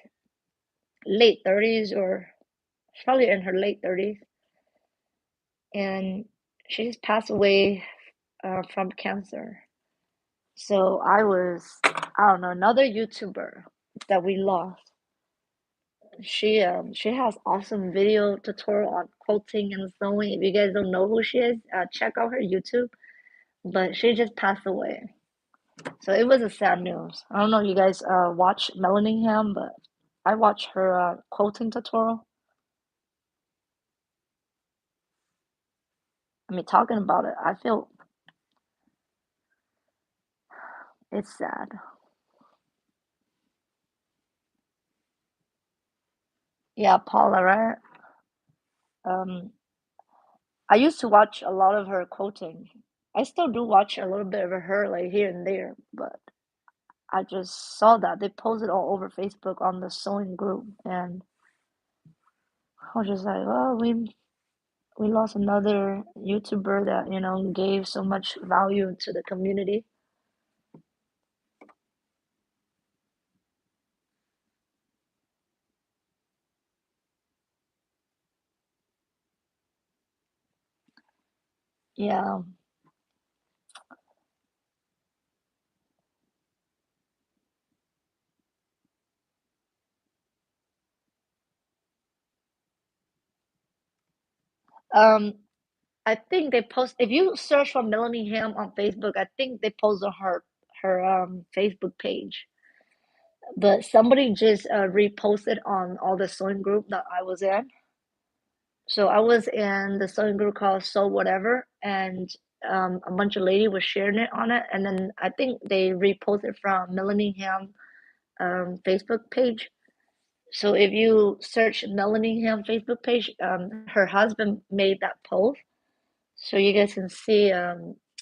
late 30s, or she's probably in her late 30s, and she just passed away from cancer. So I don't know, another YouTuber that we lost. She has awesome video tutorial on quilting and sewing. If you guys don't know who she is, check out her YouTube. But she just passed away. So it was a sad news. I don't know if you guys watch Melanie, but I watched her quilting tutorial. I mean, talking about it, I feel it's sad. Yeah, Paula, right? Um, I used to watch a lot of her quilting. I still do watch a little bit of her like here and there, but I just saw that they posted all over Facebook on the sewing group, and I was just like, oh, we lost another YouTuber that, gave so much value to the community. Yeah. Um, I think they post if you search for Melanie Ham on Facebook, I think they post on her Facebook page. But somebody just reposted on all the sewing group that I was in. So I was in the sewing group called Sew Whatever, and a bunch of ladies were sharing it on it, and then I think they reposted from Melanie Ham Facebook page. So if you search Melanie Ham Facebook page, her husband made that post, so you guys can see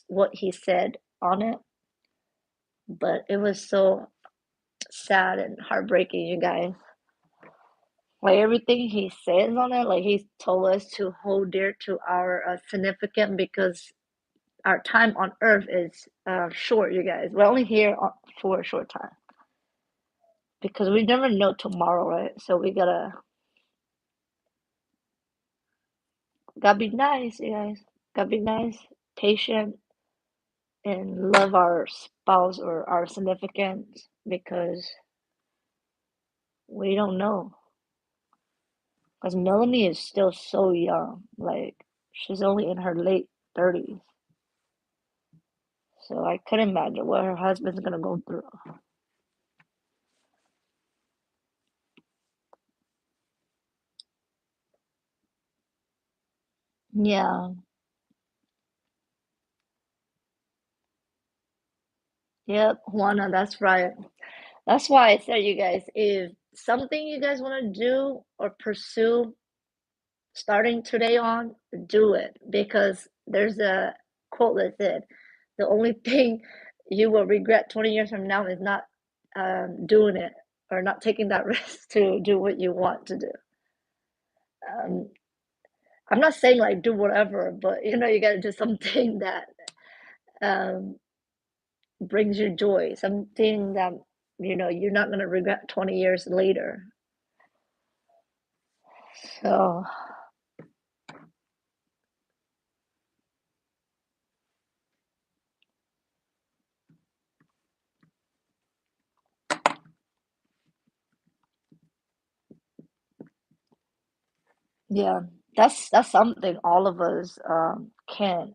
what he said on it. But it was so sad and heartbreaking, you guys. Like everything he says on it, like he's told us to hold dear to our significant, because our time on earth is short, you guys. We're only here for a short time because we never know tomorrow, right? So we gotta be nice, you guys. Gotta be nice, patient, and love our spouse or our significant, because we don't know. Because Melanie is still so young. Like, she's only in her late 30s. So I couldn't imagine what her husband's gonna go through. Yeah, yep, Juana, that's right. That's why I said, you guys, if something you guys want to do or pursue starting today on, do it. Because there's a quote that said, the only thing you will regret 20 years from now is not doing it, or not taking that risk to do what you want to do. Um, I'm not saying like do whatever, but you got to do something that um, brings you joy, something that you're not going to regret 20 years later. So, yeah, that's something all of us can't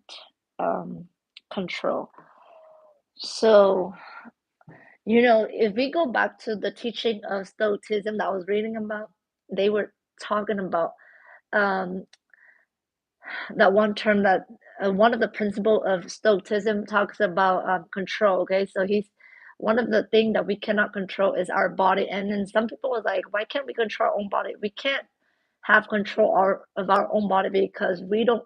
um, control. So, if we go back to the teaching of Stoicism that I was reading about, they were talking about um, that one term that one of the principle of Stoicism talks about control. Okay, so one of the things that we cannot control is our body. And then some people was like, why can't we control our own body? We can't have control of our own body because we don't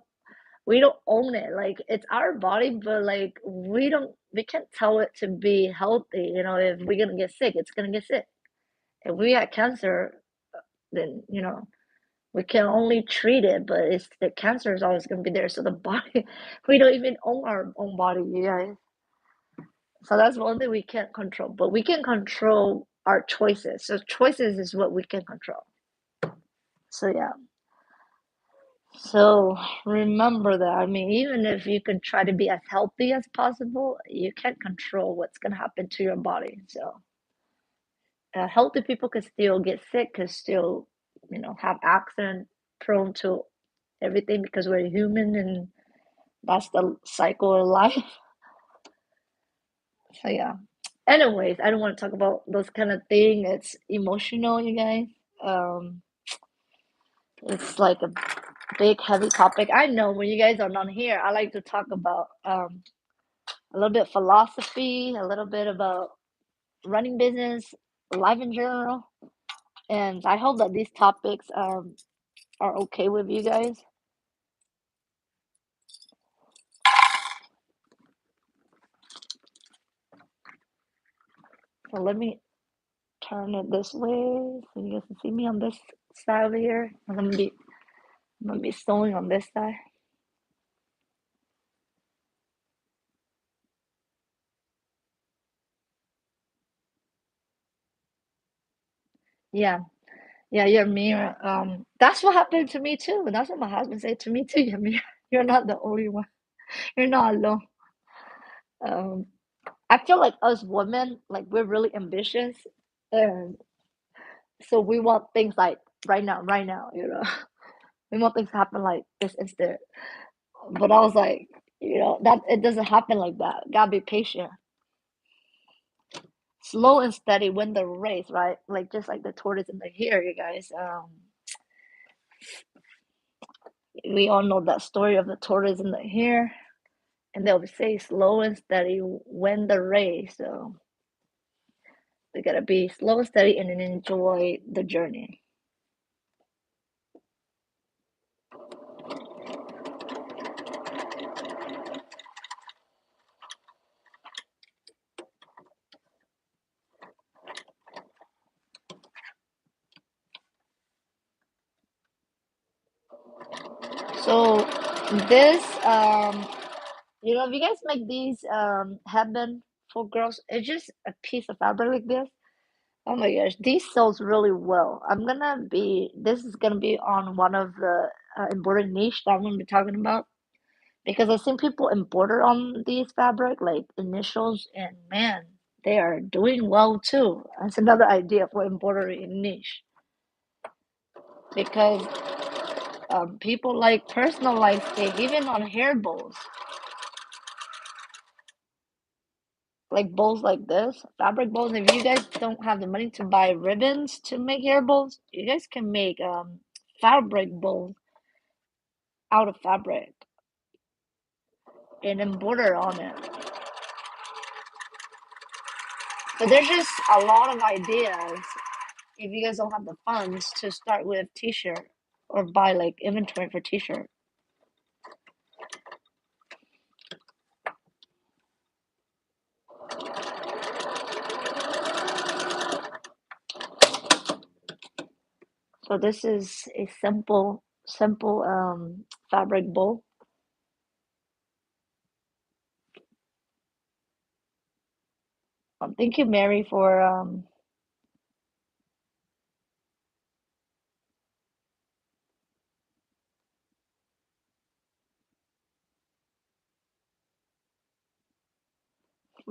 own it. Like it's our body, but like we can't tell it to be healthy. If we're gonna get sick, it's gonna get sick. If we had cancer, then we can only treat it, but it's the cancer is always gonna be there. So the body, we don't even own our own body, you guys. So that's one thing we can't control, but we can control our choices. So choices is what we can control. So yeah. So remember that. I mean, even if you can try to be as healthy as possible, you can't control what's gonna happen to your body. So healthy people can still get sick, can still, have accident prone to everything because we're human and that's the cycle of life. So yeah. Anyways, I don't want to talk about those kind of thing. It's emotional, you guys. Um, it's like a big, heavy topic. I know when you guys are not here, I like to talk about a little bit philosophy, a little bit about running business, life in general, and I hope that these topics are okay with you guys. So let me turn it this way so you guys can see me on this side over here. I'm gonna be sewing on this side. Yeah, yeah, you're mirror. That's what happened to me too. That's what my husband said to me too. You're mirror. You're not the only one. You're not alone. Um, I feel like us women, like we're really ambitious, and so we want things like right now, right now. We want things to happen like this instant. But I was like, that it doesn't happen like that. Gotta be patient. Slow and steady win the race, right? Like just like the tortoise in the hare, you guys. We all know that story of the tortoise and the hare, and they'll say slow and steady win the race. So we gotta be slow and steady and then enjoy the journey. So this, if you guys make these headband for girls, it's just a piece of fabric like this. Oh my gosh, these sells really well. This is gonna be on one of the embroidery niche that I'm gonna be talking about because I've seen people embroider on these fabric like initials, and man, they are doing well too. That's another idea for embroidery niche because people like personalize it even on hair bows, like bowls like this, fabric bowls. If you guys don't have the money to buy ribbons to make hair bowls, you guys can make fabric bowls out of fabric and embroider on it. But there's just a lot of ideas if you guys don't have the funds to start with t-shirt or buy like inventory for t-shirt. So this is a simple fabric bowl. Thank you, Mary, for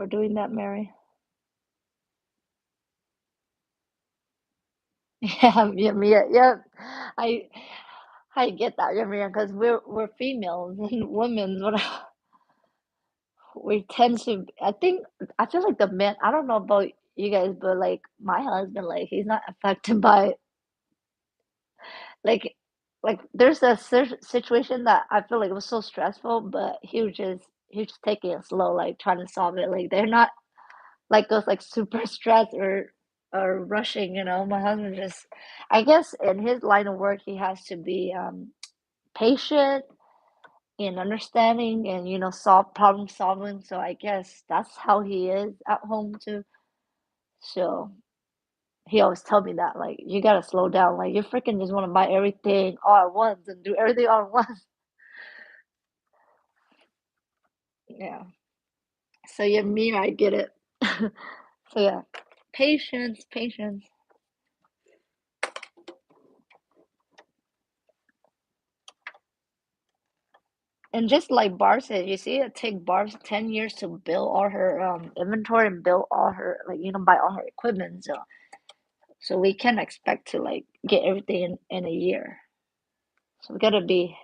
doing that, Mary. Yeah, yeah, Mia, yeah. I I get that, yeah, Mia, because we're females and women. We tend to. I feel like the men. I don't know about you guys, but like my husband, like he's not affected by like there's a situation that I feel like it was so stressful, but he was just taking it slow, like trying to solve it. Like they're not. like goes like super stressed or rushing, you know. My husband just, I guess in his line of work, he has to be patient and understanding and solve problem solving. So I guess that's how he is at home too. So he always tell me that like you gotta slow down. Like you freaking just want to buy everything all at once and do everything all at once. Yeah. So yeah, me, I get it. So yeah, patience, patience. And just like Barb said, you see, it take Barb's 10 years to build all her inventory and build all her like buy all her equipment. So we can expect to like get everything in a year. So we gotta be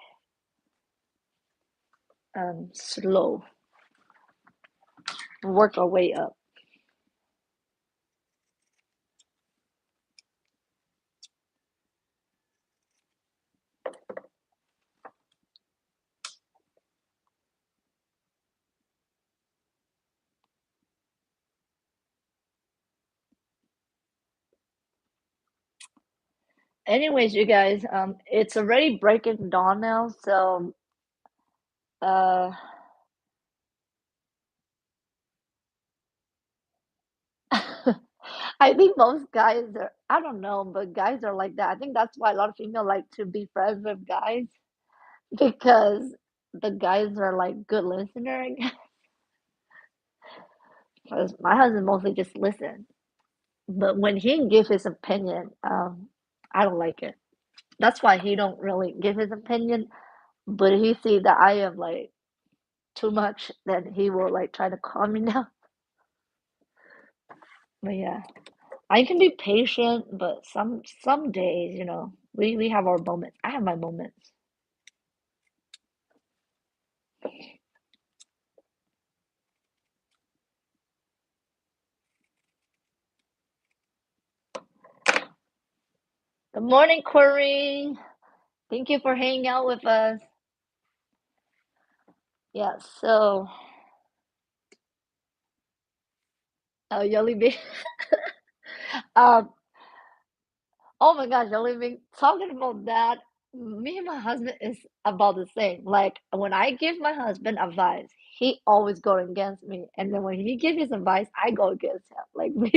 slow, work our way up. Anyways, you guys, it's already breaking dawn now, so uh I think most guys are, I don't know, but guys are like that. I think that's why a lot of female like to be friends with guys because the guys are like good listener. I guess. 'Cause my husband mostly just listen, but when he give his opinion, I don't like it. That's why he don't really give his opinion. But if he see that I am like too much, then he will like try to calm me down. But yeah, I can be patient, but some days, we have our moments. I have my moments. Good morning, Corey. Thank you for hanging out with us. Yeah, so Yoli Bing. um, oh my gosh, Yoli Bing. Talking about that, me and my husband is about the same. Like when I give my husband advice, he always go against me, and then when he gives his advice, I go against him. Like we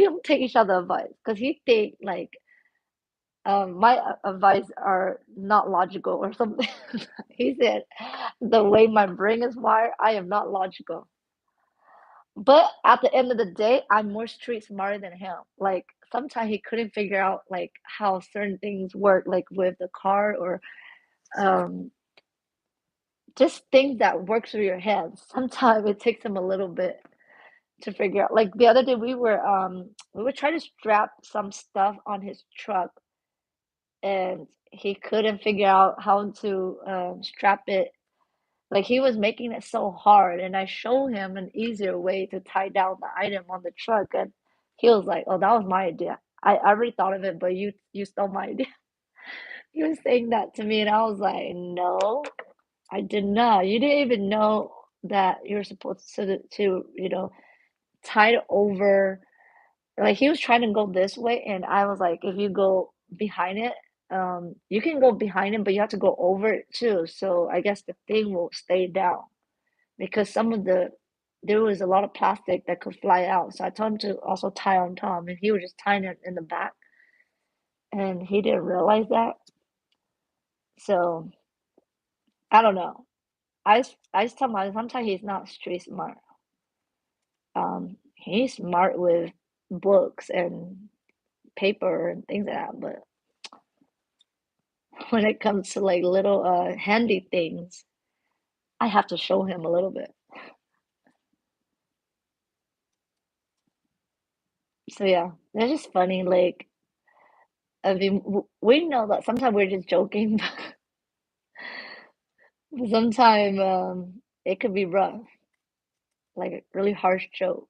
don't take each other advice because he think like my advice are not logical or something. He said, the way my brain is wired, I am not logical. But at the end of the day, I'm more street smarter than him. Like sometimes he couldn't figure out like how certain things work, like with the car or um, just things that work through your hands. Sometimes it takes him a little bit to figure out. Like the other day, we were trying to strap some stuff on his truck, and he couldn't figure out how to strap it. Like he was making it so hard, and I showed him an easier way to tie down the item on the truck, and he was like, "Oh, that was my idea. I already thought of it, but you stole my idea." He was saying that to me, and I was like, "No, I did not. You didn't even know that you're supposed to tie it over." Like he was trying to go this way, and I was like, if you go behind it, you can go behind it, but you have to go over it too. So I guess the thing will stay down because there was a lot of plastic that could fly out. So I told him to also tie on top, and he was just tying it in the back, and he didn't realize that. So I don't know. I just tell him sometimes he's not street smart. He's smart with books and paper and things like that, but when it comes to like little handy things, I have to show him a little bit. So yeah, it's just funny. Like I mean, we know that sometimes we're just joking, but sometimes it could be rough, like a really harsh joke.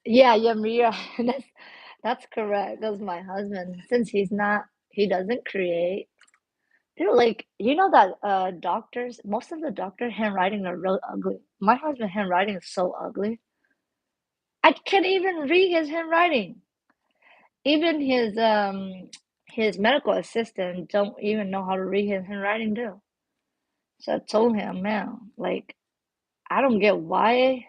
Yeah, yeah, Mira. That's correct. That's my husband. Since he doesn't create. Like that doctors, most of the doctor handwriting are real ugly. My husband handwriting is so ugly. I can't even read his handwriting. Even his medical assistant don't even know how to read his handwriting too. So I told him, man, like I don't get why.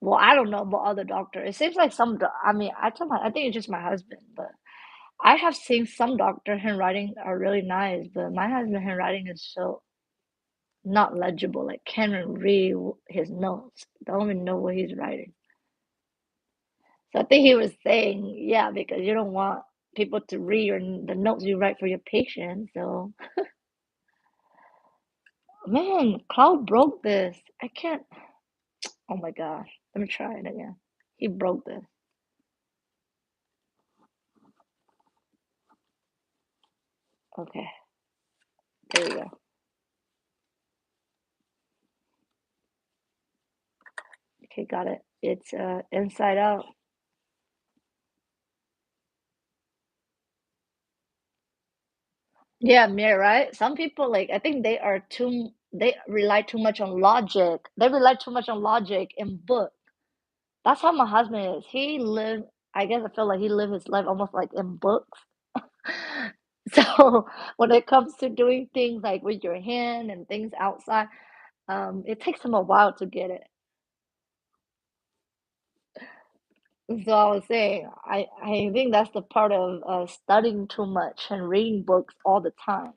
Well, I don't know about other doctors. It seems like I mean, I think it's just my husband, but I have seen some doctor handwriting are really nice, but my husband handwriting is so not legible. Like can't even read his notes. Don't even know what he's writing. So I think he was saying, yeah, because you don't want people to read the notes you write for your patient. So, man, Cloud broke this. I can't. Oh my gosh. Let me try it again. He broke this. Okay, there we go. Okay, got it. It's inside out. Yeah, mirror, right? Some people like I think they rely too much on logic. They rely too much on logic in book. That's how my husband is. I guess I feel like he lived his life almost like in books. So when it comes to doing things like with your hand and things outside, it takes him a while to get it. So I was saying, I think that's the part of studying too much and reading books all the time.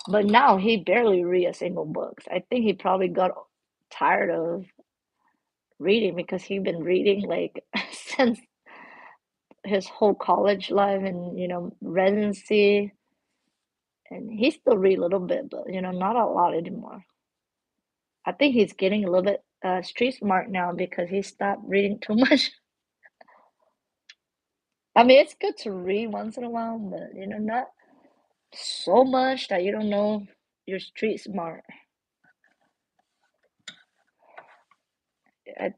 But now he barely read a single book. I think he probably got tired of reading because he's been reading like since his whole college life and residency, and he still read a little bit, but not a lot anymore. I think he's getting a little bit street smart now because he stopped reading too much. I mean, it's good to read once in a while, but not so much that you don't know you're street smart.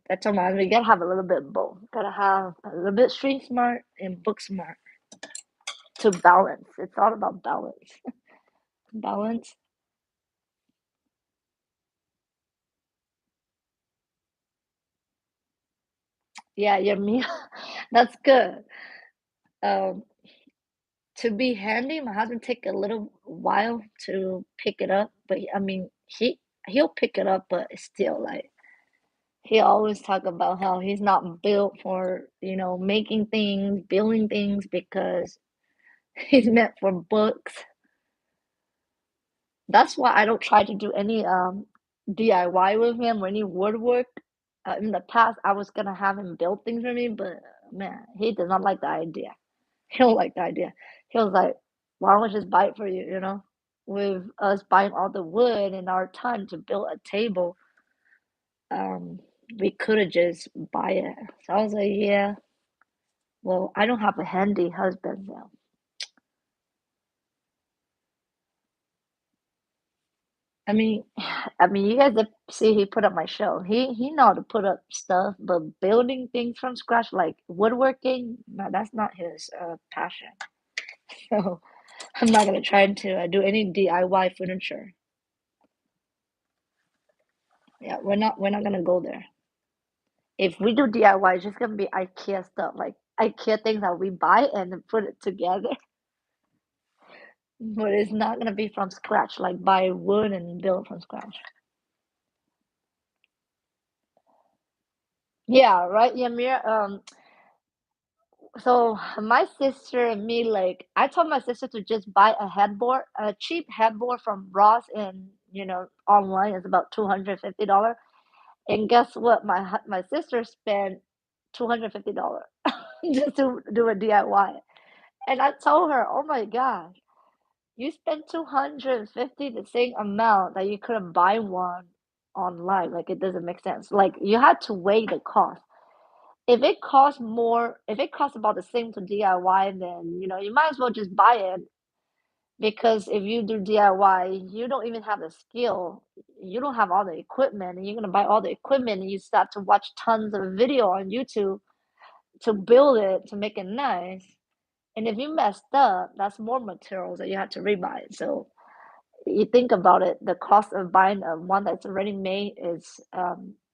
I told my husband, you gotta have a little bit of both. Gotta have a little bit street smart and book smart to balance. It's all about balance. Balance. Yeah, yeah, me. That's good. Um, to be handy, my husband take a little while to pick it up, but I mean, he'll pick it up, but it's still like he always talk about how he's not built for, making things, building things because he's meant for books. That's why I don't try to do any DIY with him or any woodwork. In the past, I was gonna have him build things for me, but man, he does not like the idea. He don't like the idea. He was like, "Why don't we just buy it for you?" With us buying all the wood and our time to build a table, um, we could have just buy it. So I was like, "Yeah, well, I don't have a handy husband now." I mean, you guys have see he put up my show. He know how to put up stuff, but building things from scratch, like woodworking, no, that's not his passion. So I'm not gonna try to do any DIY furniture. Yeah, we're not gonna go there. If we do DIY, it's just gonna be IKEA stuff, like IKEA things that we buy and then put it together. But it's not gonna be from scratch, like buy wood and build from scratch. Yeah, right, Yamir. So my sister and me, like, I told my sister to just buy a cheap headboard from Ross, and online is about $250. And guess what? My sister spent $250 just to do a DIY. And I told her, "Oh my gosh, you spent 250 the same amount that you could have buy one online. Like it doesn't make sense. Like you had to weigh the cost. If it costs about the same to DIY, then you might as well just buy it Because if you do DIY, you don't even have the skill. You don't have all the equipment, and you're gonna buy all the equipment, and you start to watch tons of video on YouTube to build it to make it nice. And if you messed up, that's more materials that you have to rebuy. So you think about it, the cost of buying a one that's already made is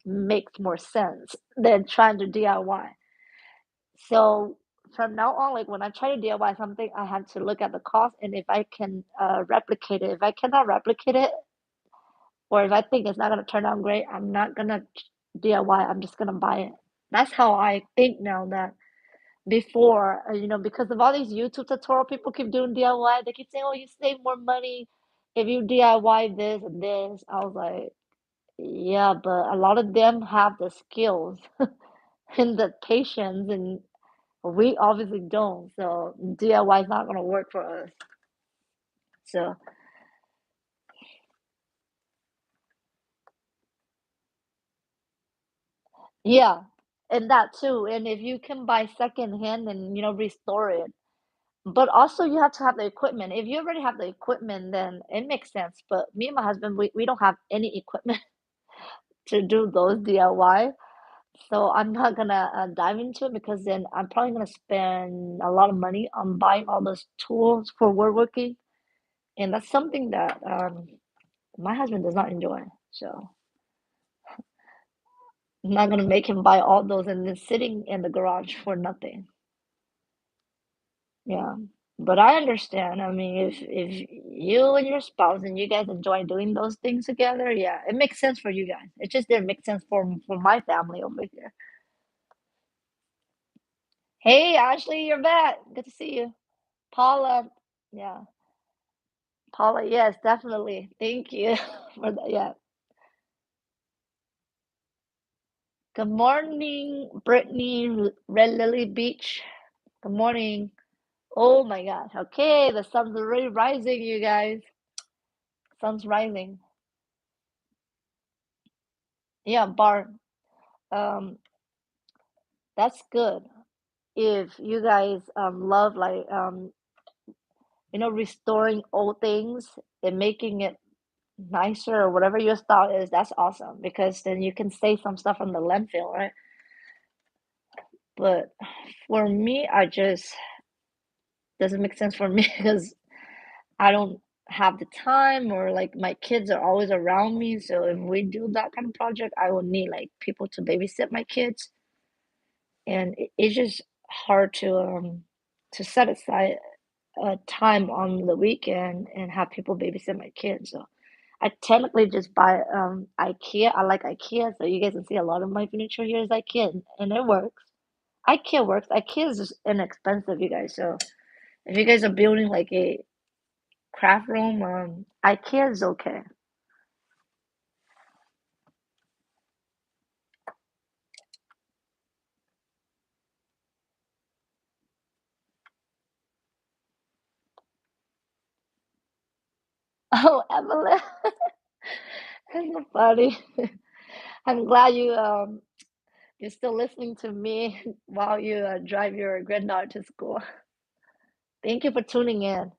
makes more sense than trying to DIY. So from now on, like when I try to DIY something, I have to look at the cost and if I can replicate it. If I cannot replicate it, or if I think it's not gonna turn out great, I'm not gonna DIY. I'm just gonna buy it. That's how I think now. That before, because of all these YouTube tutorial people keep doing DIY, they keep saying, "Oh, you save more money if you DIY this and this." I was like, "Yeah, but a lot of them have the skills and the patience, and we obviously don't. So DIY is not gonna work for us." So yeah, and that too. And if you can buy secondhand and restore it, but also you have to have the equipment. If you already have the equipment, then it makes sense. But me and my husband, we don't have any equipment to do those DIY. So I'm not gonna dive into it because then I'm probably gonna spend a lot of money on buying all those tools for woodworking, and that's something that my husband does not enjoy. So I'm not gonna make him buy all those and then sitting in the garage for nothing. Yeah. But I understand. I mean, if you and your spouse and you guys enjoy doing those things together, yeah, it makes sense for you guys. It just didn't make sense for my family over here. Hey, Ashley, you're back. Good to see you. Paula, yeah. Paula, yes, definitely. Thank you for that. Yeah. Good morning, Brittany, Red Lily Beach. Good morning. Oh my gosh. Okay, the sun's already rising, you guys. Sun's rising. Yeah, Bar. Um, that's good. If you guys love like restoring old things and making it nicer or whatever your style is, that's awesome because then you can save some stuff from the landfill, right? But for me, I just doesn't make sense for me because I don't have the time or like my kids are always around me. So if we do that kind of project, I will need like people to babysit my kids, and it's just hard to set aside time on the weekend and have people babysit my kids. So I technically just buy IKEA. I like IKEA, so you guys can see a lot of my furniture here is IKEA, and it works. IKEA works. IKEA is just inexpensive, you guys. So if you guys are building like a craft room, IKEA is okay. Oh, Evelyn, that's so funny. I'm glad you're still listening to me while you drive your granddaughter to school. Thank you for tuning in.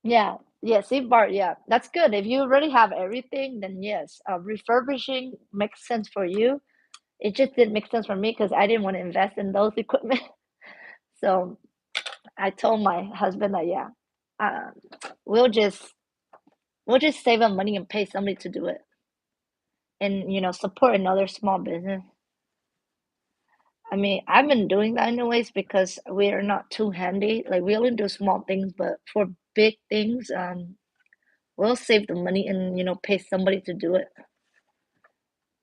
Yeah, yeah, Safe Bar, yeah, that's good. If you already have everything, then yes, refurbishing makes sense for you. It just didn't make sense for me because I didn't want to invest in those equipment. So I told my husband that yeah, uh, we'll just we'll just save up money and pay somebody to do it, and support another small business. I mean, I've been doing that anyways because we are not too handy. Like we only do small things, but for big things, we'll save the money and pay somebody to do it.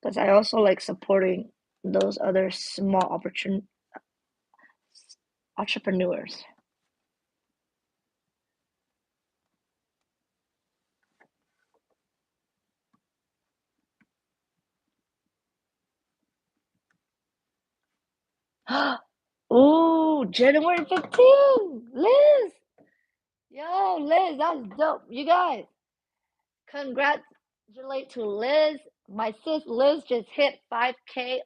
Because I also like supporting those other small entrepreneurs. Oh, January 15th, Liz. Yo, Liz, that's dope. You guys, congratulate to Liz. My sis Liz just hit 5K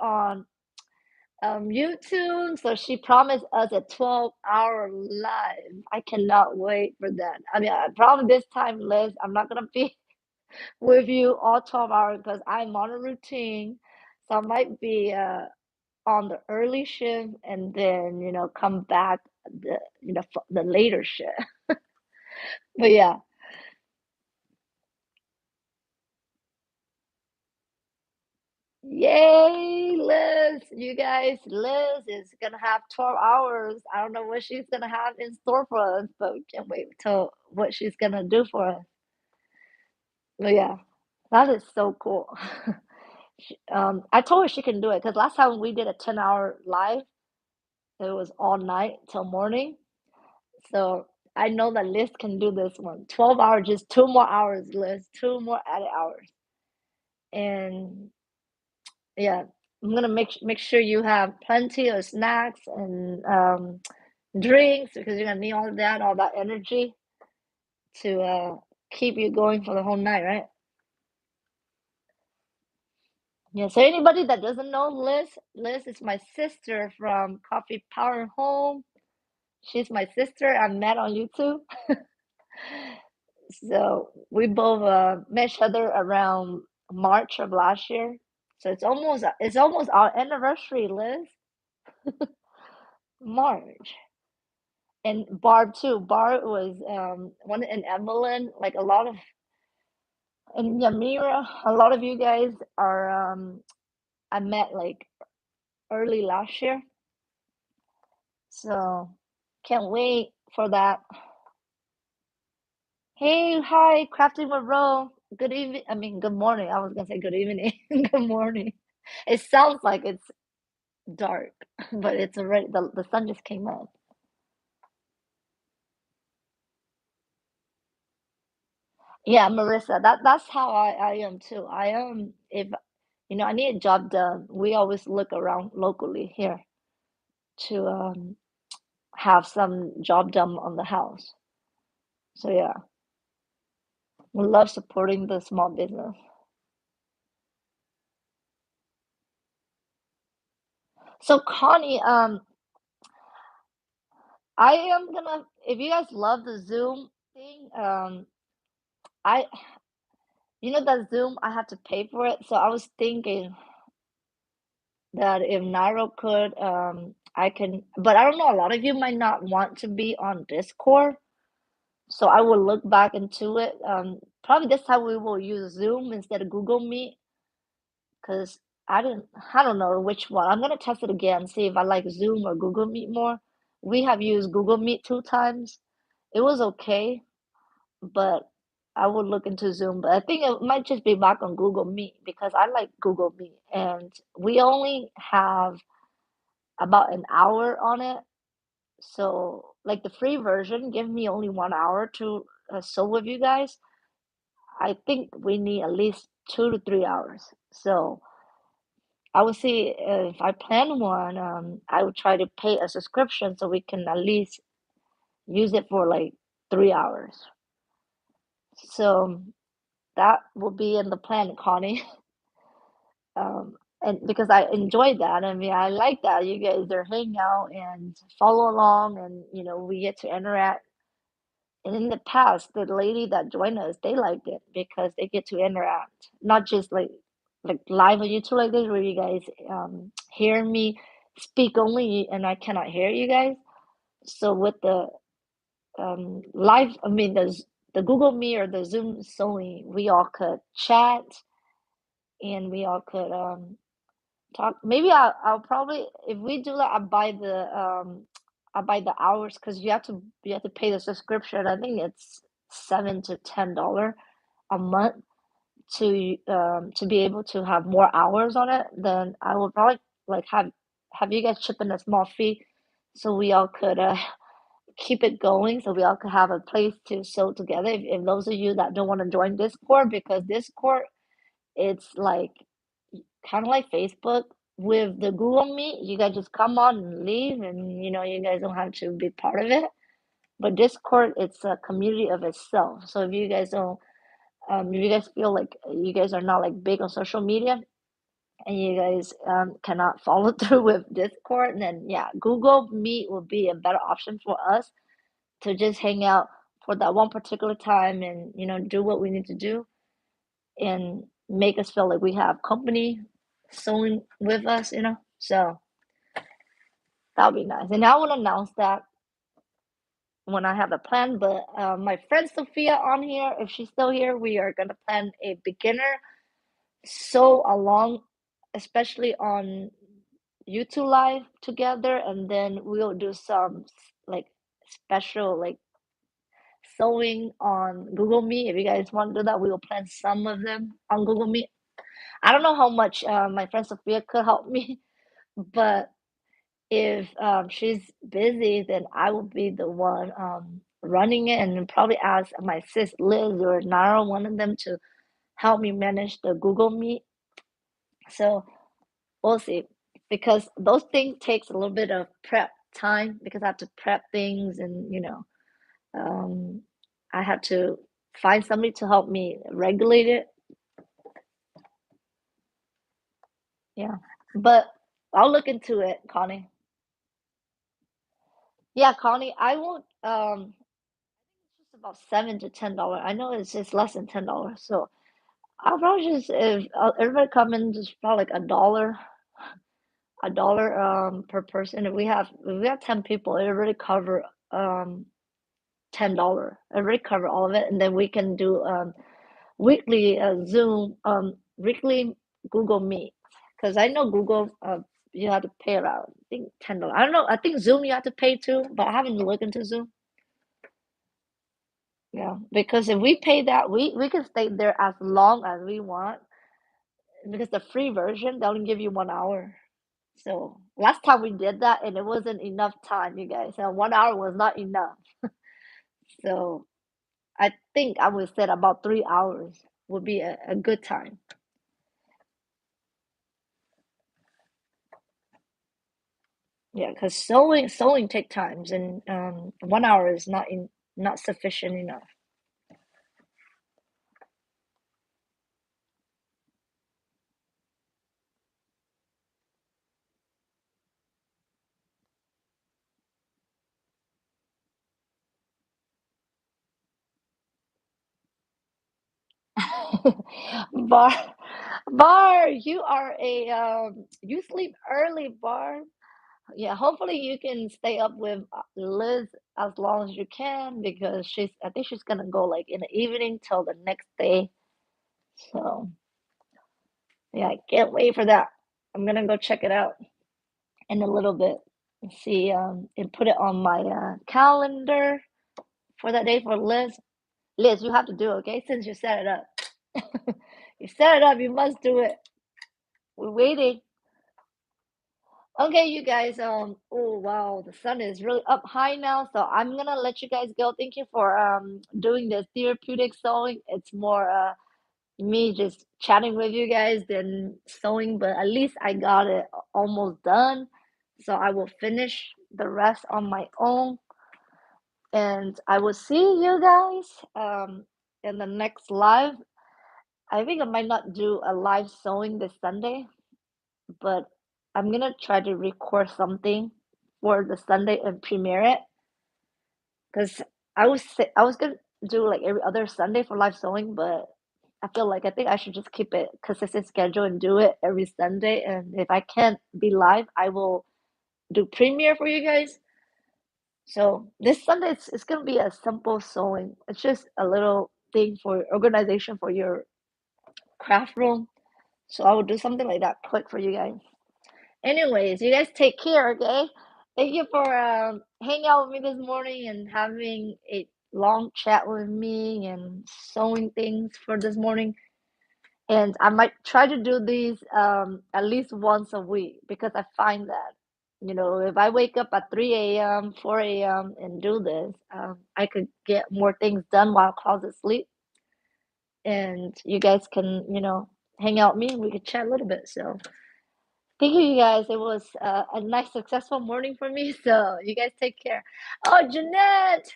YouTube. So she promised us a 12-hour live. I cannot wait for that. I mean, I probably this time, Liz, I'm not gonna be with you all 12 hours because I'm on a routine. So I might be on the early shift and then, come back the later shift. But yeah. Yay, Liz. You guys, Liz is gonna have 12 hours. I don't know what she's gonna have in store for us, but we can't wait till what she's gonna do for us. But yeah, that is so cool. I told her she can do it because last time we did a 10-hour live, it was all night till morning. So I know that Liz can do this one. 12 hours, just 2 more hours, Liz, 2 more added hours. And yeah, I'm gonna make sure you have plenty of snacks and drinks because you're gonna need all of that, all that energy to keep you going for the whole night, right? Yeah. So anybody that doesn't know Liz, Liz is my sister from Coffee Power Home. She's my sister. I met on YouTube. So we both met each other around March of last year. So it's almost our anniversary, Liz. March. And Barb too. Barb was one in Evelyn. Like a lot of and Yamira, a lot of you guys are I met like early last year. So can't wait for that. Hey, hi, Crafting with Ro. Good evening. I mean, good morning. I was gonna say good evening. Good morning. It sounds like it's dark, but it's already the sun just came up. Yeah, Marissa, that's how I am too. I am if I need a job done, we always look around locally here to have some job done on the house. So yeah, we love supporting the small business. So Connie, I am gonna if you guys love the Zoom thing, I that Zoom I have to pay for it. So I was thinking that if Nairo could, I can, but I don't know, a lot of you might not want to be on Discord. So I will look back into it. Probably this time we will use Zoom instead of Google Meet because I don't know which one. I'm gonna test it again, see if I like Zoom or Google Meet more. We have used Google Meet 2 times. It was okay, but I would look into Zoom. But I think it might just be back on Google Meet because I like Google Meet, and we only have about an hour on it. So, like the free version, give me only 1 hour to sew with you guys. I think we need at least 2 to 3 hours. So I would see if I plan one, I would try to pay a subscription so we can at least use it for like 3 hours. So that will be in the plan, Connie. And because I enjoyed that, I mean, I like that you guys are hanging out and follow along, and we get to interact. And in the past, the lady that joined us, they liked it because they get to interact, not just like live on YouTube like this, where you guys hear me speak only and I cannot hear you guys. So with the live, I mean the Google Meet or the Zoom sewing, we all could chat and we all could talk. Maybe I'll probably if we do that, I buy the hours because you have to pay the subscription. I think it's $7 to $10 a month to be able to have more hours on it. Then I will probably like have you guys chip in a small fee so we all could keep it going so we all could have a place to sew together. If those of you that don't want to join Discord because Discord it's like kind of like Facebook with the Google Meet, you guys just come on and leave, and you guys don't have to be part of it. But Discord, it's a community of itself. So if you guys don't, if you guys feel like you guys are not like big on social media, and you guys cannot follow through with Discord, then yeah, Google Meet will be a better option for us to just hang out for that one particular time and do what we need to do and make us feel like we have company sewing with us. So that would be nice. And I will announce that when I have a plan. But my friend Sophia on here, if she's still here, we are gonna plan a beginner sew along, especially on YouTube Live together, and then we'll do some like special like sewing on Google Meet. If you guys want to do that, we will plan some of them on Google Meet. I don't know how much my friend Sophia could help me, but if she's busy, then I will be the one running it, and then probably ask my sis Liz or Nara, one of them, to help me manage the Google Meet. So we'll see, because those things takes a little bit of prep time because I have to prep things, and um, I have to find somebody to help me regulate it. Yeah, but I'll look into it, Connie. Yeah, Connie, I won't. It's just about $7 to $10. I know it's just less than $10, so I'll probably just if everybody come in just probably like a dollar per person. If we have 10 people, it already cover $10. It already cover all of it, and then we can do weekly Zoom weekly Google Meet, because I know Google you have to pay around I think $10. I don't know. I think Zoom you have to pay too, but I haven't looked into Zoom. Yeah, because if we pay that, we can stay there as long as we want, because the free version they only give you 1 hour. So last time we did that and it wasn't enough time, you guys. 1 hour was not enough. So I think I would say about 3 hours would be a good time. Yeah, because sewing take times, and 1 hour is not sufficient enough. Bar, Bar, you sleep early, Bar. Yeah, hopefully you can stay up with Liz as long as you can, because I think she's gonna go like in the evening till the next day. So yeah, I can't wait for that. I'm gonna go check it out in a little bit and see and put it on my calendar for that day for Liz. Liz, you have to do it, okay? Since you set it up. You set it up, you must do it. We're waiting. Okay, you guys, oh wow, the sun is really up high now, so I'm gonna let you guys go. Thank you for doing the therapeutic sewing. It's more me just chatting with you guys than sewing, but at least I got it almost done. So I will finish the rest on my own, and I will see you guys in the next live. I think I might not do a live sewing this Sunday, but I'm gonna try to record something for the Sunday and premiere it. Because I was gonna do like every other Sunday for live sewing, but I think I should just keep it consistent schedule and do it every Sunday. And if I can't be live, I will do premiere for you guys. So this Sunday it's gonna be a simple sewing. It's just a little thing for organization for your craft room. So I will do something like that quick for you guys. Anyways, you guys take care, okay? Thank you for hanging out with me this morning and having a long chat with me and sewing things for this morning. And I might try to do these at least once a week, because I find that, if I wake up at 3 a.m., 4 a.m. and do this, I could get more things done while Klaus is asleep. And you guys can, hang out with me and we could chat a little bit. So thank you, you guys. It was a nice, successful morning for me. So you guys take care. Oh, Jeanette.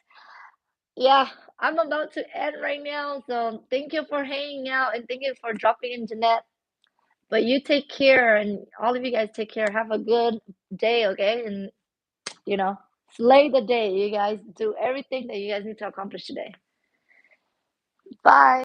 Yeah, I'm about to end right now. So thank you for hanging out and thank you for dropping in, Jeanette. But you take care, and all of you guys take care. Have a good day, okay? And slay the day. You guys do everything that you guys need to accomplish today. Bye.